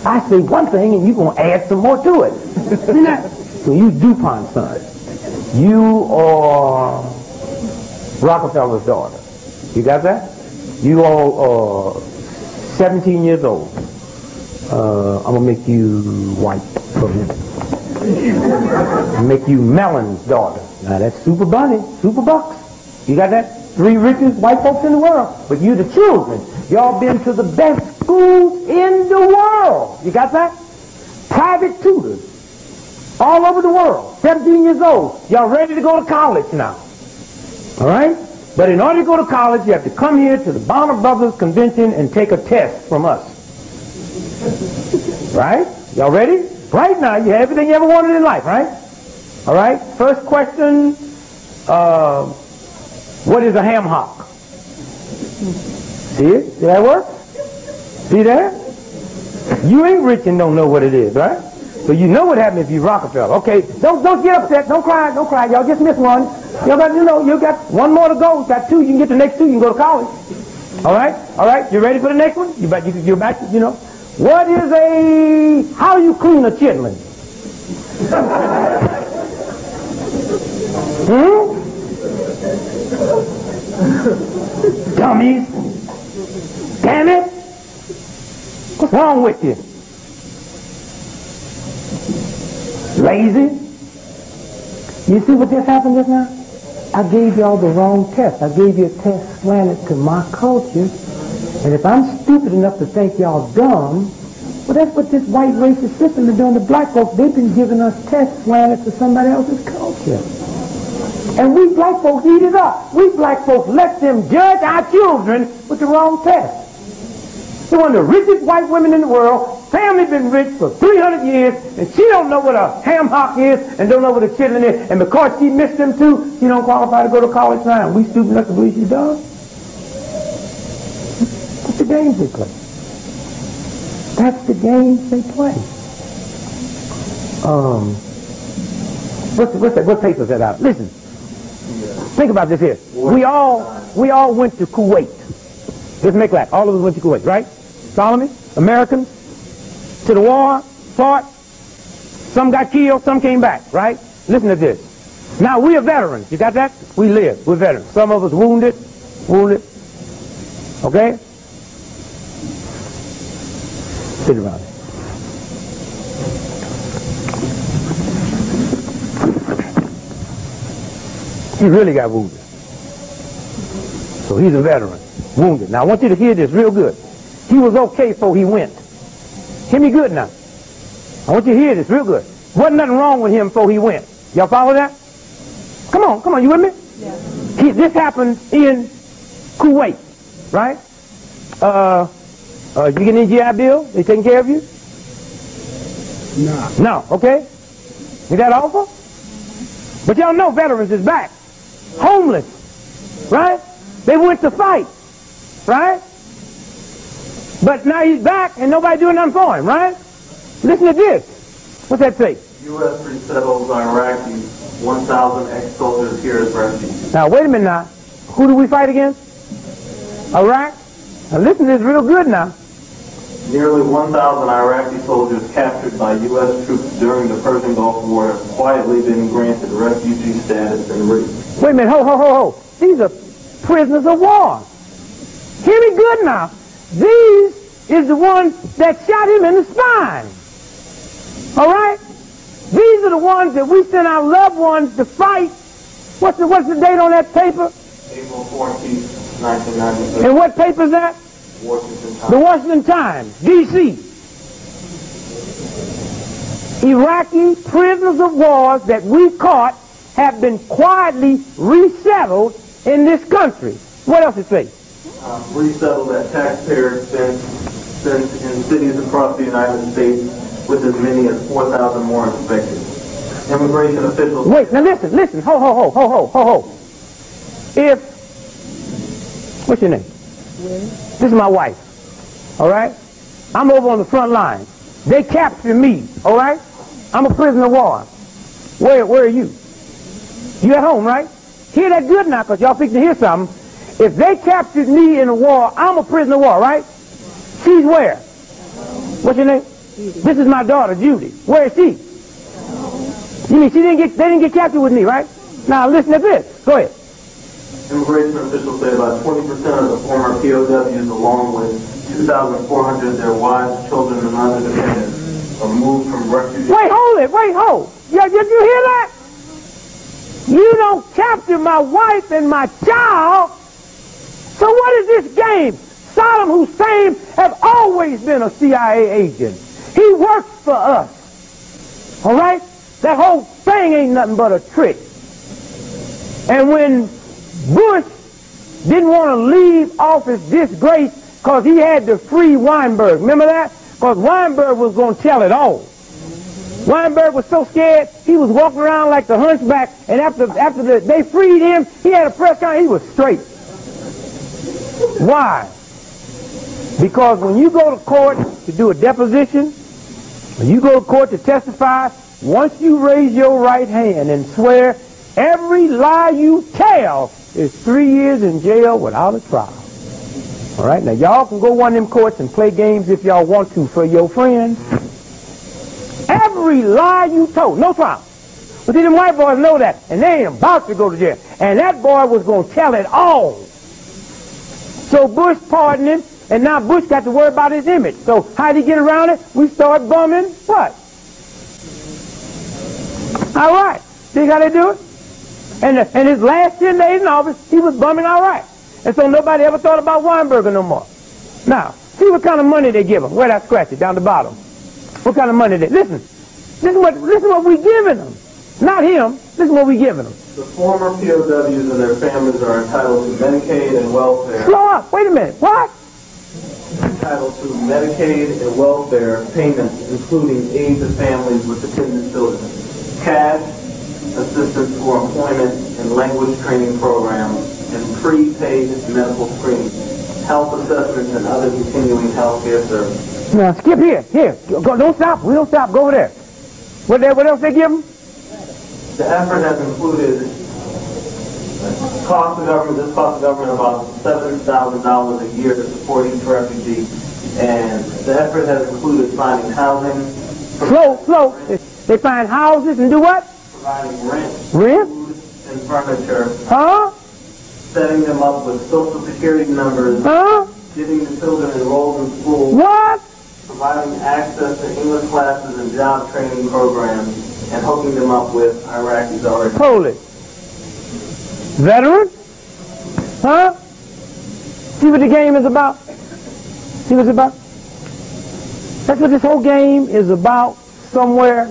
I say one thing and you're going to add some more to it. See that? So you DuPont's son. You are Rockefeller's daughter. You got that? You all are 17 years old. I'm going to make you white for a minute. Make you Melon's daughter. Now that's Super Bunny, Super Bucks. You got that? 3 richest white folks in the world. But you the children. Y'all been to the best schools in the world. You got that? Private tutors. All over the world. 17 years old. Y'all ready to go to college now. All right? But in order to go to college, you have to come here to the Bonner Brothers Convention and take a test from us. Right? Y'all ready? Right now, you have everything you ever wanted in life, right? All right? First question, what is a ham hock? See it? See that work? See that? You ain't rich and don't know what it is, right? So you know what happened if you Rockefeller. Okay, don't get upset. Don't cry. Don't cry. Y'all just missed one. Y'all got, you got one more to go. Got 2. You can get the next 2. You can go to college. All right? All right? You ready for the next one? You're back, What is how do you clean a chitlin? Dummies. Damn it. What's wrong with you? Lazy? You see what just happened just now? I gave y'all the wrong test. I gave you a test slanted to my culture. And if I'm stupid enough to think y'all dumb, well, that's what this white racist system is doing to black folks. They've been giving us tests slanted to somebody else's culture. And we black folks eat it up. We black folks let them judge our children with the wrong test. They're one of the richest white women in the world. Family been rich for 300 years, and she don't know what a ham hock is and don't know what a chitlin is. And because she missed them too, she don't qualify to go to college now. And we stupid enough to believe she does. That's the games they play. That's the games they play. What paper is that out? Listen. Think about this here. We all went to Kuwait. Let's make that. All of us went to Kuwait, right? Solomon, Americans, to the war, fought. Some got killed, some came back, right? Listen to this. Now, we are veterans. You got that? We live. We're veterans. Some of us wounded. Okay? Sit around. He really got wounded. So he's a veteran. Wounded. Now I want you to hear this real good. He was okay before he went. Hear me good now. I want you to hear this real good. Wasn't nothing wrong with him before he went. Y'all follow that? Come on, you with me? Yeah. This happened in Kuwait, right? You get an GI Bill? They taking care of you? No, okay? Is that awful? But y'all know veterans is back. Homeless, right? They went to fight, right? But now he's back and nobody doing nothing for him, right? Listen to this. What's that say? U.S. resettles Iraqis, 1,000 ex-soldiers here as refugees. Now, wait a minute now. Who do we fight against? Iraq? Now, listen to this real good now. Nearly 1,000 Iraqi soldiers captured by U.S. troops during the Persian Gulf War have quietly been granted refugee status and released. Wait a minute. Ho. These are prisoners of war. Hear me good now. These is the ones that shot him in the spine. All right? These are the ones that we sent our loved ones to fight. What's the date on that paper? April 14th, 1996. And what paper is that? Washington Times. The Washington Times, D.C. Iraqi prisoners of war that we caught have been quietly resettled in this country. What else it say? Resettled at taxpayer expense in cities across the United States, with as many as 4,000 more expected. Immigration officials... Wait, now listen. Ho. What's your name? This is my wife. All right? I'm over on the front line. They captured me. All right? I'm a prisoner of war. Where are you? You at home, right? Hear that good now, because y'all fixing to hear something. If they captured me in a war, I'm a prisoner of war, right? She's where? What's your name? This is my daughter, Judy. Where is she? You mean they didn't get captured with me, right? Now listen to this. Go ahead. Immigration officials say about 20% of the former POWs, along with 2,400 of their wives, children, and other dependents were moved from refugee. Wait, hold it, wait, hold. Yeah, did you hear that? You don't capture my wife and my child. So what is this game? Saddam Hussein has always been a CIA agent. He works for us. All right? That whole thing ain't nothing but a trick. And when Bush didn't want to leave office disgraced because he had to free Weinberg. Remember that? Because Weinberg was going to tell it all. Weinberg was so scared, he was walking around like the hunchback, and after they freed him, he had a press conference, he was straight. Why? Because when you go to court to do a deposition, when you go to court to testify, once you raise your right hand and swear, every lie you tell is 3 years in jail without a trial. All right? Now, y'all can go one of them courts and play games if y'all want to for your friends. Every lie you told, no trial. But see, them white boys know that, and they ain't about to go to jail. And that boy was going to tell it all. So Bush pardoned him, and now Bush got to worry about his image. So how did he get around it? We start bumming what? All right. See how they do it? And his last 10 days in office, he was bumming all right. And so nobody ever thought about Weinberger no more. Now, see what kind of money they give him. Where that scratch it, down the bottom. What kind of money they... Listen what we giving them. Not him. Listen what we giving them. The former POWs and their families are entitled to Medicaid and welfare. Slow up. Wait a minute. What? Entitled to Medicaid and welfare payments, including aid to families with dependent children, cash assistance for employment and language training programs, and prepaid medical screening, health assessments, and other continuing health care services. Now skip here. Here. Go, don't stop. We don't stop. Go over there. What else they give them? The effort has included cost of government. This cost of government about $7,000 a year to support each refugee, and the effort has included finding housing. Slow. They find houses and do what? Providing rent, Rent? food, and furniture. Huh? Setting them up with social security numbers. Huh? Getting the children enrolled in school. What? Providing access to English classes and job training programs, and hooking them up with Iraqis already. Hold it. Veterans? Huh? See what the game is about? See what it's about? That's what this whole game is about somewhere.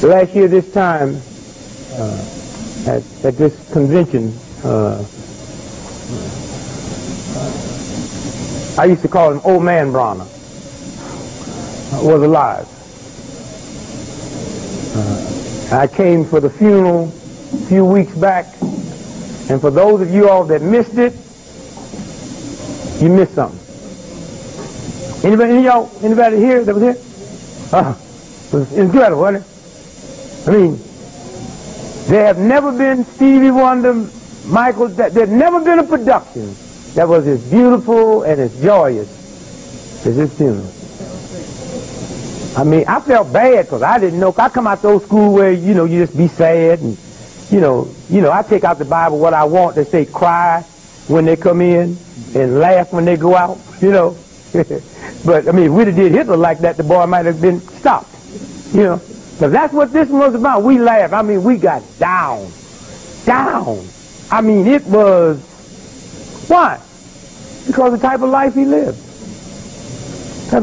Last year this time, at this convention, I used to call him Old Man Bronner, was alive. I came for the funeral a few weeks back, and for those of you all that missed it, you missed something. Anybody here that was here? It was incredible, wasn't it? I mean, there have never been Stevie Wonder, Michael, there's never been a production that was as beautiful and as joyous as this funeral. I mean, I felt bad because I didn't know. I come out to old school where, you just be sad and, I take out the Bible what I want. They say cry when they come in and laugh when they go out, But, I mean, if we'd have did Hitler like that, the boy might have been stopped, Because that's what this one was about. We laughed. I mean, we got down. I mean, it was... Why? Because of the type of life he lived. I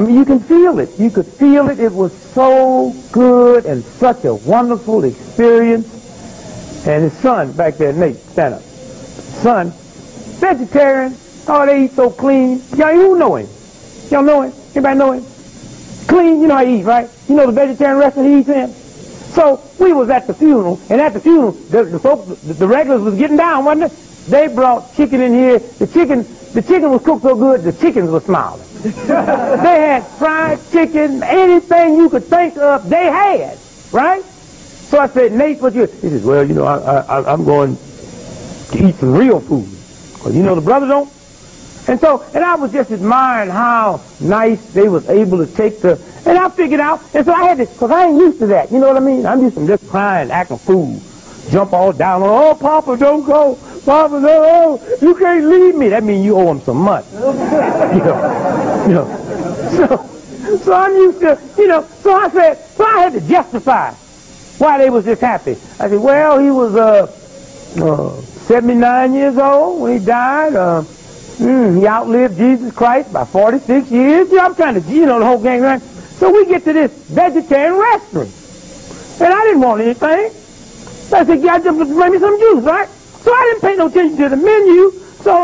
mean, you can feel it. You could feel it. It was so good and such a wonderful experience. And his son back there, Nate, stand up. Son, vegetarian. Oh, they eat so clean. Y'all, who know him? Y'all know him? Anybody know him? Clean, you know how he eats, right? You know the vegetarian restaurant he eats in? So we was at the funeral, and at the funeral, the regulars was getting down, wasn't it? They brought chicken in here. The chicken was cooked so good, the chickens were smiling. They had fried chicken, anything you could think of, they had, right? So I said, Nate, what you? He says, well, I'm going to eat some real food. Because you know the brother don't. And so, and I was just admiring how nice they was able to take the, and I figured out, and so I had to, because I ain't used to that, you know what I mean? I'm used to just crying, acting a fool, jump all down, oh, Papa, don't go, Papa, no, oh, you can't leave me. That means you owe him some money. So I'm used to, so I said, so I had to justify why they was just happy. I said, well, he was 79 years old when he died. He outlived Jesus Christ by 46 years. I'm trying to, the whole gang, right? So we get to this vegetarian restaurant. And I didn't want anything. So I said, yeah, just bring me some juice, right? So I didn't pay no attention to the menu. So,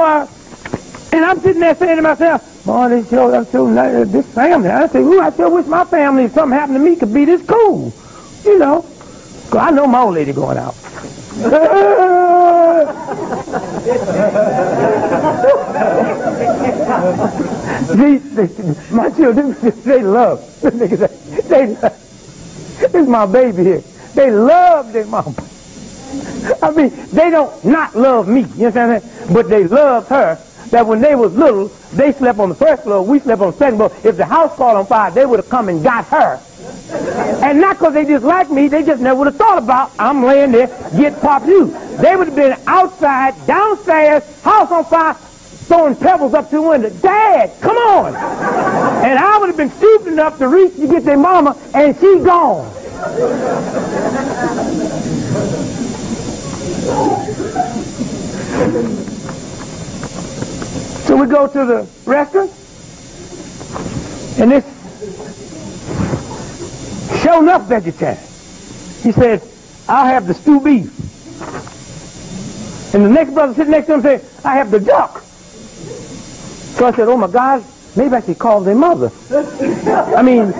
and I'm sitting there saying to myself, boy, I'm so nice, this family. I said, ooh, I sure wish my family, if something happened to me, could be this cool. Because I know my old lady going out. My children, they love. This is my baby here. They love their mama. I mean, they don't not love me, you understand what I'm saying? But they loved her, that when they was little, they slept on the first floor, we slept on the second floor. If the house caught on fire, they would have come and got her. And not because they disliked me, they just never would have thought about, I'm laying there, get popped you. They would have been outside, downstairs, house on fire, throwing pebbles up to the window. Dad, come on! And I would have been stupid enough to reach to get their mama, and she gone. So we go to the restaurant, and this sure enough vegetarian. He said, I'll have the stew beef. And the next brother sitting next to him said, I have the duck. So I said, oh my God, maybe I should call their mother. I mean,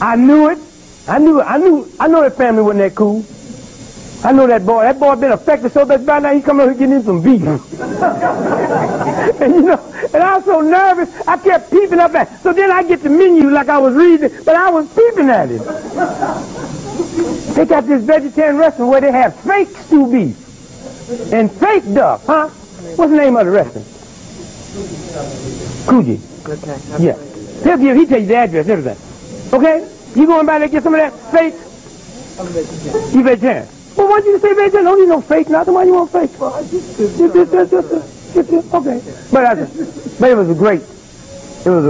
I knew it. I know that family wasn't that cool. I know that boy. That boy been affected so bad by now he come over here getting him some beef. And and I was so nervous, I kept peeping up at it. So then I get the menu like I was reading, but I was peeping at it. They got this vegetarian restaurant where they have fake stew beef and fake duck, huh? What's the name of the restaurant? Coogee. Okay. Yeah. He tell you the address, everything. Okay? You going by there and get some of that fake? I'm vegetarian. You vegetarian? Well, why don't you say vegetarian? Don't need no fake nothing. Why you want fake? Well, I just okay. But it was a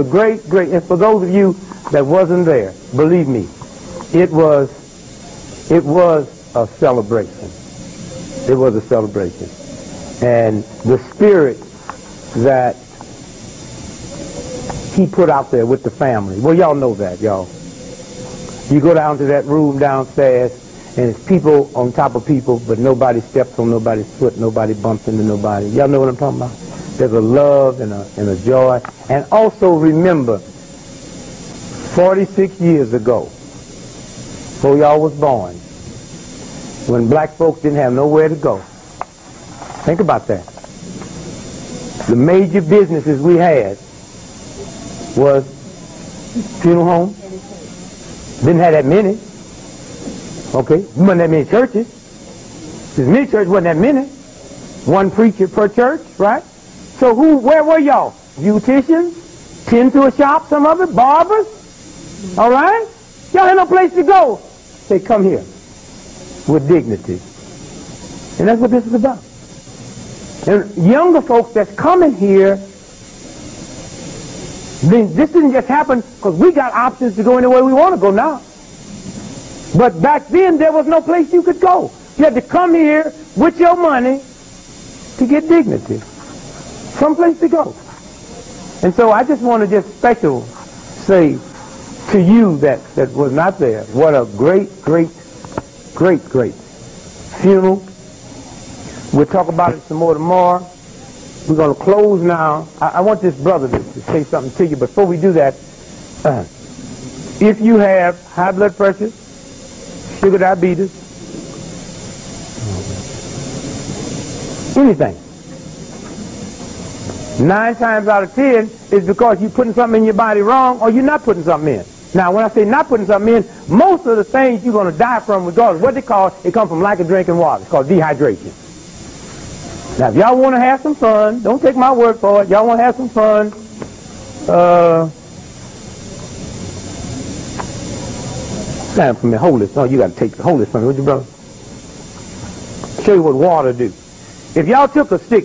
great, and for those of you that wasn't there, believe me, it was a celebration. It was a celebration. And the spirit that he put out there with the family, well, y'all know that, y'all. You go down to that room downstairs, and it's people on top of people, but nobody steps on nobody's foot, nobody bumps into nobody. Y'all know what I'm talking about? There's a love and a joy. And also remember, 46 years ago, before y'all was born, when black folks didn't have nowhere to go. Think about that. The major businesses we had was funeral home. Didn't have that many. Okay, wasn't that many churches. There's many churches, wasn't that many. One preacher per church, right? So where were y'all? Beauticians? Tend to a shop, some of it? Barbers? All right? Y'all had no place to go. They come here with dignity. And that's what this is about. And younger folks that's coming here, this didn't just happen because we got options to go anywhere we want to go now. But back then, there was no place you could go. You had to come here with your money to get dignity. Some place to go. And so I just want to just special say to you that was not there, what a great funeral. We'll talk about it some more tomorrow. We're going to close now. I want this brother to say something to you. Before we do that, if you have high blood pressure, sugar diabetes, anything, 9 times out of 10 is because you're putting something in your body wrong or you're not putting something in. Now, when I say not putting something in, most of the things you're going to die from, regardless of what they call it, comes from lack of drinking water. It's called dehydration. Now, if y'all want to have some fun, don't take my word for it. Y'all want to have some fun, stand from me. Hold this. Oh, you got to hold this from me, would you, brother? Show you what water do. If y'all took a stick,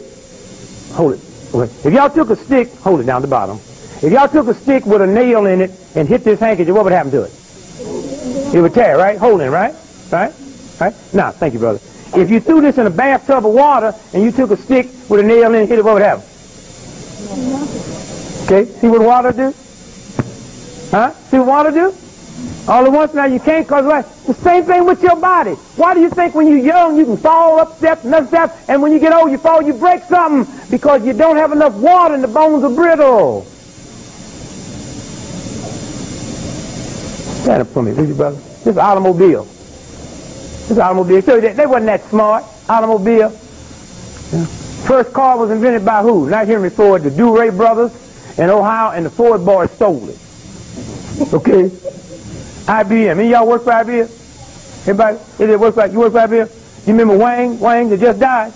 hold it. Okay. If y'all took a stick, hold it down the bottom. If y'all took a stick with a nail in it and hit this handkerchief, what would happen to it? It would tear, right? Hold it, right? Right? Right? Now, thank you, brother. If you threw this in a bathtub of water and you took a stick with a nail in it and hit it, what would happen? Okay, see what water do? Huh? See what water do? All at once now you can't, because what? The same thing with your body. Why do you think when you're young you can fall up steps, another step, and when you get old you fall, you break something? Because you don't have enough water and the bones are brittle. Stand up for me, would you, brother? This is automobile. This automobile. So they wasn't that smart. Automobile. Yeah. First car was invented by who? Not Henry Ford. The D.Gregory brothers in Ohio, and the Ford boys stole it. Okay? IBM. Any of y'all work for IBM? Everybody? You work for IBM? You remember Wang? Wang that just died?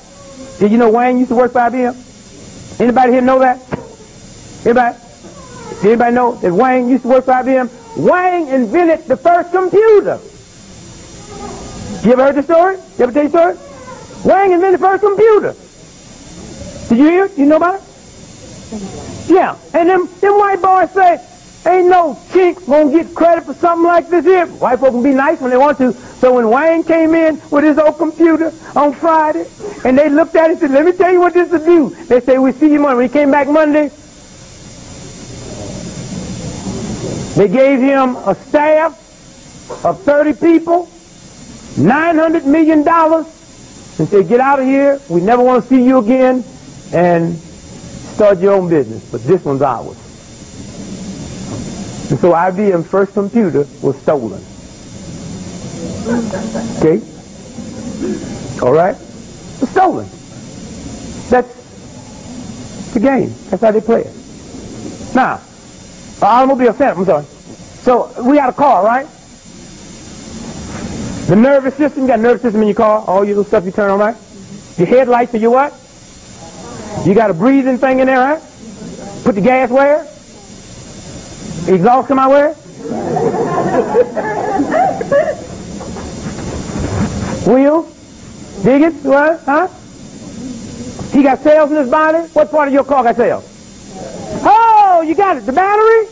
Did you know Wang used to work for IBM? Anybody here know that? Anybody? Did anybody know that Wang used to work for IBM? Wang invented the first computer. You ever heard the story? You ever tell the story? Wang invented the first computer. Did you hear it? You know about it? Yeah. And them white boys say, ain't no chink gonna get credit for something like this here. White folks can be nice when they want to. So when Wang came in with his old computer on Friday, and they looked at it and said, let me tell you what this will do. They say, we see you Monday. When he came back Monday, they gave him a staff of 30 people, $900 million, and said, get out of here. We never want to see you again, and start your own business. But this one's ours. And so IBM's first computer was stolen. Okay? All right? It was stolen. That's the game. That's how they play it. Now, automobile center, I'm sorry. So we got a car, right? The nervous system, you got a nervous system in your car, all your little stuff you turn on, right? Your headlights are your what? You got a breathing thing in there, right? Put the gas where? Exhaust come out where? Wheels? Dig it? What? Huh? He got cells in his body? What part of your car got cells? Oh, you got it. The battery?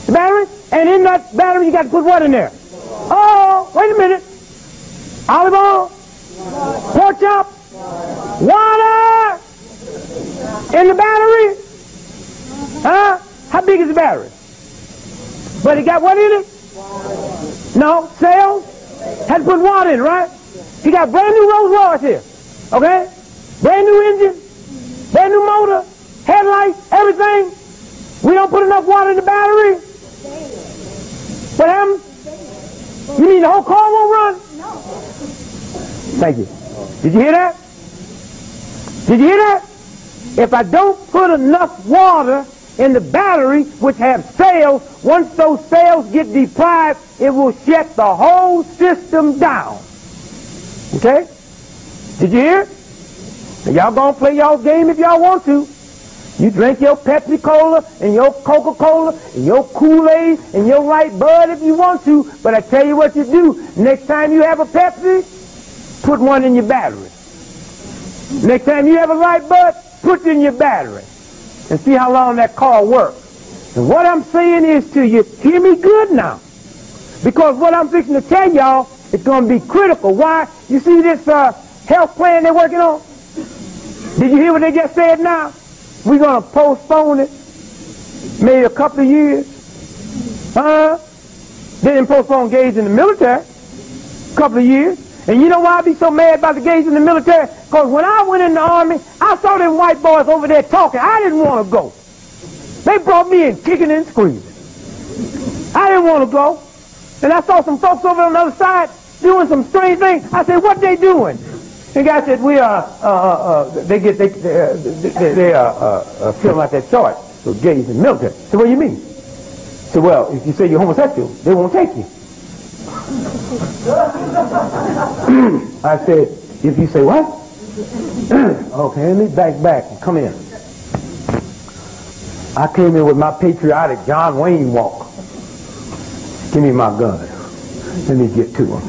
The battery? And in that battery you got to put what in there? Oh, wait a minute. Olive oil? Pork chop? Water? In the battery? Huh? How big is the battery? But it got what in it? No, cells? Had to put water in, right? You got brand new Rolls Royce here. Okay? Brand new engine, brand new motor, headlights, everything. We don't put enough water in the battery. What happened? You mean the whole car won't run? No. Thank you. Did you hear that? Did you hear that? If I don't put enough water in the battery, which have cells, once those cells get deprived, it will shut the whole system down. Okay? Did you hear it? Y'all gonna play y'all's game if y'all want to. You drink your Pepsi Cola and your Coca-Cola and your Kool-Aid and your light Bud if you want to, but I tell you what you do. Next time you have a Pepsi, put one in your battery. Next time you have a light Bud, put it in your battery and see how long that car works. And what I'm saying is to you, hear me good now, because what I'm fixing to tell y'all is going to be critical. Why? You see this health plan they're working on? Did you hear what they just said now? We're going to postpone it maybe a couple of years. They didn't postpone gays in the military a couple of years. And you know why I be so mad about the gays in the military? Because when I went in the Army, I saw them white boys over there talking. I didn't want to go. They brought me in kicking and screaming. I didn't want to go. And I saw some folks over on the other side doing some strange things. I said, what they doing? The guy said, we are, they filling out that chart for gays in the military. I said, what do you mean? I said, well, if you say you're homosexual, they won't take you. I said, if you say what? Okay, let me back and come in. I came in with my patriotic John Wayne walk. Give me my gun. Let me get to him.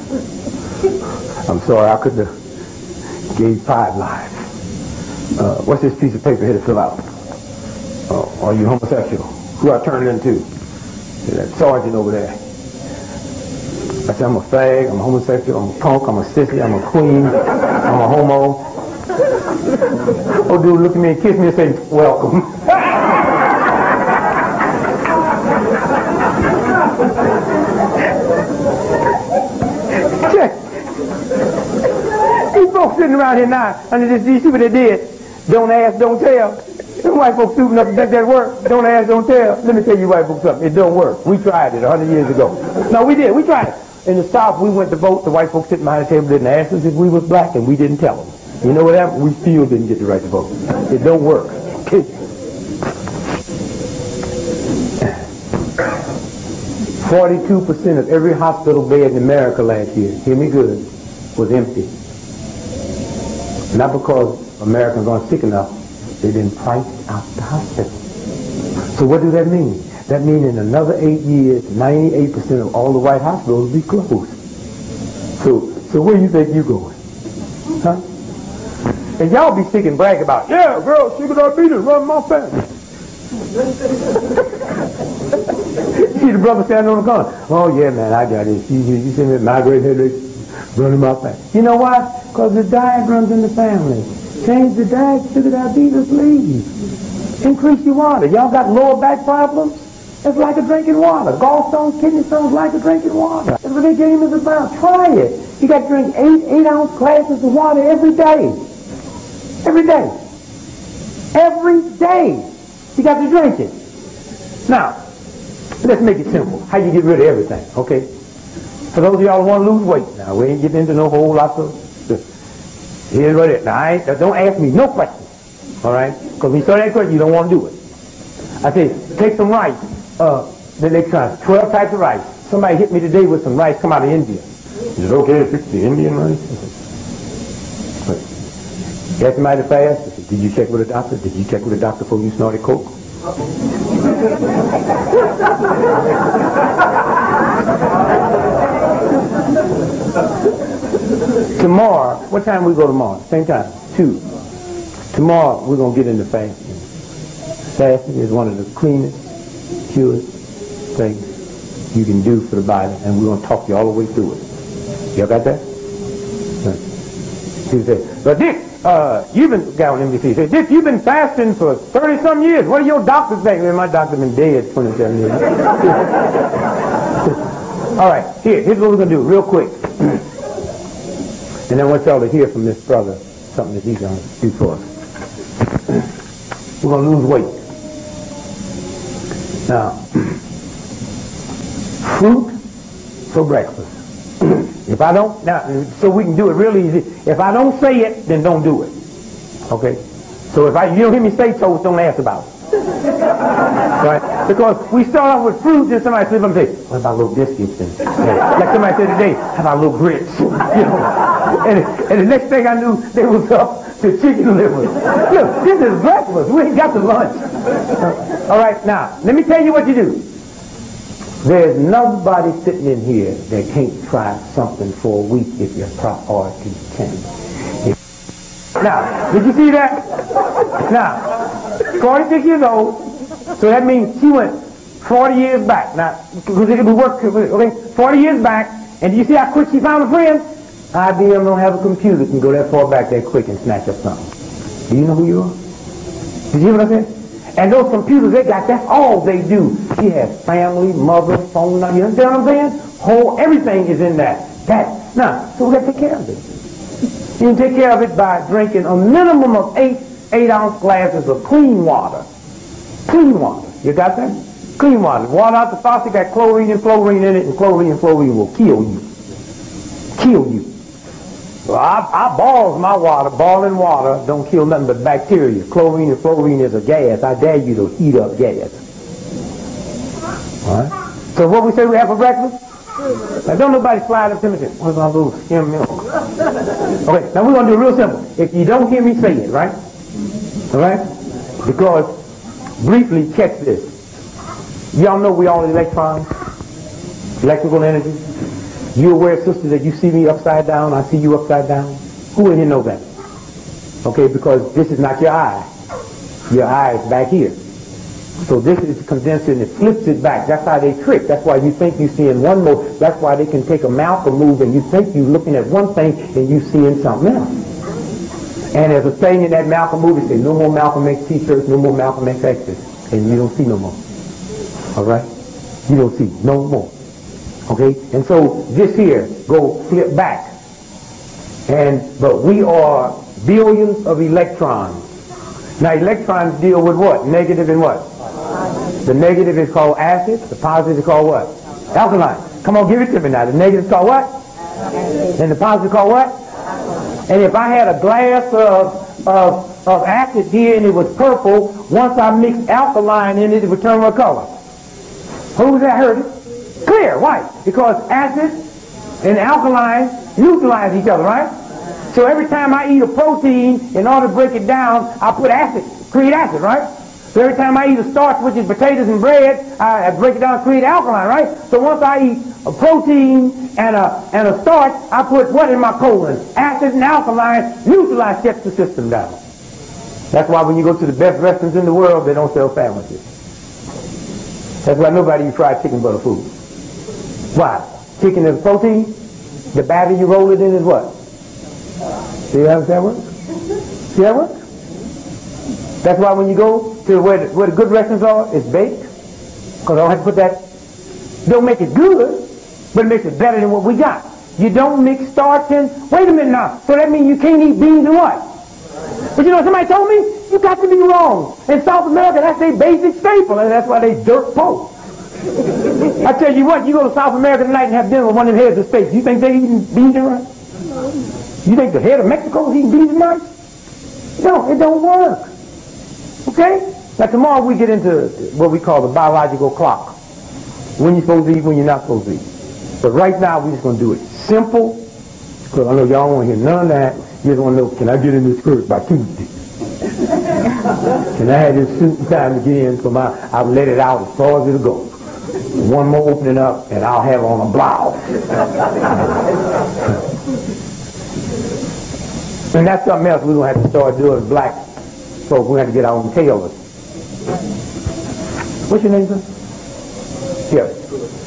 I'm sorry, I could have gave 5 lives. What's this piece of paper here to fill out? Are you homosexual? Who I turned into? That sergeant over there. I said, I'm a fag, I'm a homosexual, I'm a punk, I'm a sissy, I'm a queen, I'm a homo. Oh, dude, look at me and kiss me and say, welcome. These folks sitting around here now, under this, these people that did, don't ask, don't tell. Them white folks stupid enough to make that work. Don't ask, don't tell. Let me tell you white folks something. It don't work. We tried it 100 years ago. No, we did. We tried it. In the South, we went to vote. The white folks sitting behind the table didn't ask us if we was black, and we didn't tell them. You know what happened? We still didn't get the right to vote. It don't work. 42% of every hospital bed in America last year, hear me good, was empty. Not because Americans aren't sick enough, they've been priced out the hospital. So what does that mean? That means in another 8 years, 98% of all the white hospitals will be closed. So where do you think you're going? Huh? And y'all be sick and brag about, yeah, girl, sugar diabetes, run my family. See the brother standing on the corner. Oh, yeah, man, I got it. You see me migraine headache running my family. You know why? Because the diet runs in the family. Change the diet, sugar diabetes, leave. Increase your water. Y'all got lower back problems? It's like a drinking water. Gallstones, kidney stones, like a drinking water. That's what the game is about. Try it. You got to drink 8-ounce glasses of water every day. Every day. Every day. You got to drink it. Now, let's make it simple. How you get rid of everything, okay? For those of y'all who want to lose weight, now we ain't getting into no whole lot of stuff. Here's what it is. Now, don't ask me no questions, all right? Because when you start that question, you don't want to do it. I say, take some rice. Then they try 12 types of rice. Somebody hit me today with some rice come out of India. Is it okay to fix the Indian rice? Got somebody to fast? I said, did you check with a doctor? Did you check with a doctor before you snorted coke? Tomorrow, what time we go tomorrow? Same time, 2. Tomorrow we're going to get into fasting. Fasting is one of the cleanest, purest things you can do for the body, and we're going to talk you all the way through it. Y'all got that? He said, but Dick, you've been, guy on NBC said, Dick, you've been fasting for 30-some years. What do your doctors think? Man, my doctor's been dead 27 years. All right, here's what we're going to do real quick. And I want y'all to hear from this brother something that he's going to do for us. We're going to lose weight. Now, fruit for breakfast. If I don't, now, so we can do it real easy. If I don't say it, then don't do it. Okay? So if you don't hear me say toast, don't ask about it. Right? Because we start off with fruit, then somebody says, what about little biscuits? And like somebody said today, how about little grits? You know? And the next thing I knew, they was up to chicken liver. Look, this is breakfast. We ain't got the lunch. All right, now, let me tell you what you do. There's nobody sitting in here that can't try something for a week if your priorities change. Now, did you see that? Now, 46 years old, so that means she went 40 years back. Now, we worked 40 years back, and do you see how quick she found a friend? IBM don't have a computer that can go that far back that quick and snatch up something. Do you know who you are? Did you hear what I said? And those computers they got, that's all they do. She has family, mother, phone number. You understand what I'm saying? Everything is in that. Now, so we got to take care of it. You can take care of it by drinking a minimum of 8-ounce glasses of clean water. Clean water. You got that? Clean water. Water out the faucet got chlorine and fluorine in it, and fluorine will kill you. Kill you. Well, I boil my water. Boiling water don't kill nothing but bacteria. Chlorine and fluorine is a gas. I dare you to heat up gas. All right? So what we say we have for breakfast? Now don't nobody slide up to me and say, what's my little skim milk? Okay, now we're going to do it real simple. If you don't hear me say it, right? All right? Because, briefly, catch this. Y'all know we all electrons, electrical energy. You aware, sister, that you see me upside down, I see you upside down? Who in here know that? Okay, because this is not your eye. Your eye is back here. So this is condensed and it flips it back. That's how they trick. That's why you think you see in one mode. That's why they can take a Malcolm move and you think you're looking at one thing and you see in something else. And there's a saying in that Malcolm movie, say, no more Malcolm X t-shirts, no more Malcolm X X's. And you don't see no more. All right? You don't see no more. Okay? And so this here go flip back. But we are billions of electrons. Now electrons deal with what? Negative and what? The negative is called acid. The positive is called what? Alkaline. Come on, give it to me now. The negative is called what? And the positive is called what? And if I had a glass of acid here and it was purple, once I mixed alkaline in it, it would turn what color? Who's that heard it? Clear, white. Because acid and alkaline neutralize each other, right? So every time I eat a protein, in order to break it down, I put acid, create acid, right? So every time I eat a starch, which is potatoes and bread, I break it down, create alkaline, right? So once I eat a protein and a starch, I put what in my colon? Acid and alkaline neutralize, shuts the system down. That's why when you go to the best restaurants in the world, they don't sell sandwiches. That's why nobody eats fried chicken but a food. Why? Chicken is protein. The batter you roll it in is what? See how that works? See how that works? That's why when you go to where the good restaurants are, it's baked. Because I don't have to put that. Don't make it good, but it makes it better than what we got. You don't mix starch in. Wait a minute now. So that means you can't eat beans and what? But you know, somebody told me, you got to be wrong. In South America, that's their basic staple, and that's why they dirt poor. I tell you what, you go to South America tonight and have dinner with one of them heads of state. You think they eating beans and rice? You think the head of Mexico is eating beans and rice? No, it don't work. Okay? Now tomorrow we get into what we call the biological clock. When you're supposed to eat, when you're not supposed to eat. But right now we're just going to do it simple. Because I know y'all don't want to hear none of that. You just want to know, can I get in this skirt by Tuesday? Can I have this suit in time to get in so I'll let it out as far as it'll go. One more opening up and I'll have on a blouse. And that's something else we're going to have to start doing as black folks. We're going to have to get our own tailors. What's your name, sir? Here.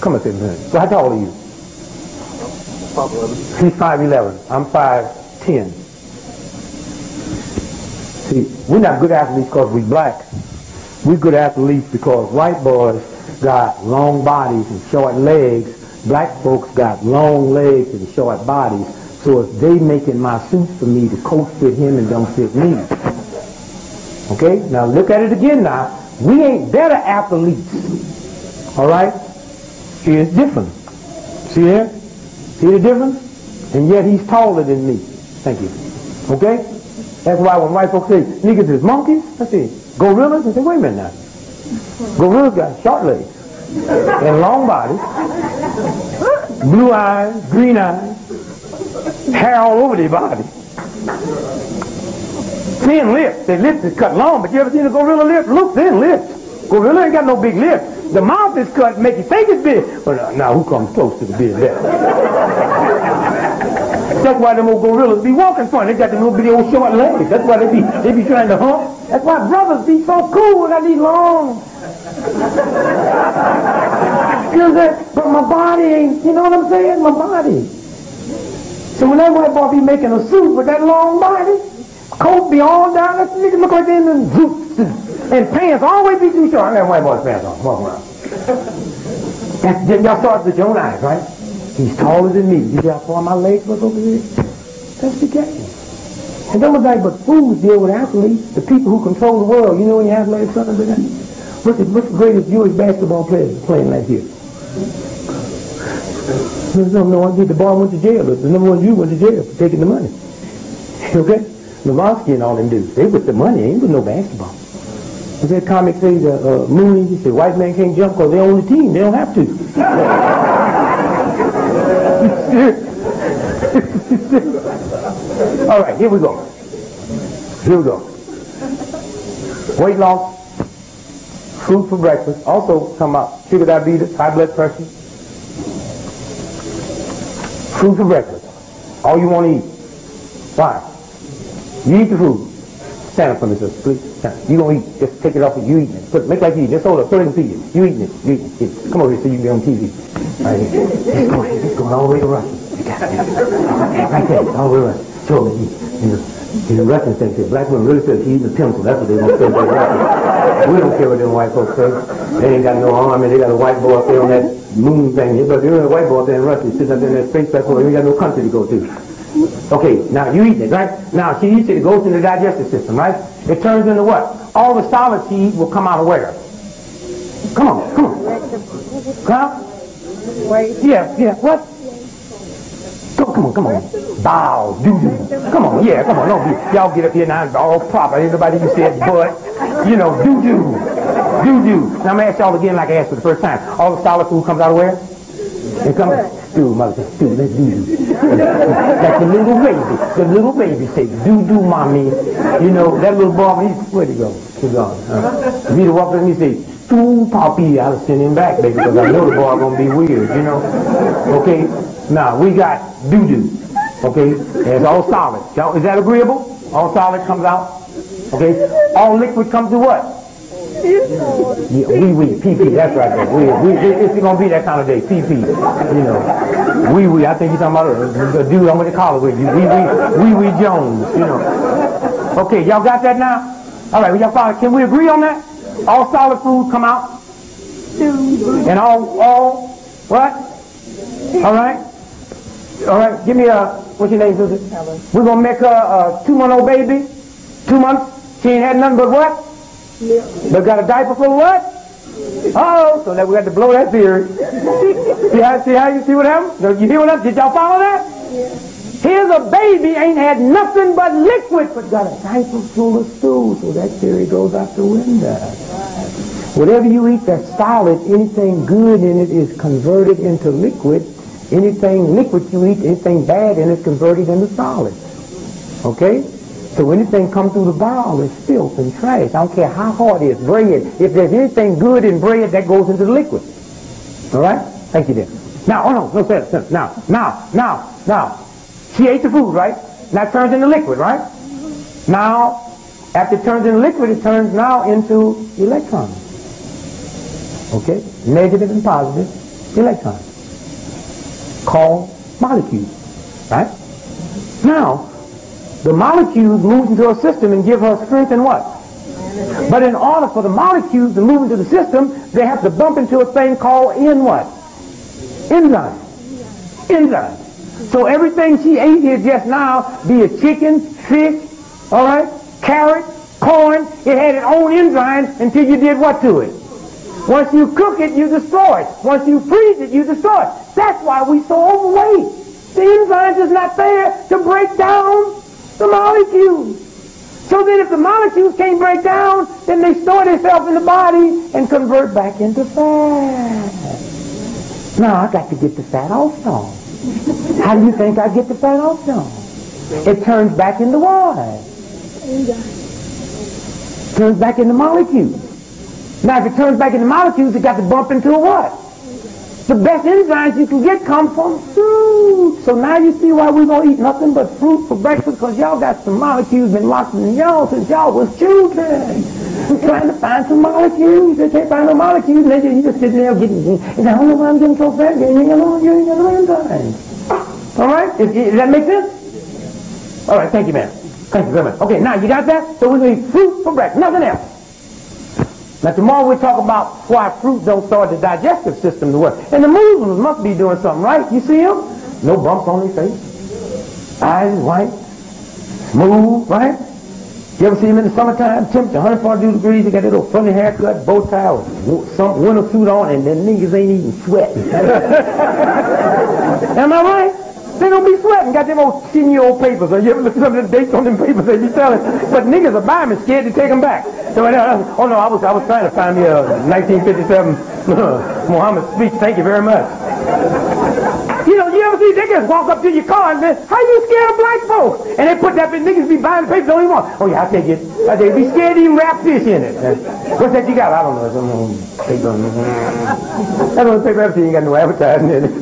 Come and sit in a minute. So how tall are you? 5'11". He's 5'11". I'm 5'10". See, we're not good athletes because we're black. We're good athletes because white boys got long bodies and short legs. Black folks got long legs and short bodies. So if they making my suits for me, the coat fit him and don't fit me. Okay? Now look at it again now. We ain't better athletes. Alright? It's different. See there? See the difference? And yet he's taller than me. Thank you. Okay? That's why when white folks say, niggas is monkeys, I say, gorillas, I say, wait a minute now. Gorillas got short legs and long bodies, blue eyes, green eyes, hair all over their body. Thin lips. Their lips is cut long, but you ever seen a gorilla lip? Look, thin lips. Gorilla ain't got no big lips. The mouth is cut, make you think it's big. But now who comes close to the big lip? That's why them old gorillas be walking funny. They got them little bitty old short legs. That's why they be trying to hump. That's why brothers be so cool when I need long. You know that? But my body ain't, you know what I'm saying? My body. So when that white boy be making a suit with that long body, coat be all down, that nigga look like they in the zoot suit. And pants always be too short. I got white boy's pants on, walking around. Y'all start with your own eyes, right? He's taller than me. You see how far my legs look over here? That's the game. And don't like but fools deal with athletes, the people who control the world. You know when you have like something like that? What's the greatest Jewish basketball player playing like here? No, the ball went to jail. The number one Jew went to jail for taking the money. Okay? Lavansky and all them dudes. They with the money, ain't with no basketball. What's that comic say, Mooney, he said, white man can't jump because they own the team. They don't have to. All right, here we go. Here we go. Weight loss, fruit for breakfast. Also come out sugar diabetes, high blood pressure. Fruit for breakfast. All you want to eat. Why? You eat the food. Stand up for me, sister, please. You gonna eat. Just take it off. You eating it. Make like you eat. Just hold up. Throw it in the feed. You eating it. You eating it. Come over here so you can be on TV. All right. It's going all the way to Russia. Right there. All the way to Russia. Show me. The Russians think that black women really feel she eating a pencil. That's what they want to say. We don't care what them white folks say. They ain't got no arm. They got a white boy up there on that moon thing. But there's a white boy up there in Russia sitting up there in that space festival. They ain't got no country to go to. Okay, now you eat it, right? Now she eats it, it goes into the digestive system, right? It turns into what? All the solids she eats will come out of where? Come on. Huh? Yeah, what? Come on. Bowels, doo-doo. Come on, don't be, y'all get up here now and all proper. Ain't nobody you said but, doo-doo. Now I'm gonna ask y'all again like I asked for the first time. All the solid food comes out of where? It comes, mother, let's do. Like the little baby say, do, mommy. That little boy, where'd he go? He's gone. If he'd walk up and he say, "Stoo, Poppy," I'd have sent him back, baby, because I know the boy gonna be weird, Okay, now we got doo-doo. Okay, it's all solid. Is that agreeable? All solid comes out. Okay, all liquid comes to what? Yeah, pee-pee, that's right there. It's going to be that kind of day, pee-pee, I think you're talking about the dude I'm going to call it with you, wee Jones, Okay, y'all got that now? All right, y'all follow, can we agree on that? All solid food come out? And all, what? All right, give me what's your name, Susan? We're going to make a 2-month-old baby, 2 months, she ain't had nothing but what? But got a diaper full of what? Oh, so now we got to blow that theory. See what happened? You hear what happened? Did y'all follow that? Yeah. Here's a baby ain't had nothing but liquid, but got a diaper full of stool. So that theory goes out the window. Whatever you eat that's solid, anything good in it is converted into liquid. Anything liquid you eat, anything bad in it is converted into solid. Okay? So anything come through the bowel is filth and trash. I don't care how hard it is. Bread. If there's anything good in bread, that goes into the liquid. All right? Thank you, dear. Now, Now. She ate the food, right? Now it turns into liquid, right? Now, after it turns into liquid, it turns now into electrons. Okay? Negative and positive electrons. Called molecules. Right? Now, the molecules move into a system and give her strength and what? But in order for the molecules to move into the system, they have to bump into a thing called enzyme. So everything she ate here just now, be it chicken, fish, all right, carrot, corn, it had its own enzymes until you did what to it? Once you cook it, you destroy it. Once you freeze it, you destroy it. That's why we so overweight. The enzymes is not there to break down the molecules. So then if the molecules can't break down, then they store themselves in the body and convert back into fat. Now I got to get the fat off, y'all. How do you think I get the fat off, y'all? It turns back into what? Turns back into molecules. Now if it turns back into molecules, it got to bump into a what? The best enzymes you can get come from fruit. So now you see why we're going to eat nothing but fruit for breakfast, because y'all got some molecules been locked in y'all since y'all was children. We're trying to find some molecules. They can't find no molecules. And you just sitting there getting, and I don't know why I'm getting so fat. You ain't got no enzymes. All right? Does that make sense? All right, thank you, ma'am. Thank you very much. Okay, now you got that? So we're going to eat fruit for breakfast, nothing else. Now tomorrow we'll talk about why fruit don't start the digestive system to work. And the Muslims must be doing something right. You see them? No bumps on their face. Eyes white. Smooth, right? You ever see them in the summertime? Temperature 142 degrees. They got that little funny haircut, bow tie, some winter suit on, and then niggas ain't even sweating. Am I right? They don't be sweating. Got them old 10-year-old papers. You ever look at some of the dates on them papers they be selling? But niggas are buying them and scared to take them back. So, oh no, I was trying to find me a 1957 Muhammad speech. Thank you very much. You ever see niggas walk up to your car and say, how you scared of black folks? And they put that in, niggas be buying the paper, don't even want. Oh yeah, I take it. I take it. Be scared to even wrap fish in it. What's that you got? I don't know. Some paper. That's on the paper everything, you got no advertising in it.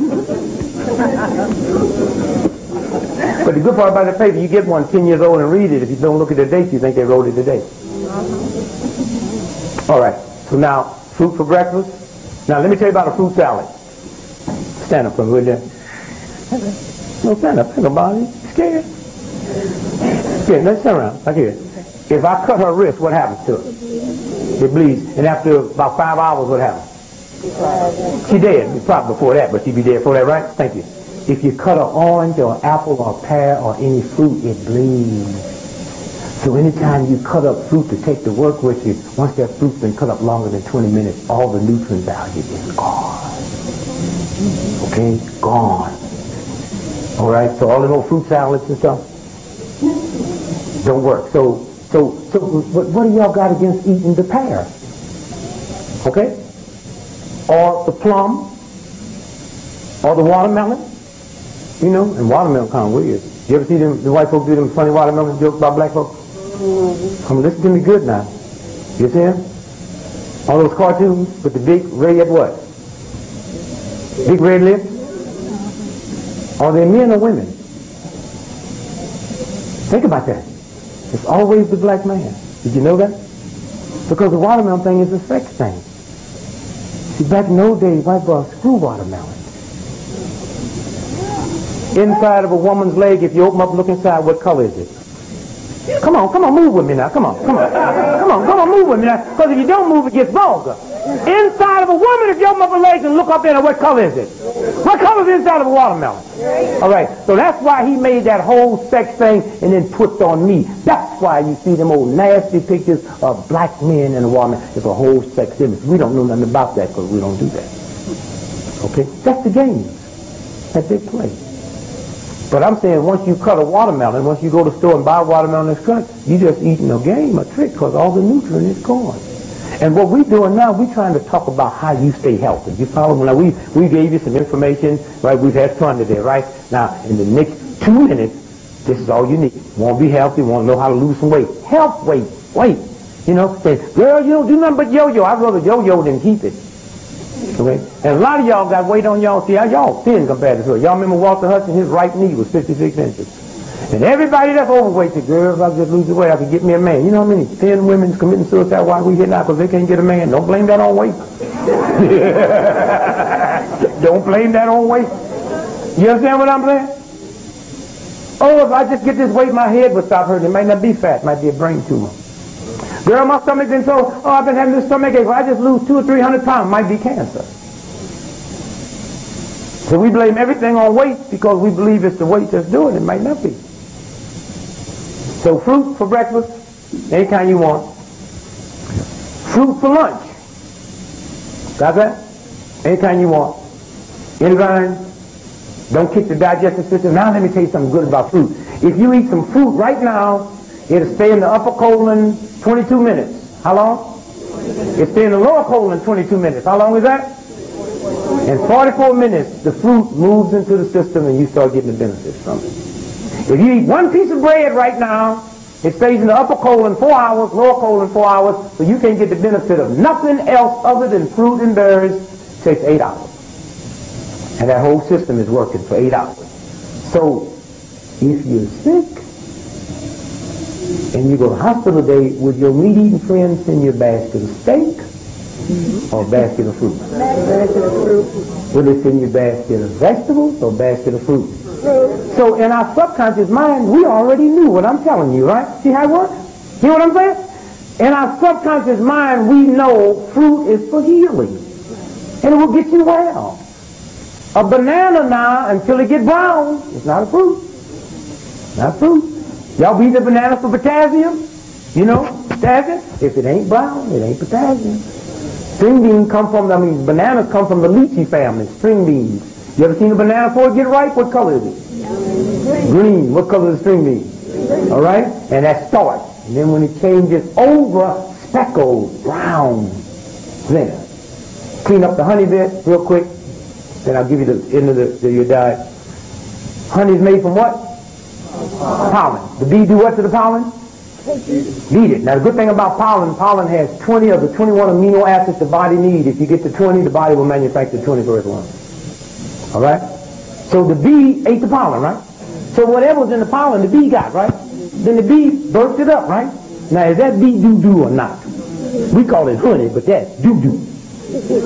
But the good part about the paper, you get one 10 years old and read it. If you don't look at the date, you think they wrote it today. All right. So now, fruit for breakfast. Now let me tell you about a fruit salad. Stand up for me, will you? No, stand up. Ain't nobody. Scared. Scared. Let's turn around. Like here. If I cut her wrist, what happens to her? It bleeds. And after about 5 hours, what happens? She dead. Probably before that, but she'd be dead before that, right? Thank you. If you cut an orange or an apple or a pear or any fruit, it bleeds. So anytime you cut up fruit to take to work with you, once that fruit's been cut up longer than 20 minutes, all the nutrient value is gone. Okay? Gone. All right? So all the old fruit salads and stuff don't work. So what do y'all got against eating the pear? Okay? Or the plum? Or the watermelon? You know, and watermelon kind of weird. You ever see them, the white folks do them funny watermelon jokes about black folks? Come listen to me good now. You see them? All those cartoons with the big red what? Big red lips? Are they men or women? Think about that. It's always the black man. Did you know that? Because the watermelon thing is a sex thing. See, back in those days, white boys screw watermelon. Inside of a woman's leg, if you open up and look inside, what color is it? Come on, move with me now. Come on, move with me now. Because if you don't move, it gets vulgar. Inside of a woman, if you open up her legs and look up there, what color is it? What color is inside of a watermelon? All right, so that's why he made that whole sex thing and then put on me. That's why you see them old nasty pictures of black men in a watermelon. It's a whole sex image. We don't know nothing about that because we don't do that. Okay? That's the game that they play. But I'm saying once you cut a watermelon, once you go to the store and buy a watermelon that's cut, you just eating a game, a trick, because all the nutrient is gone. And what we're doing now, we're trying to talk about how you stay healthy. You follow me? Now, we gave you some information, right? We've had fun today, right? Now, in the next 2 minutes, this is all you need. Want to be healthy, want to know how to lose some weight. Health weight. You know, say, girl, you don't do nothing but yo-yo. I'd rather yo-yo than keep it. Okay? And a lot of y'all got weight on y'all. See how y'all thin compared to her. Y'all remember Walter Hudson? His right knee was 56 inches. And everybody that's overweight said, girl, if I just lose the weight, I could get me a man. You know how many thin women committing suicide while we hitting out because they can't get a man? Don't blame that on weight. Don't blame that on weight. You understand what I'm saying? Oh, if I just get this weight, my head will stop hurting. It might not be fat. It might be a brain tumor. Girl, my stomach's been so, I've been having this stomach ache. If I just lose 200 or 300 pounds, it might be cancer. So we blame everything on weight because we believe it's the weight that's doing it. It might not be. So fruit for breakfast, any kind you want. Fruit for lunch. Got that? Any kind you want. Enzymes. Don't kick the digestive system. Now let me tell you something good about fruit. If you eat some fruit right now, it'll stay in the upper colon 22 minutes. How long? It'll stay in the lower colon 22 minutes. How long is that? In 44 minutes, the fruit moves into the system and you start getting the benefits from it. If you eat one piece of bread right now, it stays in the upper colon 4 hours, lower colon 4 hours, so you can't get the benefit of nothing else other than fruit and berries. It takes 8 hours. And that whole system is working for 8 hours. So, if you're sick, and you go to hospital today, would your meat-eating friend send you a basket of steak or a basket of fruit? Basket of fruit. Would they send you a basket of vegetables or a basket of fruit? So in our subconscious mind, we already knew what I'm telling you, right? See how it works? See what I'm saying? In our subconscious mind, we know fruit is for healing. And it will get you well. A banana now, until it gets brown, it's not a fruit. Not fruit. Y'all be the banana for potassium? You know, potassium? If it ain't brown, it ain't potassium. String beans come from, bananas come from the lychee family, string beans. You ever seen a banana before it get ripe? What color is it? Green. What color is the string bean? All right? And that's starch. And then when it changes over, speckled, brown, there. Clean up the honey bit real quick. Then I'll give you the end of your diet. Honey is made from what? Pollen. The bee do what to the pollen? Eat it. Now the good thing about pollen has 20 of the 21 amino acids the body needs. If you get to 20, the body will manufacture 21st one. All right? So the bee ate the pollen, right? So whatever was in the pollen, the bee got, right? Then the bee burst it up, right? Now is that bee doo-doo or not? We call it honey, but that's doo-doo.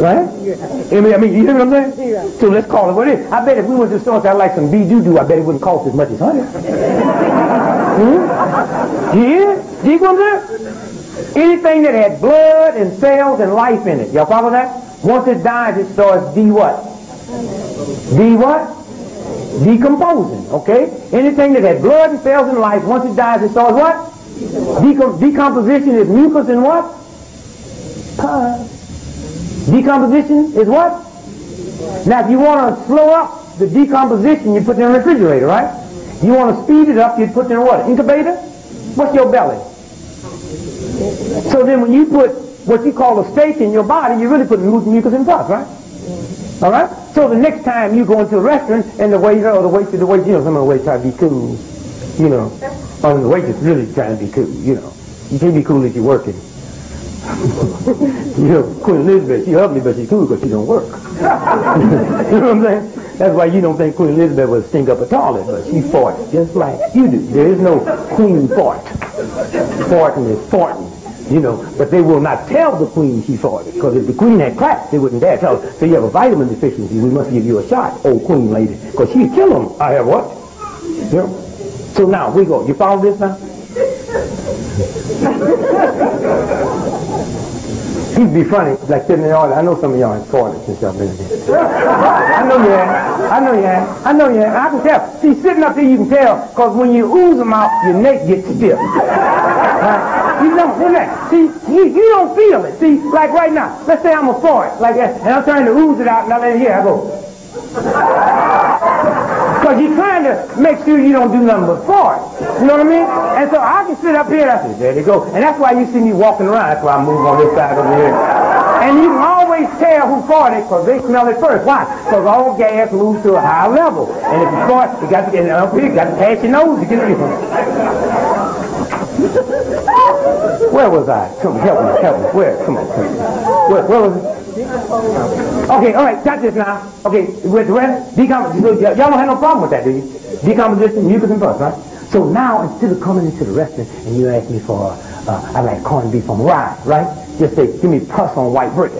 Right? I mean, you hear what I'm saying? So let's call it what it is. I bet if we went to the store and said, I'd like some bee doo-doo, I bet it wouldn't cost as much as honey. You hear? Do you know what I'm saying? Anything that had blood and cells and life in it. Y'all follow that? Once it dies, it starts what? Decomposing, okay? Anything that had blood and cells and life, once it dies, it starts what? Decomposition is mucus and what? Pus. Decomposition is what? Now, if you want to slow up the decomposition, you put it in a refrigerator, right? You want to speed it up, you put it in a what? Incubator? What's your belly? So then when you put what you call a steak in your body, you're really putting mucus and pus, right? All right? So the next time you go into a restaurant and the waiter or the waitress, you know, some of the waiters try to be cool, you know. Or the waitress really trying to be cool, you know. You can't be cool if you're working. You know, Queen Elizabeth, she's ugly, but she's cool because she don't work. You know what I'm saying? That's why you don't think Queen Elizabeth would stink up a toilet, but she farts just like you do. There is no queen fart. Farting is farting, you know, but they will not tell the queen she farted, because if the queen had clapped, they wouldn't dare tell her. So you have a vitamin deficiency, we must give you a shot, old queen lady, because she'd kill them. I have what? You know? So now, we go. You follow this now? He'd be funny, like sitting in the audience. I know some of y'all have farted since y'all been here. I know you have. I know you have. I can tell. See, sitting up there you can tell, because when you ooze them out, your neck gets stiff. Right? You don't, see, you don't feel it. See, like right now, let's say I'm a fart, like that, and I'm trying to ooze it out, and I let it here, I go. Because you're trying to make sure you don't do nothing but fart. You know what I mean? And so I can sit up here and I say, there they go. And that's why you see me walking around. That's why I move on this side over here. And you can always tell who farted because they smell it first. Why? Because all gas moves to a higher level. And if you fart, you got to get it up here. You got to pass your nose to get it in. Where was I? Come on, help me. Where? Come on. Where was it? Okay, all right, got this now. Okay, with the rest, decomposition. Y'all don't have no problem with that, do you? Decomposition, mucus and pus, right? So now, instead of coming into the restaurant and you ask me for, I like corned beef on rye, right? Just say, give me pus on white bread,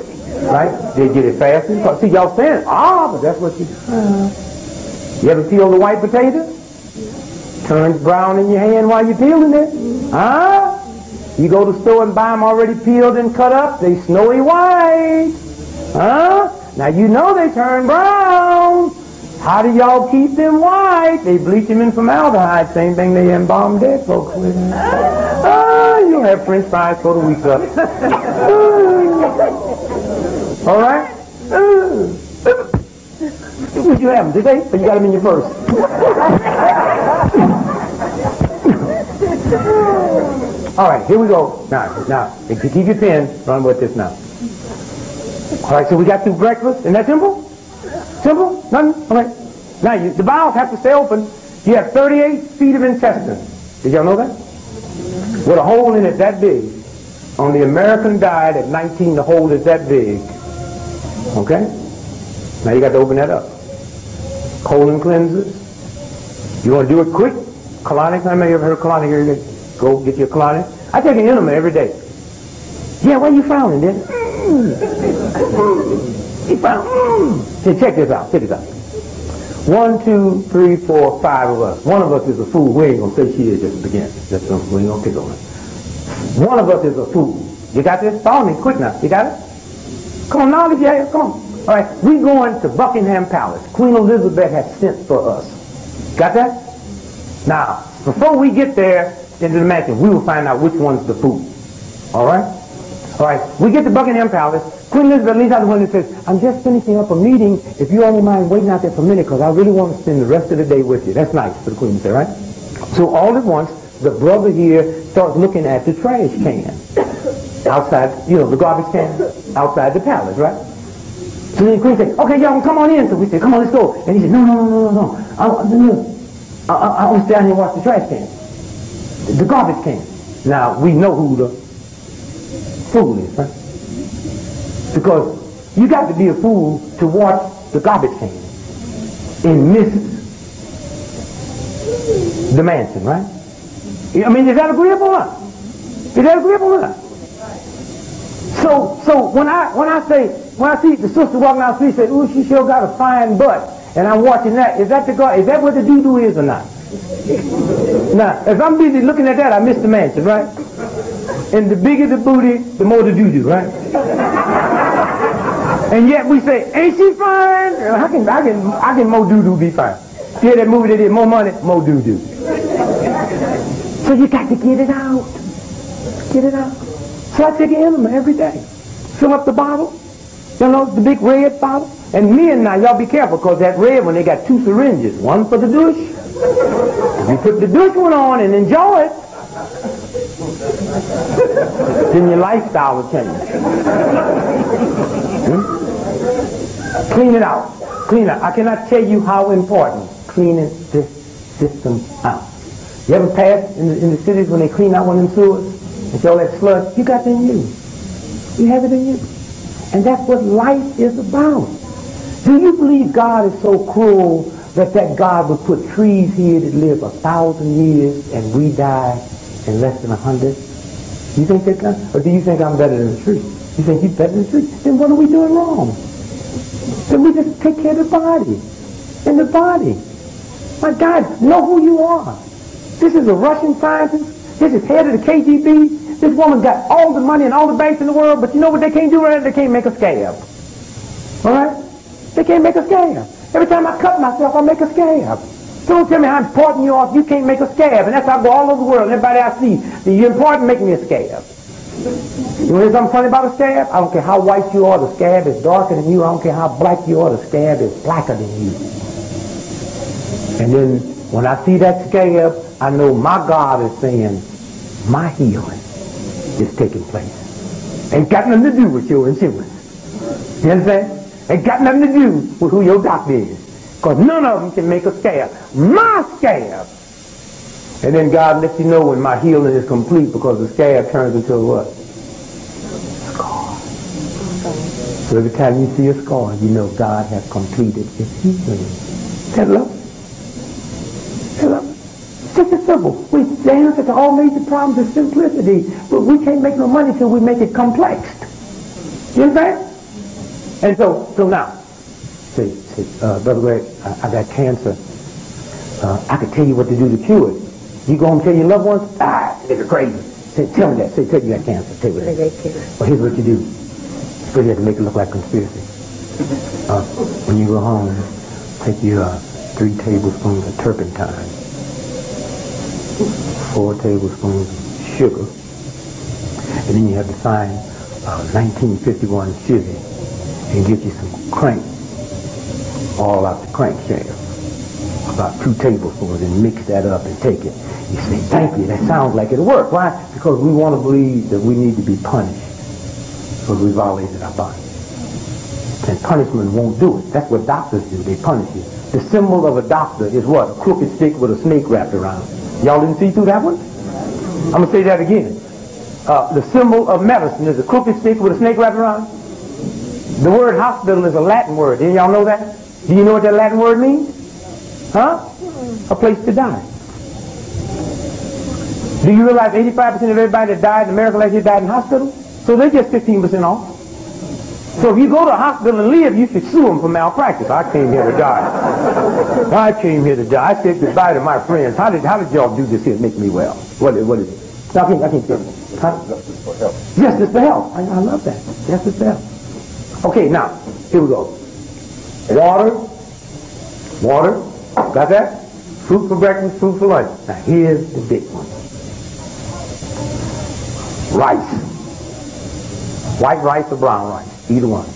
right? They get it faster. See, y'all saying, but that's what you do. You ever peel the white potato? Turns brown in your hand while you're peeling it. You go to the store and buy them already peeled and cut up, they snowy white. Now you know they turn brown. How do y'all keep them white? They bleach them in formaldehyde, same thing they embalm dead folks with. You'll have French fries for the week up. All right? Would you have them today? Or you got them in your purse? All right, here we go. Now, if you keep your pen, run with this now. All right, so we got through breakfast. Isn't that simple? Simple? Nothing? All right. Now, the bowels have to stay open. You have 38 feet of intestine. Did y'all know that? With a hole in it that big. On the American diet at 19, the hole is that big. Okay? Now you got to open that up. Colon cleansers. You want to do it quick? Colonics. I may have heard of colonic here. Go get your colonic. I take an enema every day. Yeah, why are you frowning then? You frown. So check this out. 1, 2, 3, 4, 5 of us. One of us is a fool. We ain't going to say she is just to begin. We ain't going to pick on her. One of us is a fool. You got this? Follow me quick now. You got it? Come on, knowledge, yeah, come on. All right, we're going to Buckingham Palace. Queen Elizabeth has sent for us. Got that? Now, before we get there into the mansion, we will find out which one's the fool. All right? All right, we get to Buckingham Palace. Queen Elizabeth leads out the window and says, I'm just finishing up a meeting. If you only mind waiting out there for a minute, because I really want to spend the rest of the day with you. That's nice for the Queen to say, right? So all at once, the brother here starts looking at the trash can outside, the garbage can outside the palace, right? So then the Queen said, okay, y'all come on in. So we said, come on, let's go. And he said, no. I want to stay down here and wash the trash can. The garbage can. Now, we know who the fool is, right? Because you got to be a fool to watch the garbage can and miss the mansion, right? I mean, is that agreeable or not? Is that agreeable or not? So when I see the sister walking down the street, say, "Ooh, she sure got a fine butt," and I'm watching that, is that what the doo-doo is or not? Now, if I'm busy looking at that, I miss the mansion, right? And the bigger the booty, the more the doo-doo, right? And yet we say, "Ain't she fine?" How can more doo-doo be fine? You hear that movie they did, more money, more doo-doo. So you got to get it out. Get it out. So I take an enema every day. Fill up the bottle. You know, the big red bottle. And men now, y'all be careful, because that red one, they got 2 syringes. One for the douche. You put the douche one on and enjoy it. Then your lifestyle will change. Clean it out. Clean it out. I cannot tell you how important cleaning this system out. You ever pass in the cities when they clean out one of them sewers and see all that sludge? You got it in you. You have it in you. And that's what life is about. Do you believe God is so cruel that God would put trees here that live 1,000 years and we die in less than 100? You think that God? Or do you think I'm better than the tree? You think he's better than the tree? Then what are we doing wrong? Then we just take care of the body. In the body. My God, know who you are. This is a Russian scientist. This is head of the KGB. This woman got all the money and all the banks in the world, but you know what they can't do right now? They can't make a scab. All right? They can't make a scab. Every time I cut myself, I make a scab. Don't tell me how important you are if you can't make a scab. And that's how I go all over the world. And everybody I see, you're important, make me a scab. You know something funny about a scab? I don't care how white you are, the scab is darker than you. I don't care how black you are, the scab is blacker than you. And then when I see that scab, I know my God is saying, my healing is taking place. Ain't got nothing to do with your insurance. You understand? Ain't got nothing to do with who your doctor is. Because none of them can make a scab. My scab! And then God lets you know when my healing is complete, because the scab turns into a what? Scar. So every time you see a scar, you know God has completed his healing. Hello? Hello? It's just as simple. The answer to all major problems is simplicity, but we can't make no money till we make it complex. You understand? And so now, say, Brother Greg, I got cancer. I could tell you what to do to cure it. You go home and tell your loved ones, nigga crazy. Say, tell me that. Say, tell you got cancer. Tell me that. Well, here's what you do. First you have to make it look like conspiracy. When you go home, take your 3 tablespoons of turpentine, 4 tablespoons of sugar, and then you have to find 1951 Chevy and get you some crank, all out the crankshaft, about 2 tablespoons, and mix that up and take it. You say, thank you, that sounds like it'll work. Why? Because we want to believe that we need to be punished because we violated our body. And punishment won't do it. That's what doctors do. They punish you. The symbol of a doctor is what? A crooked stick with a snake wrapped around it. Y'all didn't see through that one? I'm going to say that again. The symbol of medicine is a crooked stick with a snake wrapped around it. The word hospital is a Latin word. Didn't y'all know that? Do you know what that Latin word means? Huh? A place to die. Do you realize 85% of everybody that died in America last year died in hospitals? So they're just 15% off. So if you go to a hospital and live, you should sue them for malpractice. I came here to die. I came here to die. I said goodbye to my friends. How did y'all do this here to make me well? What is it? I can't tell you. Justice for health. Justice for health. I love that. Justice for health. Okay, now, here we go. Water. Got that? Fruit for breakfast, fruit for lunch. Now here's the big one. Rice. White rice or brown rice. Either one.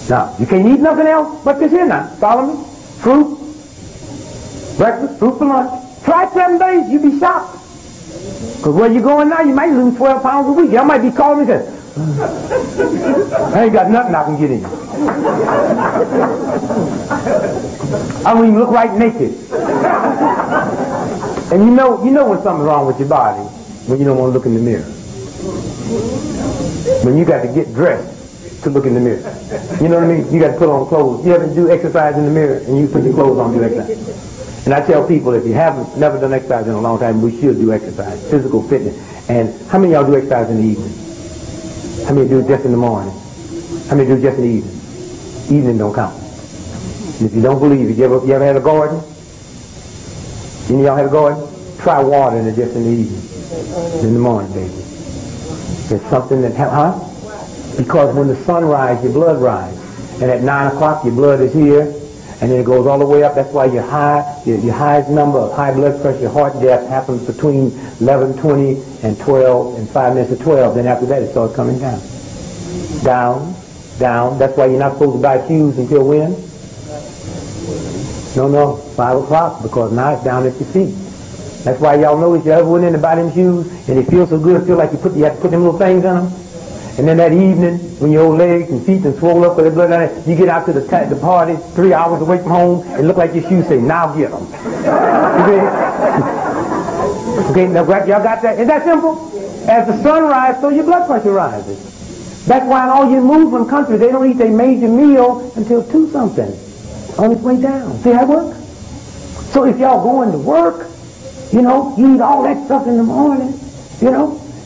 Now, you can't eat nothing else but this here now. Follow me? Fruit, breakfast, fruit for lunch. Try 7 days, you'll be shocked. Because where you going now, you might lose 12 pounds a week. Y'all might be calling me and saying, I ain't got nothing I can get in you. I don't even look right naked. And you know when something's wrong with your body when you don't want to look in the mirror. When you got to get dressed to look in the mirror. You know what I mean? You got to put on clothes. You ever do exercise in the mirror and you put your clothes on to do exercise? And I tell people, if you haven't never done exercise in a long time, we should do exercise, physical fitness. And how many of y'all do exercise in the evening? How many do it just in the morning? How many do it just in the evening? Evening don't count. And if you don't believe it, you ever had a garden? Any of y'all had a garden? Try watering it just in the evening. In the morning, baby. There's something that because when the sun rises, your blood rises. And at 9 o'clock, your blood is here. And then it goes all the way up. That's why your highest number of high blood pressure, heart death happens between 11:20 and 12 and 5 minutes to 12. Then after that, it starts coming down. Down, down. That's why you're not supposed to buy shoes until when? No, 5 o'clock, because now it's down at your feet. That's why y'all notice you ever went in to buy them shoes and they feel so good, feel like you have to put them little things on them. And then that evening, when your old legs and feet and swollen up with the blood on it, you get out to the party 3 hours away from home and look like your shoes say, now get them. Okay, now y'all got that? Is that simple? As the sun rises, so your blood pressure rises. That's why in all your Muslim countries, they don't eat their major meal until 2 something. On its way down. See how it works? So if y'all going to work, you eat all that stuff in the morning,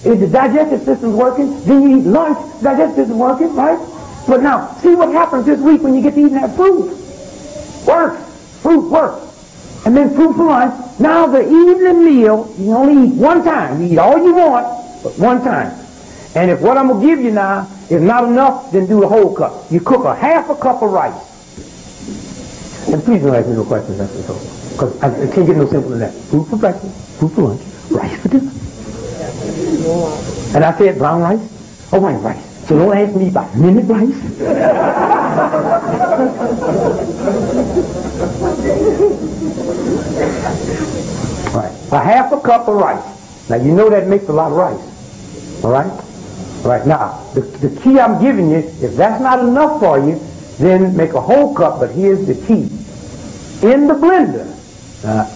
if the digestive system's working, then you eat lunch, digestive system's working, right? But now, see what happens this week when you get to eating that fruit. Works. Fruit works. And then fruit for lunch. Now the evening meal, you only eat 1 time. You eat all you want, but 1 time. And if what I'm going to give you now is not enough, then do the whole cup. You cook a half a cup of rice. And please don't ask me no questions after this, because I can't get no simpler than that. Food for breakfast, food for lunch, rice for dinner. And I said brown rice or white rice. So don't ask me about minute rice. Right. A half a cup of rice. Now you know that makes a lot of rice. All right? All right. Now, the key I'm giving you, if that's not enough for you, then make a whole cup, but here's the key. In the blender,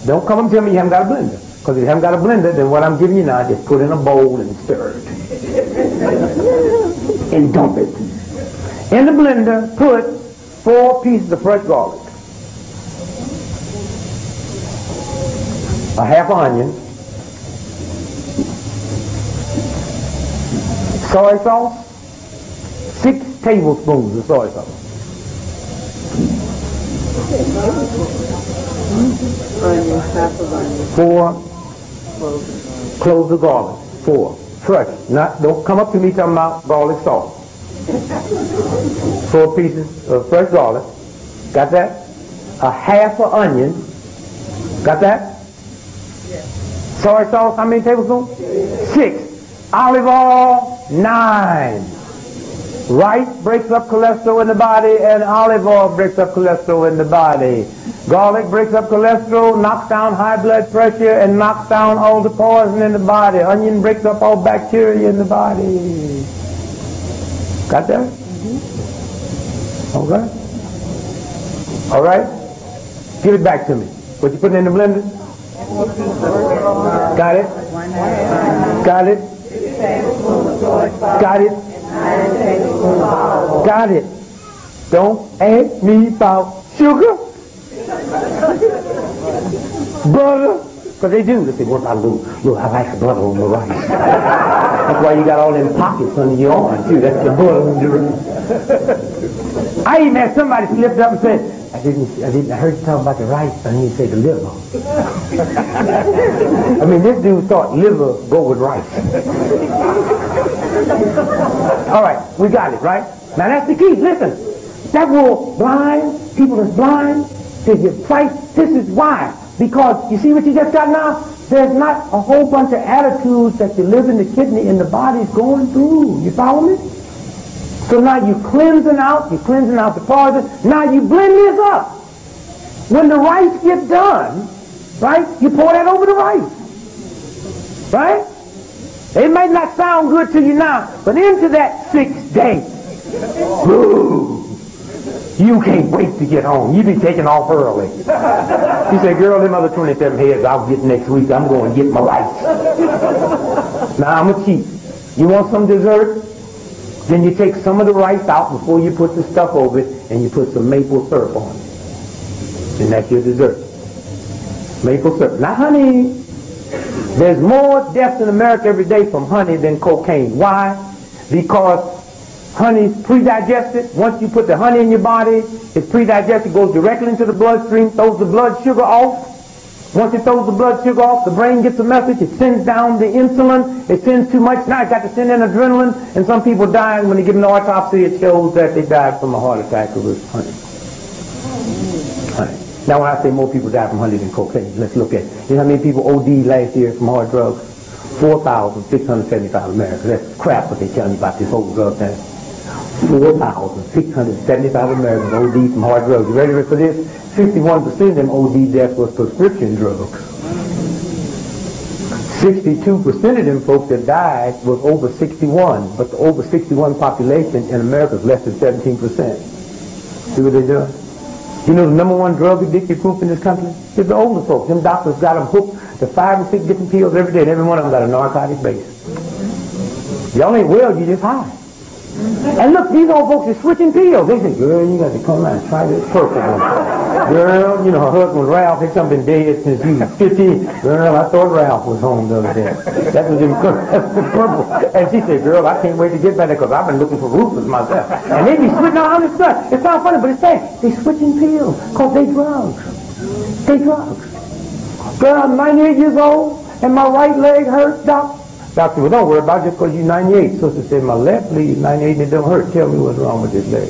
don't come and tell me you haven't got a blender. Because if you haven't got a blender, then what I'm giving you now, just put in a bowl and stir it. And dump it. In the blender, put 4 pieces of fresh garlic. A half onion. Soy sauce. 6 tablespoons of soy sauce. Onion, half of onion. 4 cloves of garlic. 4. Fresh. Don't come up to me talking about garlic sauce. 4 pieces of fresh garlic. Got that? A half of onion. Got that? Yes. Soy sauce, how many tablespoons? 6. Olive oil, 9. Rice breaks up cholesterol in the body, and olive oil breaks up cholesterol in the body. Garlic breaks up cholesterol, knocks down high blood pressure, and knocks down all the poison in the body. Onion breaks up all bacteria in the body. Got that? Mm-hmm. Okay. All right. Give it back to me. What you putting in the blender? Got it? Got it? Got it? Got it. Don't ask me about sugar, butter, because they do. They say, what about a little, I like the butter on the rice. That's why you got all them pockets under your arm, too. That's the butter on the rice. I even had somebody slipped up and said, I heard you talk about the rice, but I didn't say the liver. I mean, this dude thought liver go with rice. All right, we got it, right? Now that's the key. Listen, that will blind, people that's blind, is your price. This is why. Because, you see what you just got now? There's not a whole bunch of attitudes that the liver and the kidney and the body's going through. You follow me? So now you're cleansing out the poison. Now you blend this up. When the rice gets done, right, you pour that over the rice. Right? It might not sound good to you now, but into that 6th day, ooh, You can't wait to get home. You be taking off early. He said, girl, them other 27 heads I'll get next week. I'm going to get my rice. Now, I'm a cheat. You want some dessert? Then you take some of the rice out before you put the stuff over it, and you put some maple syrup on it. And that's your dessert. Maple syrup. Not honey. There's more deaths in America every day from honey than cocaine. Why? Because honey's pre-digested. Once you put the honey in your body, it's pre-digested, goes directly into the bloodstream, throws the blood sugar off. Once it throws the blood sugar off, the brain gets a message. It sends down the insulin. It sends too much. Now it's got to send in adrenaline. And some people die, and when they give an autopsy, it shows that they died from a heart attack with honey. Honey. Now when I say more people die from honey than cocaine, let's look at it. You know how many people OD'd last year from hard drugs? 4,675 Americans. That's crap what they tell you about this whole drug thing. 4,675 Americans OD'd from hard drugs. You ready for this? 51% of them OD deaths was prescription drugs. 62% of them folks that died was over 61, but the over 61 population in America is less than 17%. See what they're doing? You know the number one drug addicted group in this country? It's the older folks. Them doctors got them hooked to 5 or 6 different pills every day, and every one of them got a narcotic base. Y'all ain't well, you just high. And look, these old folks are switching pills. They say, girl, you got to come out and try this purple one. Girl, you know, her husband Ralph, he's been dead since he was 15. Girl, I thought Ralph was home the other day. That was the purple. And she said, girl, I can't wait to get better because I've been looking for Rufus myself. And they be switching all this stuff. It's not funny, but it's sad. They switching pills because they drugs. They drugs. Girl, I'm 98 years old and my right leg hurts, doc. Doctor, well, don't worry about it just because you're 98. Sister said, my left leg is 98 and it don't hurt. Tell me what's wrong with this leg.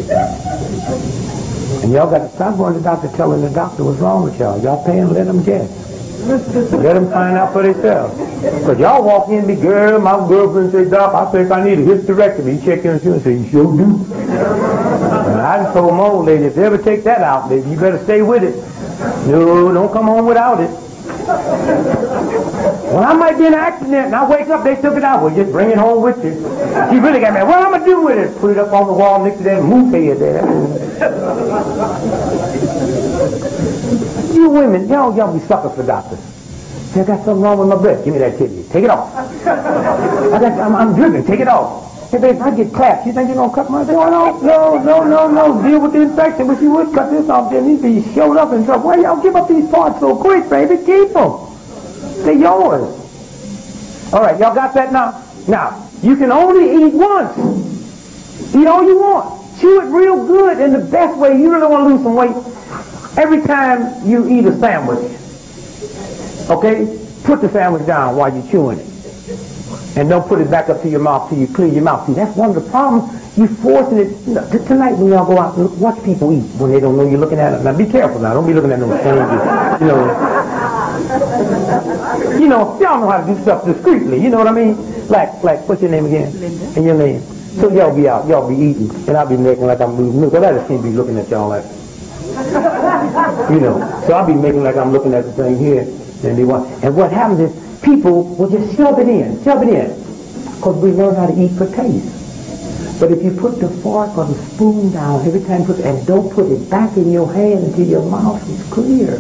And y'all got to stop going to the doctor telling the doctor what's wrong with y'all. Y'all paying, let them guess. Let them find out for themselves. Because y'all walk in and be, girl, my girlfriend said, doc, I think I need a hysterectomy. You check your insurance and say, you sure do. And I just told my old lady, if they ever take that out, baby, you better stay with it. No, don't come home without it. Well, I might be in an accident, and I wake up, they took it out. Well, just bring it home with you. She really got me. What am I going to do with it? Put it up on the wall next to that moose head there. You women, y'all be suckers for doctors. Say, I got something wrong with my breast. Give me that kidney. Take it off. I'm dripping. Take it off. Hey, babe, if I get clapped, you think you're going to cut my thing? Oh, no. Deal with the infection. But you would cut this off, then you'd be showed up in trouble. Why y'all give up these parts so quick, baby? Keep them. They're yours. All right, y'all got that now? Now, you can only eat once. Eat all you want. Chew it real good in the best way. You really want to lose some weight. Every time you eat a sandwich, okay, put the sandwich down while you're chewing it. And don't put it back up to your mouth till you clear your mouth. See, that's one of the problems. You're forcing it. You know, tonight when y'all go out and look, watch people eat when they don't know you're looking at them. Now be careful now. Don't be looking at them strangers. You know, y'all know how to do stuff discreetly. You know what I mean? Like, what's your name again? Linda. And your name. So y'all be out, y'all be eating, and I'll be making like I'm losing milk. Because I just can't be looking at y'all like, you know. So I'll be making like I'm looking at the thing here, and they want. And what happens is people will just shove it in, because we learn how to eat for taste. But if you put the fork or the spoon down every time, and don't put it back in your hand until your mouth is clear,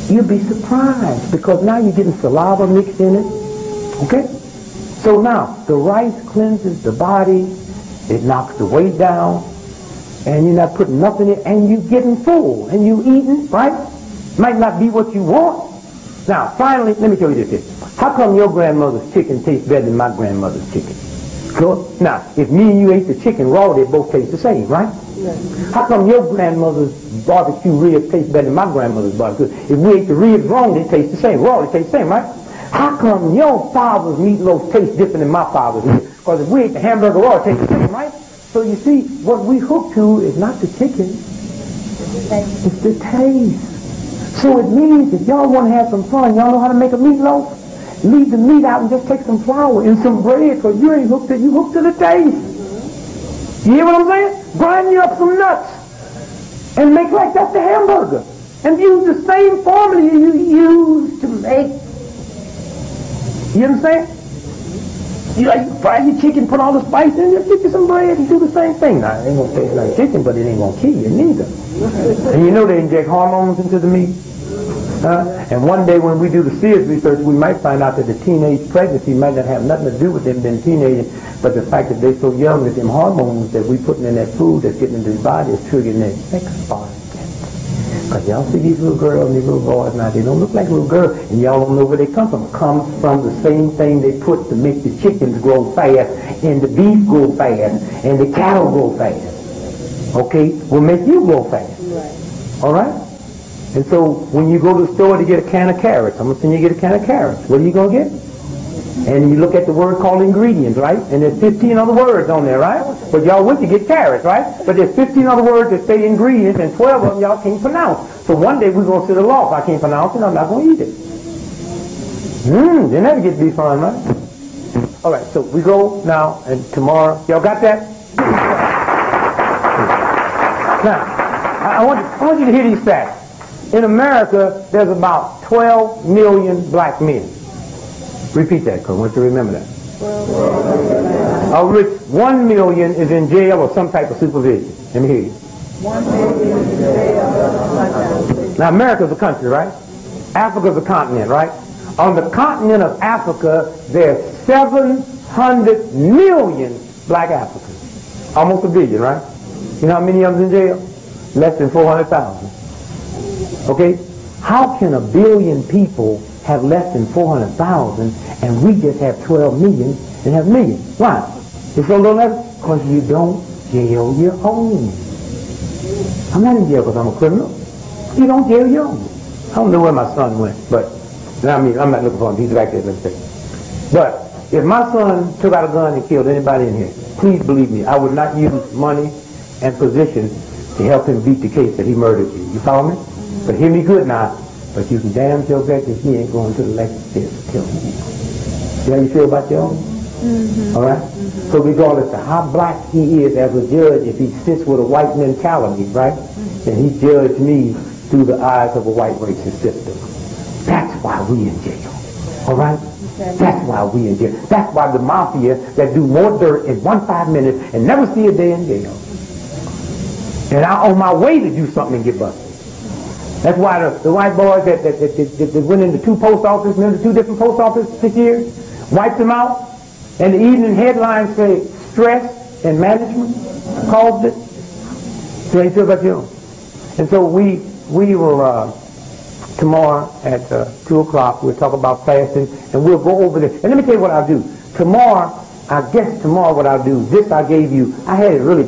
you'll be surprised because now you're getting saliva mixed in it. Okay? So now, the rice cleanses the body, it knocks the weight down, and you're not putting nothing in, and you're getting full, and you're eating, right? Might not be what you want. Now, finally, let me show you this here. How come your grandmother's chicken tastes better than my grandmother's chicken? Good? Now, if me and you ate the chicken raw, they both taste the same, right? Yes. How come your grandmother's barbecue ribs taste better than my grandmother's barbecue? If we ate the ribs raw, they taste the same. Raw, they taste the same, right? How come your father's meatloaf tastes different than my father's meatloaf? Because if we ate the hamburger raw, it tastes the same, right? So you see, what we hook to is not the chicken, it's the taste. So it means if y'all want to have some fun, y'all know how to make a meatloaf? Leave the meat out and just take some flour and some bread, because you ain't hooked to it, you hooked to the taste. You hear what I'm saying? Grind you up some nuts and make like that the hamburger. And use the same formula you use to make. You understand? You like fry your chicken, put all the spice in it, get you some bread and do the same thing. Now, it ain't going to taste like chicken, but it ain't going to kill you neither. And you know they inject hormones into the meat. And one day when we do the serious research, we might find out that the teenage pregnancy might not have nothing to do with them being teenagers, but the fact that they're so young that them hormones that we putting in that food that's getting into their body is triggering their sex spark. Because y'all see these little girls and these little boys now, they don't look like little girls, and y'all don't know where they come from. It comes from the same thing they put to make the chickens grow fast, and the beef grow fast, and the cattle grow fast. Okay? Will make you grow fast. Right. All right? And so when you go to the store to get a can of carrots, I'm going to send you to get a can of carrots. What are you going to get? And you look at the word called ingredients, right? And there's 15 other words on there, right? But y'all went to get carrots, right? But there's 15 other words that say ingredients, and 12 of them y'all can't pronounce. So one day we're going to sit aloft. I can't pronounce it, I'm not going to eat it. They never get to be fun, right? All right, so we go now, and tomorrow. Y'all got that? Now, I want you to hear these facts. In America, there's about 12 million black men. Repeat that, because I want you to remember that. Of which 1 million is in jail or some type of supervision. Let me hear you. 1 million is in jail. Now, America's a country, right? Africa's a continent, right? On the continent of Africa, there's 700 million black Africans. Almost a billion, right? You know how many of them in jail? Less than 400,000. Okay? How can a billion people have less than 400,000 and we just have 12 million and have millions? Why? It's so little less? Because you don't jail your own. I'm not in jail because I'm a criminal. You don't jail your own. I don't know where my son went, but I mean, I'm not looking for him. He's back there, let's say. But if my son took out a gun and killed anybody in here, please believe me, I would not use money and position to help him beat the case that he murdered you. You follow me? But hear me good now. But you can damn sure bet that he ain't going to the legislature to kill him. See how you feel about your own? All right? So regardless of how black he is as a judge, if he sits with a white mentality, right, then he judged me through the eyes of a white racist system. That's why we in jail. All right? That's why we in jail. That's why the mafia that do more dirt in 5 minutes and never see a day in jail. And I'm on my way to do something and get busted. That's why the white boys that went into 2 post offices, remember 2 different post offices 6 years, wiped them out, and the evening headlines say stress and management caused it. So you feel about you. And so we will tomorrow at 2 o'clock we'll talk about fasting, and we'll go over this. And let me tell you what I'll do. Tomorrow, I guess tomorrow what I'll do, this I gave you, I had it really